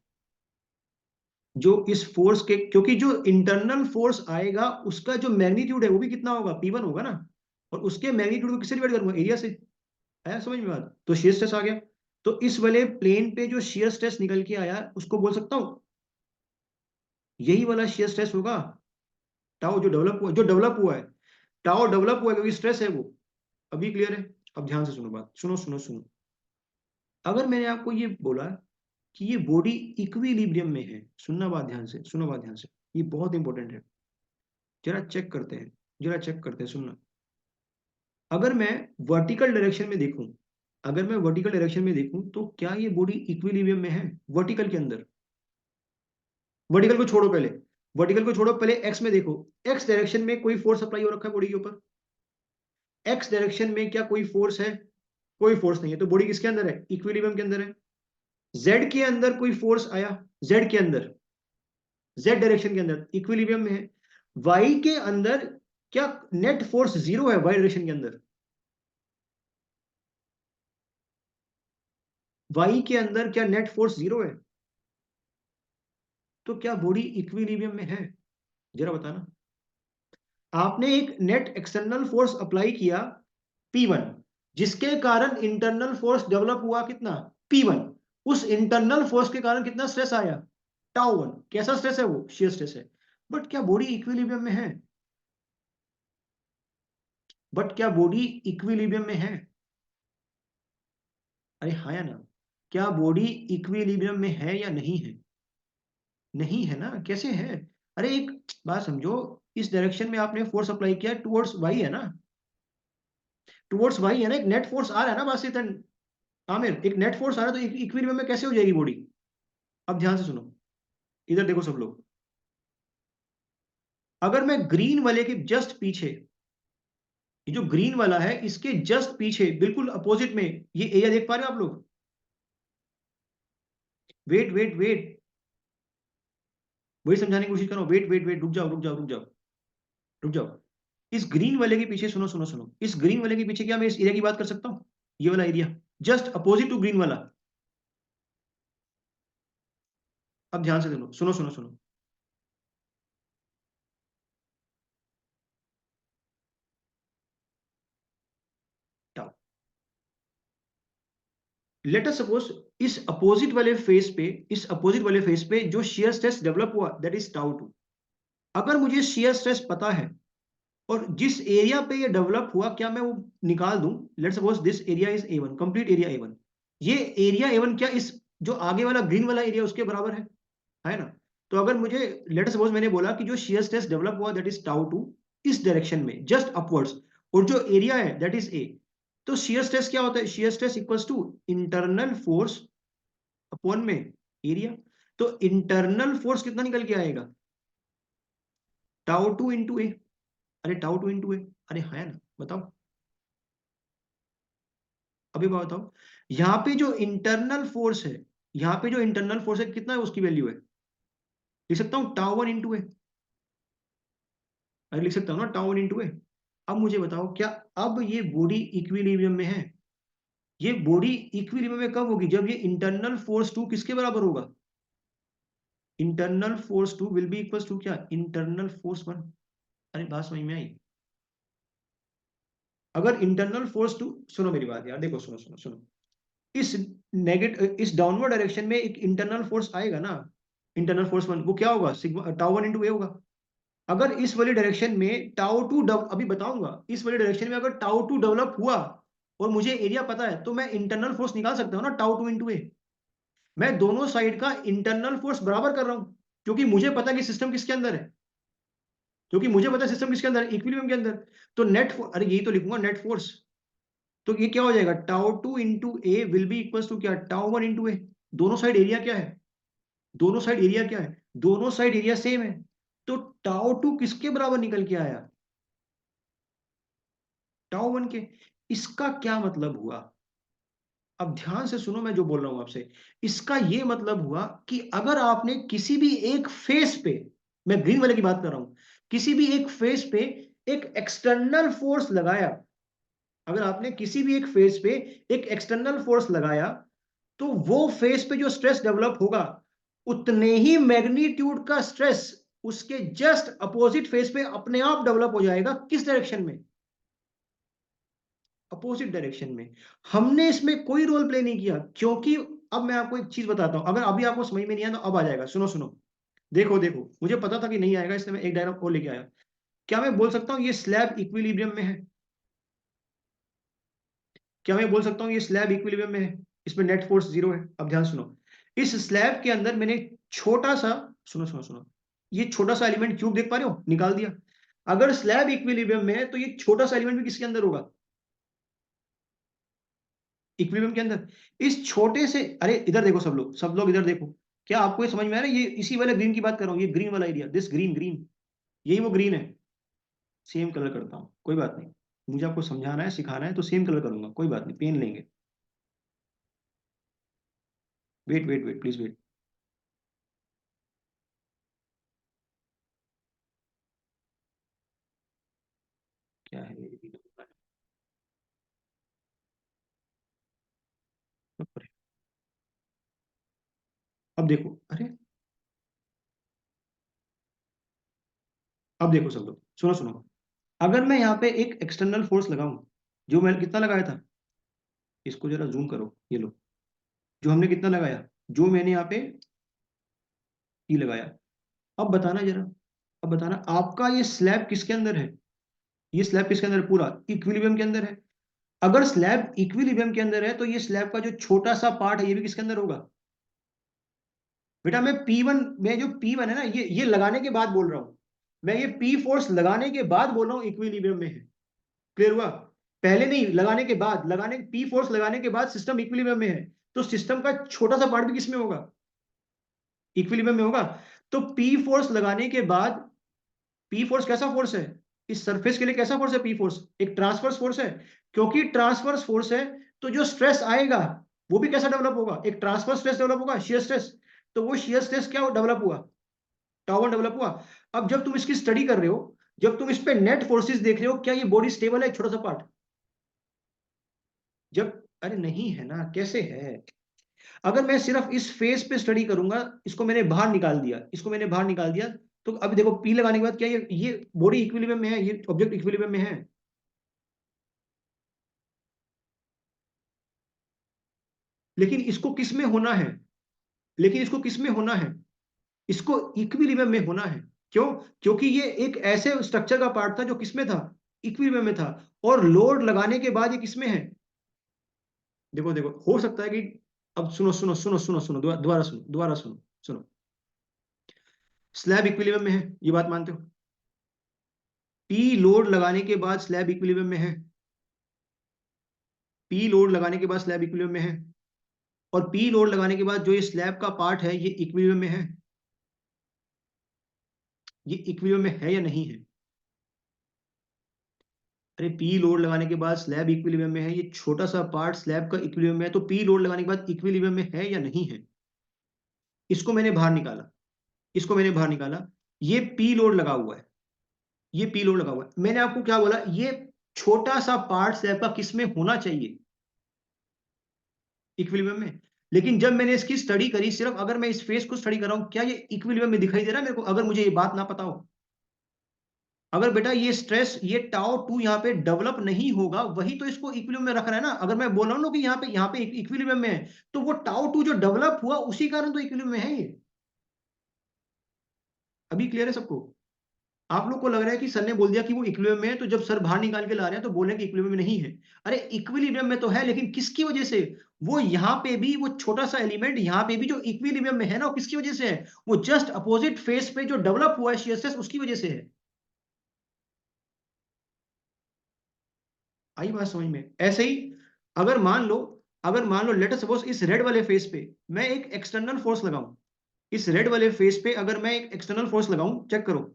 जो इस फोर्स के, क्योंकि जो इंटरनल फोर्स आएगा उसका जो मैग्नीट्यूड है वो भी कितना होगा? P1 होगा ना। और उसके मैग्नीट्यूड को किससे डिवाइड करूंगा? एरिया से। आया समझ में बात? तो शियर स्ट्रेस आ गया। तो इस वाले प्लेन पे जो शियर स्ट्रेस निकल के आया उसको बोल सकता हूं, यही वाला शियर स्ट्रेस होगा। टाउ जो डेवलप हुआ है, टाउ डेवलप हुआ है क्योंकि स्ट्रेस है वो। अभी क्लियर है? अब ध्यान से सुनो बात, सुनो सुनो सुनो। अगर मैंने आपको ये बोला कि ये बॉडी इक्विलिब्रियम में है, सुनना बात ध्यान से, सुनो बात ध्यान से, ये बहुत इंपॉर्टेंट है। जरा चेक करते हैं, जरा चेक करते हैं, सुनना। अगर मैं वर्टिकल डायरेक्शन में देखूं, अगर मैं वर्टिकल डायरेक्शन में देखूं तो क्या ये बॉडी इक्विलिब्रियम में है वर्टिकल के अंदर? वर्टिकल को छोड़ो पहले, वर्टिकल को छोड़ो, पहले एक्स में देखो। एक्स डायरेक्शन में कोई फोर्स अप्लाई हो रखा है बॉडी के ऊपर? एक्स डायरेक्शन में क्या कोई फोर्स है? कोई फोर्स नहीं है, तो बॉडी किसके अंदर है? इक्विलिब्रियम के अंदर है। जेड के अंदर कोई फोर्स आया, जेड के अंदर, जेड डायरेक्शन के अंदर इक्विलिब्रियम में है। वाई के अंदर क्या नेट फोर्स जीरो है वाई डायरेक्शन के अंदर? वाई के अंदर क्या नेट फोर्स जीरो है? तो क्या बॉडी इक्विलिब्रियम में है? जरा बताना। आपने एक नेट एक्सटर्नल फोर्स अप्लाई किया P1, जिसके कारण इंटरनल फोर्स डेवलप हुआ, कितना? P1। उस इंटरनल फोर्स के कारण कितना स्ट्रेस आया? टाउ 1। कैसा स्ट्रेस है वो? शियर स्ट्रेस है। बट क्या बॉडी इक्विलिब्रियम में है? बट क्या बॉडी इक्विलिब्रियम में है? अरे हाँ या ना? क्या बॉडी इक्विलिब्रियम में है या नहीं है? नहीं है ना, कैसे है? अरे एक बात समझो, इस डायरेक्शन में आपने फोर्स अप्लाई किया टुवर्ड्स वाई है ना, टुवर्ड्स वाई है ना, एक नेट फोर्स आ रहा है ना बात से। आमिर एक नेट फोर्स आ रहा है, तो इक्विलिब्रियम में कैसे हो जाएगी बॉडी? अब ध्यान से सुनो, इधर देखो सब लोग। अगर मैं ग्रीन वाले के जस्ट पीछे, ये जो ग्रीन वाला है इसके जस्ट पीछे बिल्कुल अपोजिट में ये एरिया देख पा रहे हो आप लोग? वेट वेट वेट, वही समझाने की कोशिश कर रहा हूँ। वेट वेट वेट, रुक जाओ रुक जाओ रुक जाओ रुक जाओ। इस ग्रीन वाले के पीछे, सुनो सुनो सुनो, इस ग्रीन वाले के पीछे क्या मैं इस एरिया की बात कर सकता हूँ? ये वाला area just opposite to green वाला। अब ध्यान से सुनो सुनो सुनो सुनो। लेट अस सपोज इस अपोजिट वाले फेस पे जो शेयर स्ट्रेस डेवलप हुआ दैट इज टाउ 2। अगर मुझे शेयर स्ट्रेस पता है और जिस एरिया पे ये डेवलप हुआ क्या मैं वो निकाल दूं? Let suppose this area is A1, complete area A1। ये एरिया A1 क्या इस जो आगे वाला ग्रीन वाला एरिया उसके बराबर है ना? तो अगर मुझे, लेट सपोज मैंने बोला कि जो शेयर स्ट्रेस डेवलप हुआ दैट इज टाउ 2 इस डायरेक्शन में जस्ट अपवर्ड्स, और जो एरिया है दैट इज A। तो शेयर स्ट्रेस क्या होता है? Shear stress equals to internal force upon में एरिया। तो इंटरनल फोर्स कितना निकल के आएगा? Tau 2 into a. अरे टाउ 2 इंटू ए, अरे है ना, बताओ अभी बताओ। यहाँ पे जो इंटरनल फोर्स है, यहाँ पे जो इंटरनल फोर्स है कितना है, उसकी वैल्यू है, लिख सकता हूँ टाउ 1 इंटू ए। अरे लिख सकता हूँ ना टाउ 1 इंटू ए। अब मुझे बताओ क्या अब ये बॉडी इक्विलिब्रियम में है? ये बॉडी इक्विलिब्रियम में कब होगी? जब ये इंटरनल फोर्स 2 किसके बराबर होगा? Internal force 2 will be equals to क्या? Internal force 1। अरे बात समझ में आई? अगर इंटरनल फोर्स 2, सुनो मेरी बात यार, देखो सुनो सुनो सुनो, इस इस डाउनवर्ड डायरेक्शन में एक इंटरनल फोर्स आएगा ना, इंटरनल फोर्स 1, वो क्या होगा? सिग्मा टाउ 1 इंटू ए होगा। अगर इस वाली डायरेक्शन में टाउ 2 अभी बताऊंगा, इस वाली डायरेक्शन में अगर टाउ 2 डेवलप हुआ और मुझे एरिया पता है तो मैं इंटरनल फोर्स निकाल सकता हूँ ना, टाउ 2 इंटू ए। मैं दोनों साइड का इंटरनल फोर्स बराबर कर रहा हूं, क्योंकि मुझे पता है कि सिस्टम किसके अंदर है, क्योंकि मुझे पता है सिस्टम किसके अंदर है, इक्विलिब्रियम के अंदर। तो अरे यही तो लिखूंगा, नेट फोर्स। तो ये क्या हो जाएगा? Tau 2 into a will be equal to क्या? Tau 1 into a. दोनों साइड एरिया क्या है? दोनों साइड एरिया क्या है? दोनों साइड एरिया सेम है। तो टाउ 2 किसके बराबर निकल के आया? टाउ 1 के। इसका क्या मतलब हुआ? अब ध्यान से सुनो मैं जो बोल रहा हूं आपसे। इसका ये मतलब हुआ कि अगर आपने किसी भी एक फेस पे, मैं ग्रीन वाले की बात कर रहा हूं, किसी भी एक फेस पे एक एक्सटर्नल फोर्स लगाया, अगर आपने किसी भी एक फेस पे एक एक्सटर्नल फोर्स लगाया, तो वो फेस पे जो स्ट्रेस डेवलप होगा उतने ही मैग्नीट्यूड का स्ट्रेस उसके जस्ट अपोजिट फेस पे अपने आप डेवलप हो जाएगा। किस डायरेक्शन में? अपोजिट डायरेक्शन में। हमने इसमें कोई रोल प्ले नहीं किया, क्योंकि अब मैं आपको एक चीज बताता हूं, अगर अभी आपको समझ में नहीं आया तो अब आ जाएगा। सुनो सुनो, देखो देखो, मुझे पता था कि नहीं आएगा इसलिए मैं एक डायग्राम और लेके आया। क्या मैं बोल सकता हूँ ये स्लैब इक्विलिब्रियम में है? क्या मैं बोल सकता हूँ ये स्लैब इक्विलिब्रियम में है, इसमें नेट फोर्स 0 है? अब ध्यान सुनो, इस स्लैब के अंदर मैंने छोटा सा, सुनो सुनो सुनो, ये छोटा सा एलिमेंट क्यूब देख पा रहे हो, निकाल दिया। अगर स्लैब इक्विलिब्रियम में है तो ये छोटा सा एलिमेंट भी किसके अंदर होगा? इक्विलिब्रियम के अंदर। इस छोटे से, अरे इधर देखो, सब लोग इधर देखो। क्या आपको ये समझ में आ रहा है? ये इसी वाले ग्रीन की बात कर रहा हूँ, ये ग्रीन वाला एरिया, दिस ग्रीन ग्रीन, यही वो ग्रीन है। सेम कलर करता हूँ, कोई बात नहीं। मुझे आपको समझाना है सिखाना है तो सेम कलर करूंगा, कोई बात नहीं, पेन लेंगे। Wait wait wait, please wait. क्या है ये? अब देखो, अरे अब देखो सब लोग, सुनो सुनो। अगर मैं यहाँ पे एक एक्सटर्नल फोर्स लगाऊं, जो मैंने कितना लगाया था, इसको जरा जूम करो, ये लो, जो हमने कितना लगाया, जो मैंने यहाँ पे ई लगाया। अब बताना जरा, अब बताना आपका ये स्लैब किसके अंदर है? ये स्लैब किसके अंदर है? पूरा इक्विलिब्रियम के अंदर है। अगर स्लैब इक्विलिब्रियम के अंदर है तो ये स्लैब का जो छोटा सा पार्ट है ये भी किसके अंदर होगा? बेटा मैं P1 में, जो P1 है ना, ये लगाने के बाद बोल रहा हूं, मैं ये P फोर्स लगाने के बाद बोल रहा हूं इक्विलिब्रियम में है। क्लियर हुआ? पहले नहीं, लगाने के बाद, लगाने P फोर्स लगाने के बाद सिस्टम इक्विलिब्रियम में है, तो सिस्टम का छोटा सा पार्ट भी किसमें होगा? इक्विलिब्रियम में होगा। तो P फोर्स लगाने के बाद, पी फोर्स कैसा फोर्स है? इस सरफेस के लिए कैसा फोर्स है? पी फोर्स एक ट्रांसवर्स फोर्स है। क्योंकि ट्रांसवर्स फोर्स है तो जो स्ट्रेस आएगा वो भी कैसा डेवलप होगा? एक ट्रांसवर्स स्ट्रेस डेवलप होगा, शियर स्ट्रेस। तो वो शियर स्ट्रेस क्या डेवलप हुआ? टाउ वन डेवलप हुआ। अब जब तुम इसकी स्टडी कर रहे हो, जब तुम इस पे नेट फोर्सेस देख रहे हो, क्या ये बॉडी स्टेबल है, एक छोटा सा पार्ट? जब, अरे नहीं है ना, कैसे है? अगर मैं सिर्फ इस फेस पे स्टडी करूंगा, इसको मैंने बाहर निकाल दिया, इसको मैंने बाहर निकाल दिया, तो अभी देखो पी लगाने के बाद क्या ये बॉडी इक्विलिब्रियम में है, ये ऑब्जेक्ट इक्विलिब्रियम में है। लेकिन इसको किस में होना है? लेकिन इसको किस में होना है? इसको इक्विलिब्रियम में होना है। क्यों? क्योंकि ये एक ऐसे स्ट्रक्चर का पार्ट था जो किसमें था, इक्विलिब्रियम में था। और लोड लगाने के बाद ये किसमें है? देखो देखो, हो सकता है कि, अब सुनो सुनो सुनो सुनो सुनो, दोबारा सुनो, दोबारा सुनो, सुनो। स्लैब इक्विलिब्रियम में है, ये बात मानते हो? पी लोड लगाने के बाद स्लैब इक्विलिब्रियम में है। पी लोड लगाने के बाद स्लैब इक्विलिब्रियम में है। और पी लोड लगाने के बाद जो ये स्लैब का पार्ट है, ये इक्विलिब्रियम में है। ये इक्विलिब्रियम में है या नहीं है? अरे पी लोड लगाने के बाद स्लैब इक्विलिब्रियम में है, ये छोटा सा पार्ट स्लैब का इक्विलिब्रियम में है, तो पी लोड लगाने के बाद इक्विलिब्रियम में है या नहीं है? इसको मैंने बाहर निकाला, इसको मैंने बाहर निकाला। ये पी लोड लगा हुआ है, ये पी लोड लगा हुआ है। मैंने आपको क्या बोला, ये छोटा सा पार्ट स्लैब का किस में होना चाहिए? इक्विलिब्रियम में। लेकिन जब मैंने इसकी स्टडी करी, सिर्फ अगर मैं इस फेस को स्टडी कर रहा हूं, क्या ये इक्विलिब्रियम में दिखाई दे रहा है मेरे को, अगर मुझे ये बात ना पता हो? अगर बेटा ये स्ट्रेस, ये टाउ टू यहाँ पे डेवलप नहीं होगा, वही तो इसको इक्विलिब्रियम में रख रहा है ना। अगर मैं बोल रहा हूँ ना कि यहाँ पे इक्विलिब्रियम में है, तो वो टाउ टू जो डेवलप हुआ उसी कारण तो इक्विलिब्रियम में है ये। अभी क्लियर है सबको? आप लोग को लग रहा है कि सर ने बोल दिया कि वो इक्विलिब्रियम में है, तो जब सर बाहर निकाल के ला रहे हैं तो बोले कि इक्विलिब्रियम में नहीं है। अरे इक्विलिब्रियम में तो है, लेकिन किसकी वजह से? वो यहाँ पे भी, वो छोटा सा एलिमेंट यहाँ पे भी जो इक्विलिब्रियम में है ना, वो किसकी वजह से है? वो जस्ट अपोजिट फेस पे जो डेवलप हुआ है शियर स्ट्रेस, उसकी वजह से है। आई बात समझ में? ऐसे ही, अगर मान लो, लेट अस सपोज इस रेड वाले फेस पे मैं एक एक्सटर्नल फोर्स लगाऊं, इस रेड वाले फेस पे अगर मैं एक एक्सटर्नल फोर्स लगाऊं, चेक करो,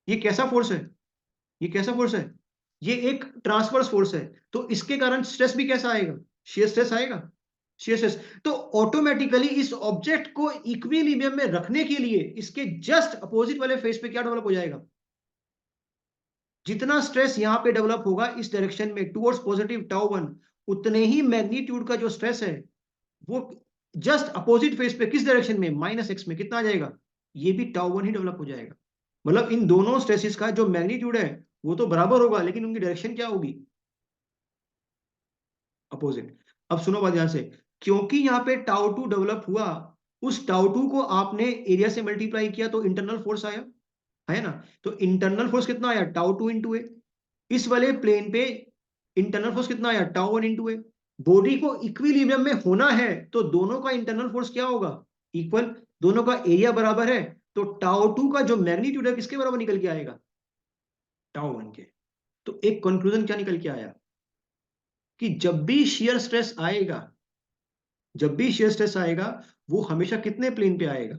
ये कैसा फोर्स है? ये कैसा फोर्स है? ये एक ट्रांसवर्स फोर्स है। तो इसके कारण स्ट्रेस भी कैसा आएगा? शेयर स्ट्रेस आएगा। Shear stress. तो ऑटोमेटिकली इस ऑब्जेक्ट को इक्विलिब्रियम में रखने के लिए इसके जस्ट अपोजिट वाले फेस पे क्या डेवलप हो जाएगा? जितना स्ट्रेस यहां पे डेवलप होगा इस डायरेक्शन में टुवर्ड्स पॉजिटिव टाउ वन, उतने ही मैग्नीट्यूड का जो स्ट्रेस है, वो जस्ट अपोजिट फेस पे किस डायरेक्शन में, माइनस एक्स में, कितना आ जाएगा? ये भी टाउ वन ही डेवलप हो जाएगा। मतलब इन दोनों स्ट्रेसेस का जो मैग्नीट्यूड है वो तो बराबर होगा, लेकिन उनकी डायरेक्शन क्या होगी? अपोजिट। अब सुनो बात ध्यान से, क्योंकि यहाँ पे टाउ टू डेवलप हुआ, उस टाउ टू को आपने एरिया से मल्टीप्लाई किया तो इंटरनल फोर्स आया, है ना? तो इंटरनल फोर्स कितना आया? टाउ टू इंटू ए। इस वाले प्लेन पे इंटरनल फोर्स कितना आया? टाउ वन इंटू ए। बॉडी को इक्विलिब्रियम में होना है तो दोनों का इंटरनल फोर्स क्या होगा? इक्वल। दोनों का एरिया बराबर है, तो टाउ टू का जो मैग्नीट्यूड है किसके बराबर निकल के आएगा? टाउ वन के। तो एक कंक्लूजन क्या निकल के आया, कि जब भी शियर स्ट्रेस आएगा, जब भी शियर स्ट्रेस आएगा, वो हमेशा कितने प्लेन पे आएगा?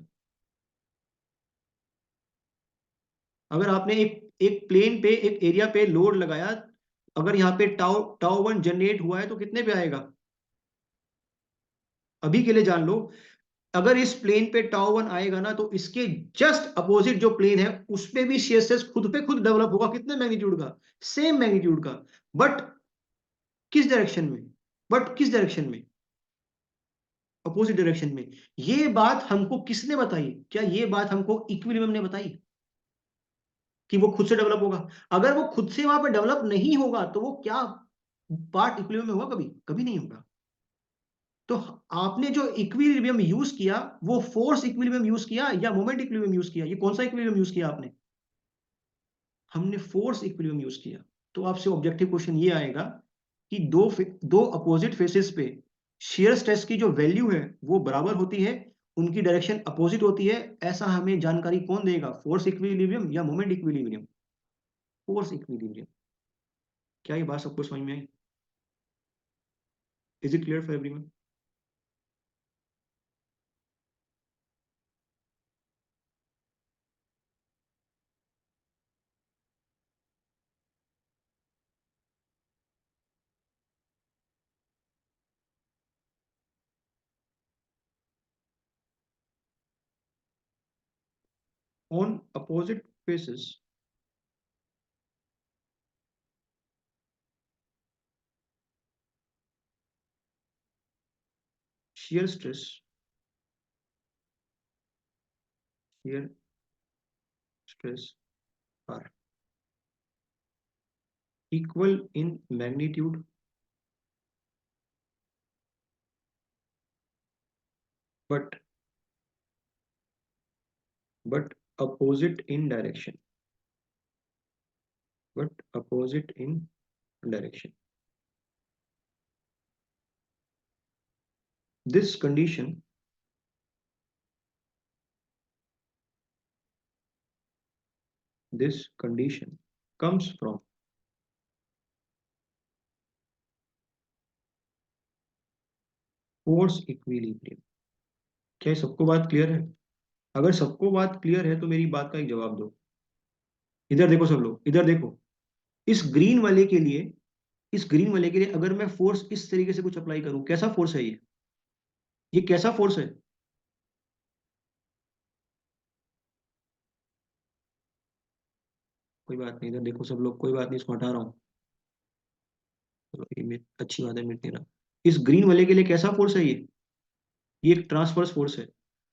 अगर आपने एक एक प्लेन पे, एक एरिया पे लोड लगाया, अगर यहाँ पे टाउ टाउ वन जनरेट हुआ है तो कितने पे आएगा? अभी के लिए जान लो, अगर इस प्लेन पे टाउ वन आएगा ना, तो इसके जस्ट अपोजिट जो प्लेन है उस पे भी शियर स्ट्रेस खुद पे खुद डेवलप होगा, कितने मैग्नीट्यूड का? सेम मैग्नीट्यूड का। बट किस डायरेक्शन में? बट किस डायरेक्शन में? अपोजिट डायरेक्शन में। ये बात हमको किसने बताई? क्या ये बात हमको इक्विलिब्रियम ने बताई कि वो खुद से डेवलप होगा? अगर वो खुद से वहां पे डेवलप नहीं होगा तो वो क्या पार्ट इक्विलिब्रियम में होगा? कभी कभी नहीं होगा। तो आपने जो इक्विलिब्रियम यूज किया, वो फोर्स इक्विलिब्रियम यूज किया या मोमेंट इक्विलिब्रियम यूज किया? ये कौन सा इक्विलिब्रियम यूज किया आपने? हमने फोर्स इक्विलिब्रियम यूज किया। तो आपसे ऑब्जेक्टिव क्वेश्चन ये आएगा कि दो अपोजिट फेसेस पे शियर स्ट्रेस की जो वैल्यू है वो बराबर होती है, उनकी डायरेक्शन अपोजिट होती है, ऐसा हमें जानकारी कौन देगा? फोर्स इक्विलिब्रियम या मोमेंट इक्विलिब्रियम? Force equilibrium. क्या ये बात सबको समझ में आई? Is it clear for everyone? on opposite faces shear stress are equal in magnitude but opposite in direction. This condition comes from force equilibrium. क्या सबको बात क्लियर है? अगर सबको बात क्लियर है तो मेरी बात का एक जवाब दो। इधर देखो सब लोग, इधर देखो। इस ग्रीन वाले के लिए अगर मैं फोर्स इस तरीके से कुछ अप्लाई करूं, कैसा फोर्स है ये कैसा फोर्स है? कोई बात नहीं, इधर देखो सब लोग, कोई बात नहीं, इसको हटा रहा हूं। चलो, अच्छी बात है, मिट नहीं रहा। इस ग्रीन वाले के लिए कैसा फोर्स है ये एक ट्रांसवर्स फोर्स है।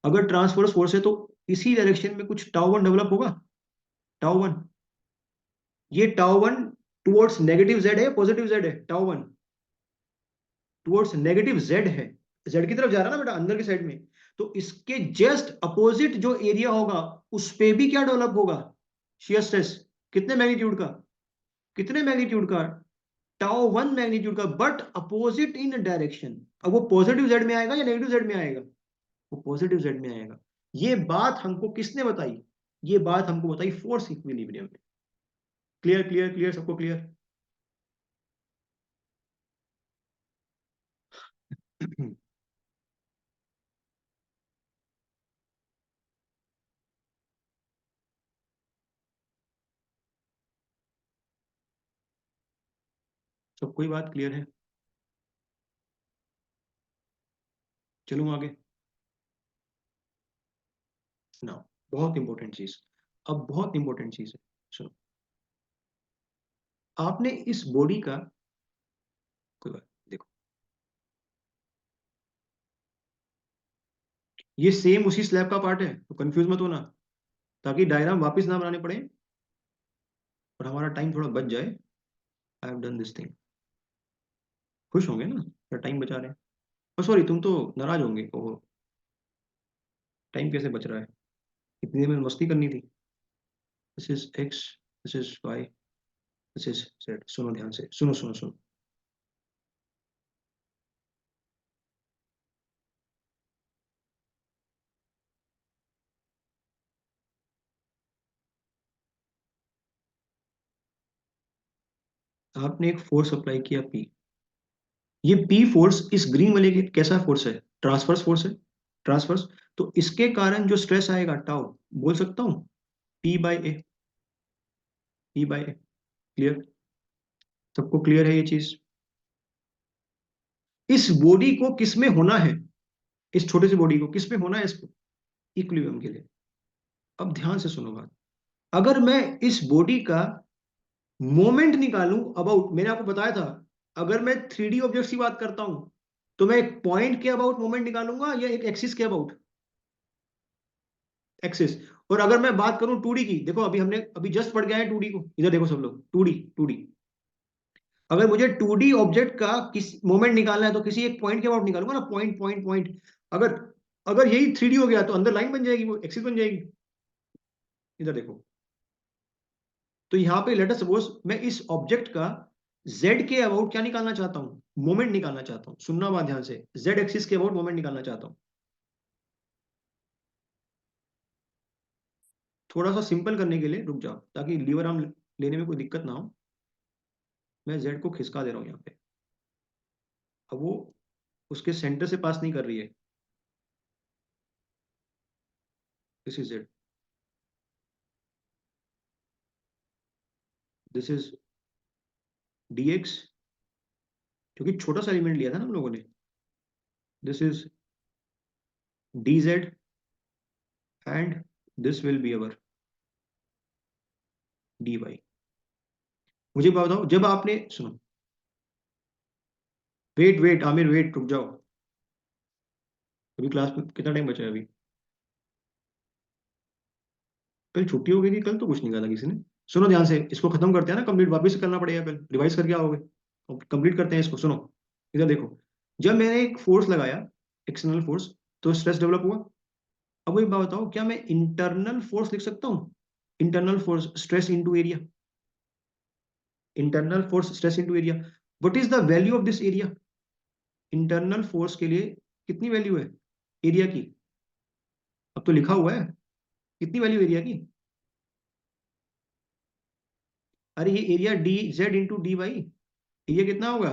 अगर ट्रांसवर्स फोर्स है तो इसी डायरेक्शन में कुछ टाउ वन डेवलप होगा। टाउ वन, ये tau one towards negative Z है, पॉजिटिव जेड है? Tau one towards negative Z है, जेड की तरफ जा रहा है ना बेटा, अंदर की साइड में। तो इसके जस्ट अपोजिट जो एरिया होगा उस पे भी क्या डेवलप होगा? Shear stress. कितने मैग्नीट्यूड का? कितने मैग्नीट्यूड का? टाउ वन मैग्नीट्यूड का, बट अपोजिट इन डायरेक्शन। अब वो पॉजिटिव जेड में आएगा या नेगेटिव जेड में आएगा? वो पॉजिटिव जेड में आएगा। ये बात हमको किसने बताई? ये बात हमको बताई फोर्स इक्विलिब्रियम में। क्लियर क्लियर क्लियर, सबको क्लियर? सबको ही बात क्लियर है? चलूं आगे ना। बहुत इंपॉर्टेंट चीज, अब बहुत इंपॉर्टेंट चीज है, सुनो। आपने इस बॉडी का, कोई बात, देखो, ये सेम उसी स्लैब का पार्ट है, तो कंफ्यूज मत होना, ताकि डायग्राम वापस ना बनाने पड़े और हमारा टाइम थोड़ा बच जाए। I have done this thing. खुश होंगे ना, थोड़ा टाइम बचा रहे हैं। सॉरी, तुम तो नाराज होंगे, ओ टाइम कैसे बच रहा है, इतनी देर में मस्ती करनी थी। This is x, this is y, this is z. सुनो ध्यान से, सुनो सुनो सुनो। आपने एक फोर्स अप्लाई किया पी। ये पी फोर्स इस ग्रीन वाले के कैसा फोर्स है? ट्रांसवर्स फोर्स है। ट्रांसवर्स। तो इसके कारण जो स्ट्रेस आएगा टाउ, बोल सकता हूं पी बाई ए। क्लियर? सबको क्लियर है ये चीज? इस बॉडी को किस में होना है? इस छोटे से बॉडी को किस में होना है इसको? इक्विलिब्रियम के लिए। अब ध्यान से सुनो बात। अगर मैं इस बॉडी का मोमेंट निकालूं अबाउट, मैंने आपको बताया था, अगर मैं 3D ऑब्जेक्ट की बात करता हूं तो मैं एक पॉइंट के अबाउट मोमेंट निकालूंगा या एक एक्सिस के अबाउट? एक्सिस। और अगर मैं बात करूं 2D की, देखो अभी हमने अभी जस्ट पढ़ के आए 2D को, इधर देखो सब लोग, 2D। अगर मुझे 2D ऑब्जेक्ट का किस मोमेंट निकालना है तो किसी एक पॉइंट के अबाउट निकालूंगा ना, पॉइंट पॉइंट पॉइंट। अगर अगर यही 3D हो गया तो अंदर लाइन बन जाएगी, वो एक्सिस बन जाएगी। इधर देखो। तो यहाँ पे लेट अस सपोज मैं इस ऑब्जेक्ट का जेड के अबाउट क्या निकालना चाहता हूँ? मोमेंट निकालना चाहता हूँ। सुनना बात ध्यान से, जेड एक्सिस के अबाउट मोमेंट निकालना चाहता हूँ। थोड़ा सा सिंपल करने के लिए रुक जाओ, ताकि लीवर आर्म लेने में कोई दिक्कत ना हो। मैं जेड को खिसका दे रहा हूँ यहाँ पे। अब वो उसके सेंटर से पास नहीं कर रही है। This is Z, this is d x, क्योंकि छोटा सा एलिमेंट लिया था ना हम लोगों ने। This is d z and this will be our d y. मुझे बताओ, जब आपने, सुनो, वेट वेट आमिर, वेट, रुक जाओ। अभी क्लास में कितना टाइम बचा है अभी? कल छुट्टी हो गई थी, कल तो कुछ नहीं कहा था किसी ने। सुनो ध्यान से, इसको खत्म करते हैं ना, कंप्लीट वापस से करना पड़ेगा, कल रिवाइज करके आओगे। कंप्लीट करते हैं इसको, सुनो। इधर देखो, जब मैंने एक फोर्स लगाया, एक्सटर्नल फोर्स, तो स्ट्रेस डेवलप हुआ। अब एक बात बताओ, क्या मैं इंटरनल फोर्स लिख सकता हूँ? Internal force stress into area, internal force stress into area. What is the value of this area? Internal force के लिए कितनी वैल्यू है एरिया की? अब तो लिखा हुआ है, कितनी वैल्यू एरिया की? अरे ये area d z into d y, area कितना होगा?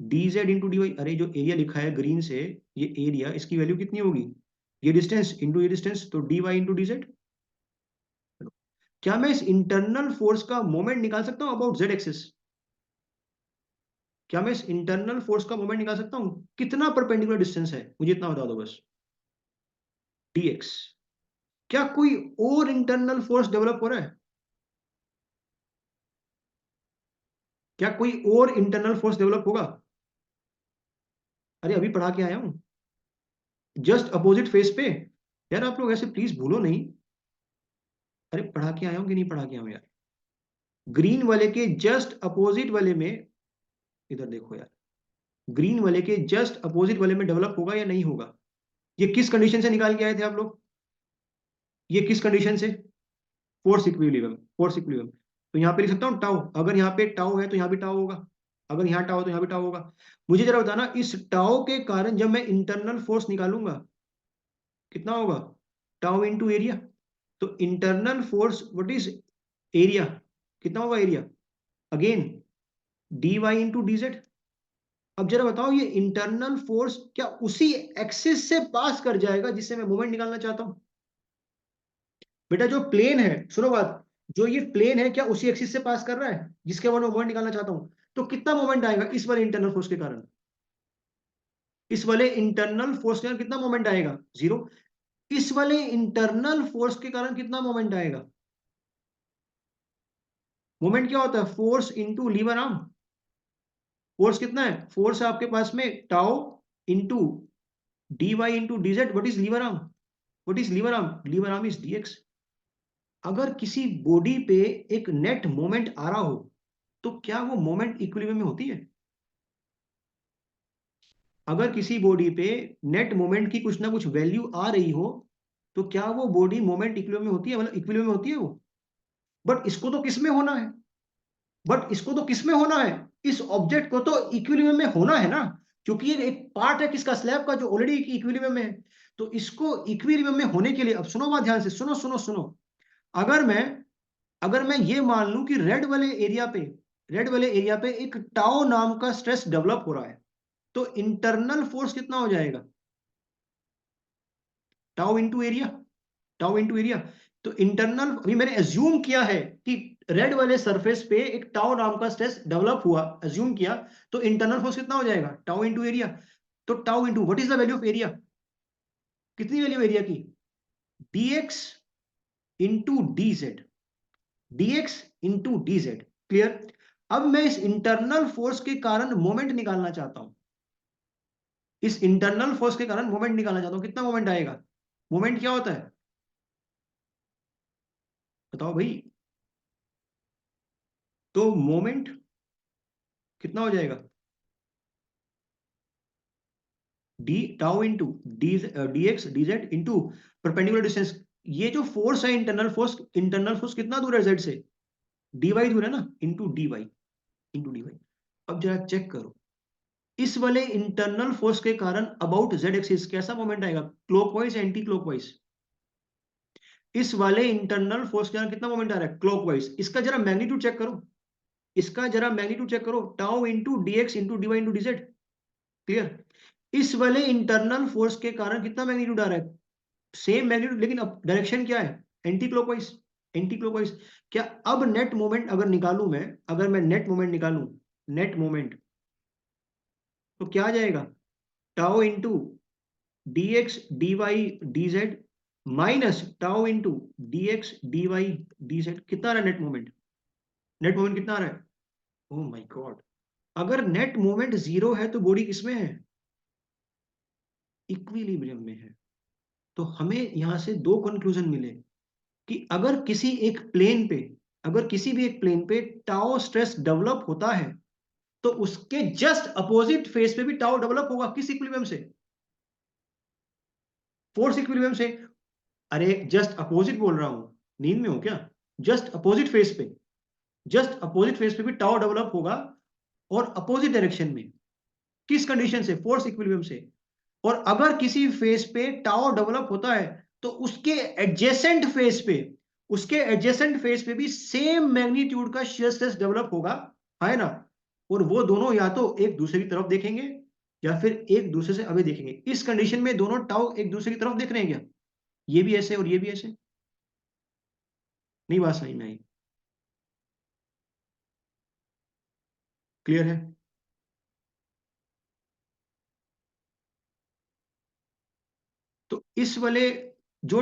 D z into d y. अरे जो एरिया लिखा है ग्रीन से, ये एरिया, इसकी वैल्यू कितनी होगी? ये डिस्टेंस इंटू ये डिस्टेंस, तो d Y into D z. क्या मैं इस इंटरनल फोर्स का मोमेंट निकाल सकता हूँ अबाउट जेड एक्सिस? क्या मैं इस इंटरनल फोर्स का मोमेंट निकाल सकता हूँ? कितना परपेंडिकुलर डिस्टेंस है, मुझे इतना बता दो बस। D x. क्या कोई और इंटरनल फोर्स डेवलप हो रहा है? क्या कोई और इंटरनल फोर्स डेवलप होगा? अरे अभी पढ़ा के आया हूं, जस्ट अपोजिट फेस पे। यार आप लोग ऐसे प्लीज भूलो नहीं। अरे पढ़ा के आया हूं कि नहीं पढ़ा के आया हूं यार? ग्रीन वाले के जस्ट अपोजिट वाले में, इधर देखो यार, ग्रीन वाले के जस्ट अपोजिट वाले में डेवलप होगा या नहीं होगा? ये किस कंडीशन से निकाल के आए थे आप लोग? ये किस कंडीशन से? Force equilibrium, force equilibrium. तो यहाँ पे लिख सकता हूँ टाउ, अगर यहाँ पे टाउ है तो यहाँ भी टाउ होगा, अगर यहाँ टाउ है तो यहाँ भी टाउ होगा। मुझे जरा बताना, इस टाउ के कारण जब मैं इंटरनल फोर्स निकालूंगा, कितना होगा? Tau into area. तो internal force what is area? कितना होगा area? Again D Y into D Z. अब जरा बताओ, ये इंटरनल फोर्स क्या उसी एक्सिस से पास कर जाएगा जिससे मैं मोमेंट निकालना चाहता हूं? बेटा जो प्लेन है, सुनो बात, जो ये प्लेन है क्या उसी एक्सिस से पास कर रहा है जिसके मैं मोमेंट निकालना चाहता हूं? तो कितना मोमेंट आएगा इस वाले इंटरनल फोर्स के कारण? इस वाले इंटरनल फोर्स के कारण कितना मोमेंट आएगा? जीरो। इस वाले इंटरनल फोर्स के कारण कितना मोमेंट आएगा? मोमेंट क्या होता है? Force into lever arm. Force कितना है? फोर्स है आपके पास में tau into d Y into D z. What is lever arm? What is lever arm? Lever arm is d x. अगर किसी बॉडी पे एक नेट मोमेंट आ रहा हो, तो क्या वो मोमेंट इक्विलिब्रियम में होती है? अगर किसी बॉडी पे नेट मोमेंट की कुछ ना कुछ वैल्यू आ रही हो, तो क्या वो बॉडी मोमेंट इक्विलिब्रियम में होती है, मतलब इक्विलिब्रियम में होती है वो? बट इसको तो किस में होना है? बट इसको तो किस में होना है? इस ऑब्जेक्ट को तो इक्विलिब्रियम में होना है ना, क्योंकि ये एक पार्ट है किसका? स्लैब का, जो ऑलरेडी इक्विलिब्रियम में है। तो इसको इक्विलिब्रियम में होने के लिए, अब सुनो बात ध्यान से, सुनो सुनो सुनो। अगर मैं अगर मैं ये मान लूं कि रेड वाले एरिया पे एक टाओ नाम का स्ट्रेस डेवलप हो रहा है, तो इंटरनल फोर्स कितना हो जाएगा? Tau into area, tau into area. तो इंटरनल, अभी मैंने एज्यूम किया है कि रेड वाले सरफेस पे एक टाउ नाम का स्ट्रेस डेवलप हुआ, एज्यूम किया, तो इंटरनल फोर्स कितना हो जाएगा? Tau into area. तो tau into what is the value of area? कितनी वैल्यू एरिया की? dx into D Z, dx into D Z. Clear? अब मैं इस इंटरनल फोर्स के कारण मोमेंट निकालना चाहता हूं, इस इंटरनल फोर्स के कारण मोमेंट निकालना चाहता हूं, कितना मोमेंट आएगा? मोमेंट क्या होता है बताओ भाई? तो मोमेंट कितना हो जाएगा? D tau into d x D z into perpendicular distance. ये जो फोर्स है इंटरनल फोर्स कितना दूर है जेड से? डी वाई दूर है ना, into d Y, into d y. अब जरा चेक करो, इस वाले इंटरनल फोर्स के कारण अबाउट जेड एक्सिस कैसा मोमेंट आएगा? Clockwise, anti clockwise? इस वाले इंटरनल फोर्स के कारण कितना मोमेंट आ रहा है? क्लॉकवाइज। इसका जरा मैग्नीट्यूड चेक करो, इसका जरा मैग्नीट्यूड चेक करो, tau into d x into d Y into D Z. Clear? इस वाले इंटरनल फोर्स के कारण कितना मैग्नीट्यूड आ रहा है? सेम मैग्नीट्यूड, लेकिन अब डायरेक्शन क्या है? Anti clockwise, anti clockwise. क्या अब नेट मोमेंट अगर निकालूं मैं, अगर मैं नेट मोमेंट निकालूं, नेट मोमेंट, तो क्या आ जाएगा? Tau into d x d y d z minus tau into d x d y d z. कितना रहा नेट मोमेंट? नेट मोमेंट कितना आ रहा है? ओह माय गॉड, अगर नेट मोमेंट जीरो है तो बॉडी किसमें है? इक्विलिब्रियम में है। तो हमें यहां से दो कंक्लूजन मिले कि अगर किसी एक प्लेन पे, अगर किसी भी एक प्लेन पे टाओ स्ट्रेस डेवलप होता है तो उसके जस्ट अपोजिट फेस पे भी टाओ डेवलप होगा। किस इक्विलिब्रियम से? फोर्स इक्विलिब्रियम से। अरे जस्ट अपोजिट बोल रहा हूं, नींद में हो क्या? जस्ट अपोजिट फेस पे, जस्ट अपोजिट फेस पे भी टाओ डेवलप होगा, और अपोजिट डायरेक्शन में। किस कंडीशन से? फोर्स इक्विलिब्रियम से। और अगर किसी फेस पे टाओ डेवलप होता है तो उसके एडजेसेंट फेस पे, उसके एडजेसेंट फेस पे भी सेम मैग्नीट्यूड का शियर स्ट्रेस डेवलप होगा, है ना? और वो दोनों या तो एक दूसरे की तरफ देखेंगे या फिर एक दूसरे से अवे देखेंगे। इस कंडीशन में दोनों टाउ एक दूसरे की तरफ देख रहे हैं क्या? ये भी ऐसे और ये भी ऐसे। नहीं, बात समझ में आई? क्लियर है? तो इस वाले जो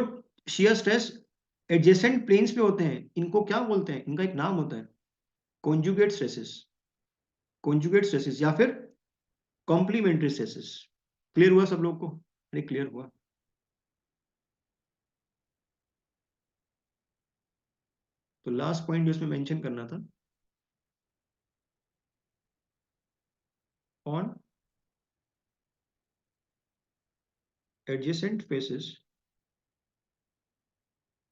शियर स्ट्रेस एडजेसेंट प्लेन्स पे होते हैं, इनको क्या बोलते हैं? इनका एक नाम होता है, कॉन्जुगेट स्ट्रेसेस। कॉन्जुगेट स्ट्रेसेस या फिर कॉम्प्लीमेंट्री स्ट्रेसेस। क्लियर हुआ सब लोग को? अरे क्लियर हुआ। तो लास्ट पॉइंट जो इसमें मेंशन करना था, ऑन एडजेसेंट फेसेस,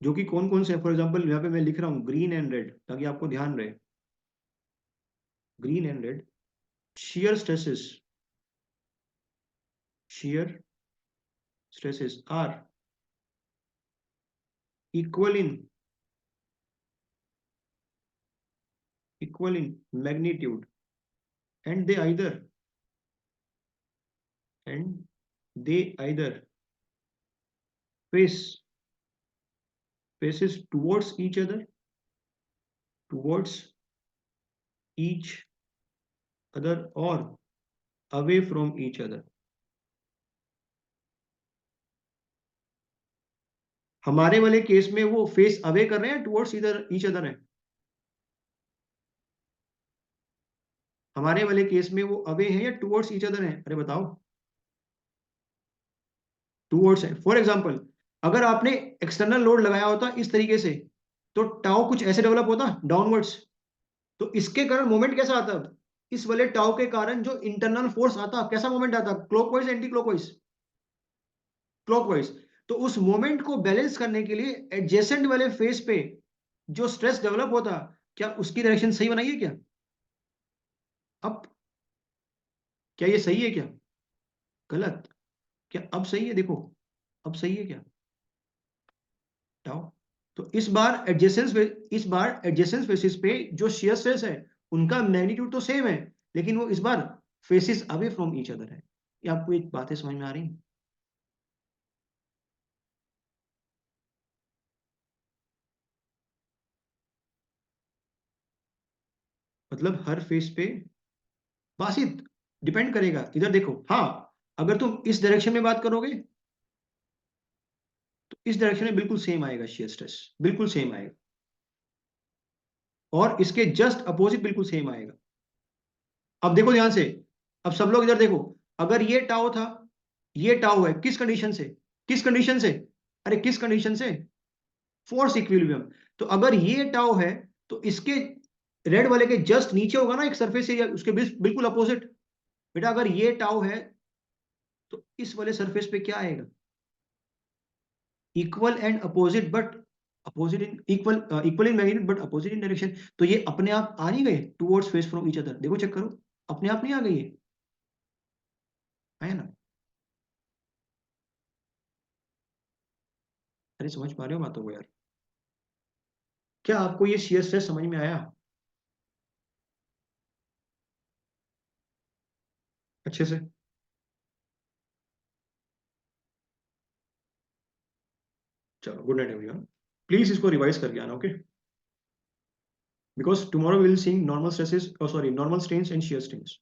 जो कि कौन कौन से? फॉर एग्जांपल यहाँ पे मैं लिख रहा हूँ ग्रीन एंड रेड, ताकि आपको ध्यान रहे। Green and red shear stresses, shear stresses are equal in magnitude, and and they either face faces towards each other or away from each other। हमारे वाले केस में वो फेस अवे कर रहे हैं, टुवर्ड्स इधर ईच अदर है। हमारे वाले केस में वो अवे है या टुवर्ड्स ईच अदर है? अरे बताओ। टुवर्ड्स है। फॉर एग्जांपल, अगर आपने एक्सटर्नल लोड लगाया होता इस तरीके से, तो टाउ कुछ ऐसे डेवलप होता डाउनवर्ड्स। तो इसके कारण मोमेंट कैसा आता? इस वाले टाउ के कारण जो इंटरनल फोर्स आता, कैसा मोमेंट आता? Clockwise, anti clockwise? क्लॉकवाइज। तो उस मोमेंट को बैलेंस करने के लिए एडजेसेंट वाले फेस पे जो स्ट्रेस डेवलप होता, क्या उसकी डायरेक्शन सही बनाई है क्या? अब क्या ये सही है क्या? गलत। क्या अब सही है? देखो, अब सही है क्या? बताओ। तो इस बार एडजेसेंट फेसिस पे जो शियर स्ट्रेस है, उनका मैग्नीट्यूड तो सेम है, लेकिन वो इस बार faces away from each other है। ये आपको एक बातें समझ में आ रही हैं? मतलब हर फेस पे बासित डिपेंड करेगा। इधर देखो, हाँ, अगर तुम इस डायरेक्शन में बात करोगे तो इस डायरेक्शन में बिल्कुल सेम आएगा शियर स्ट्रेस, बिल्कुल सेम आएगा। और इसके जस्ट अपोजिट बिल्कुल सेम आएगा। अब देखो ध्यान से, अब सब लोग इधर देखो। अगर ये टाउ था, ये टाउ है, किस कंडीशन से? किस कंडीशन से? अरे किस कंडीशन से? Force equilibrium. तो अगर ये टाउ है तो इसके रेड वाले के जस्ट नीचे होगा ना एक सरफेस एरिया, उसके बिल्कुल अपोजिट। बेटा अगर ये टाउ है तो इस वाले सरफेस पे क्या आएगा? Equal and opposite, but opposite in equal in magnitude but opposite in direction. तो ये अपने आप आ नहीं गए towards face from each other? देखो चेक करो, अपने आप नहीं आ गई है ना? अरे समझ पा रहे हो बातों को यार? क्या आपको ये शियर स्ट्रेस समझ में आया अच्छे से? चलो, गुड नाइट एवरीवन। प्लीज इसको रिवाइज करके आना, okay? Because tomorrow will seeing normal stresses, sorry, normal strains and shear strains.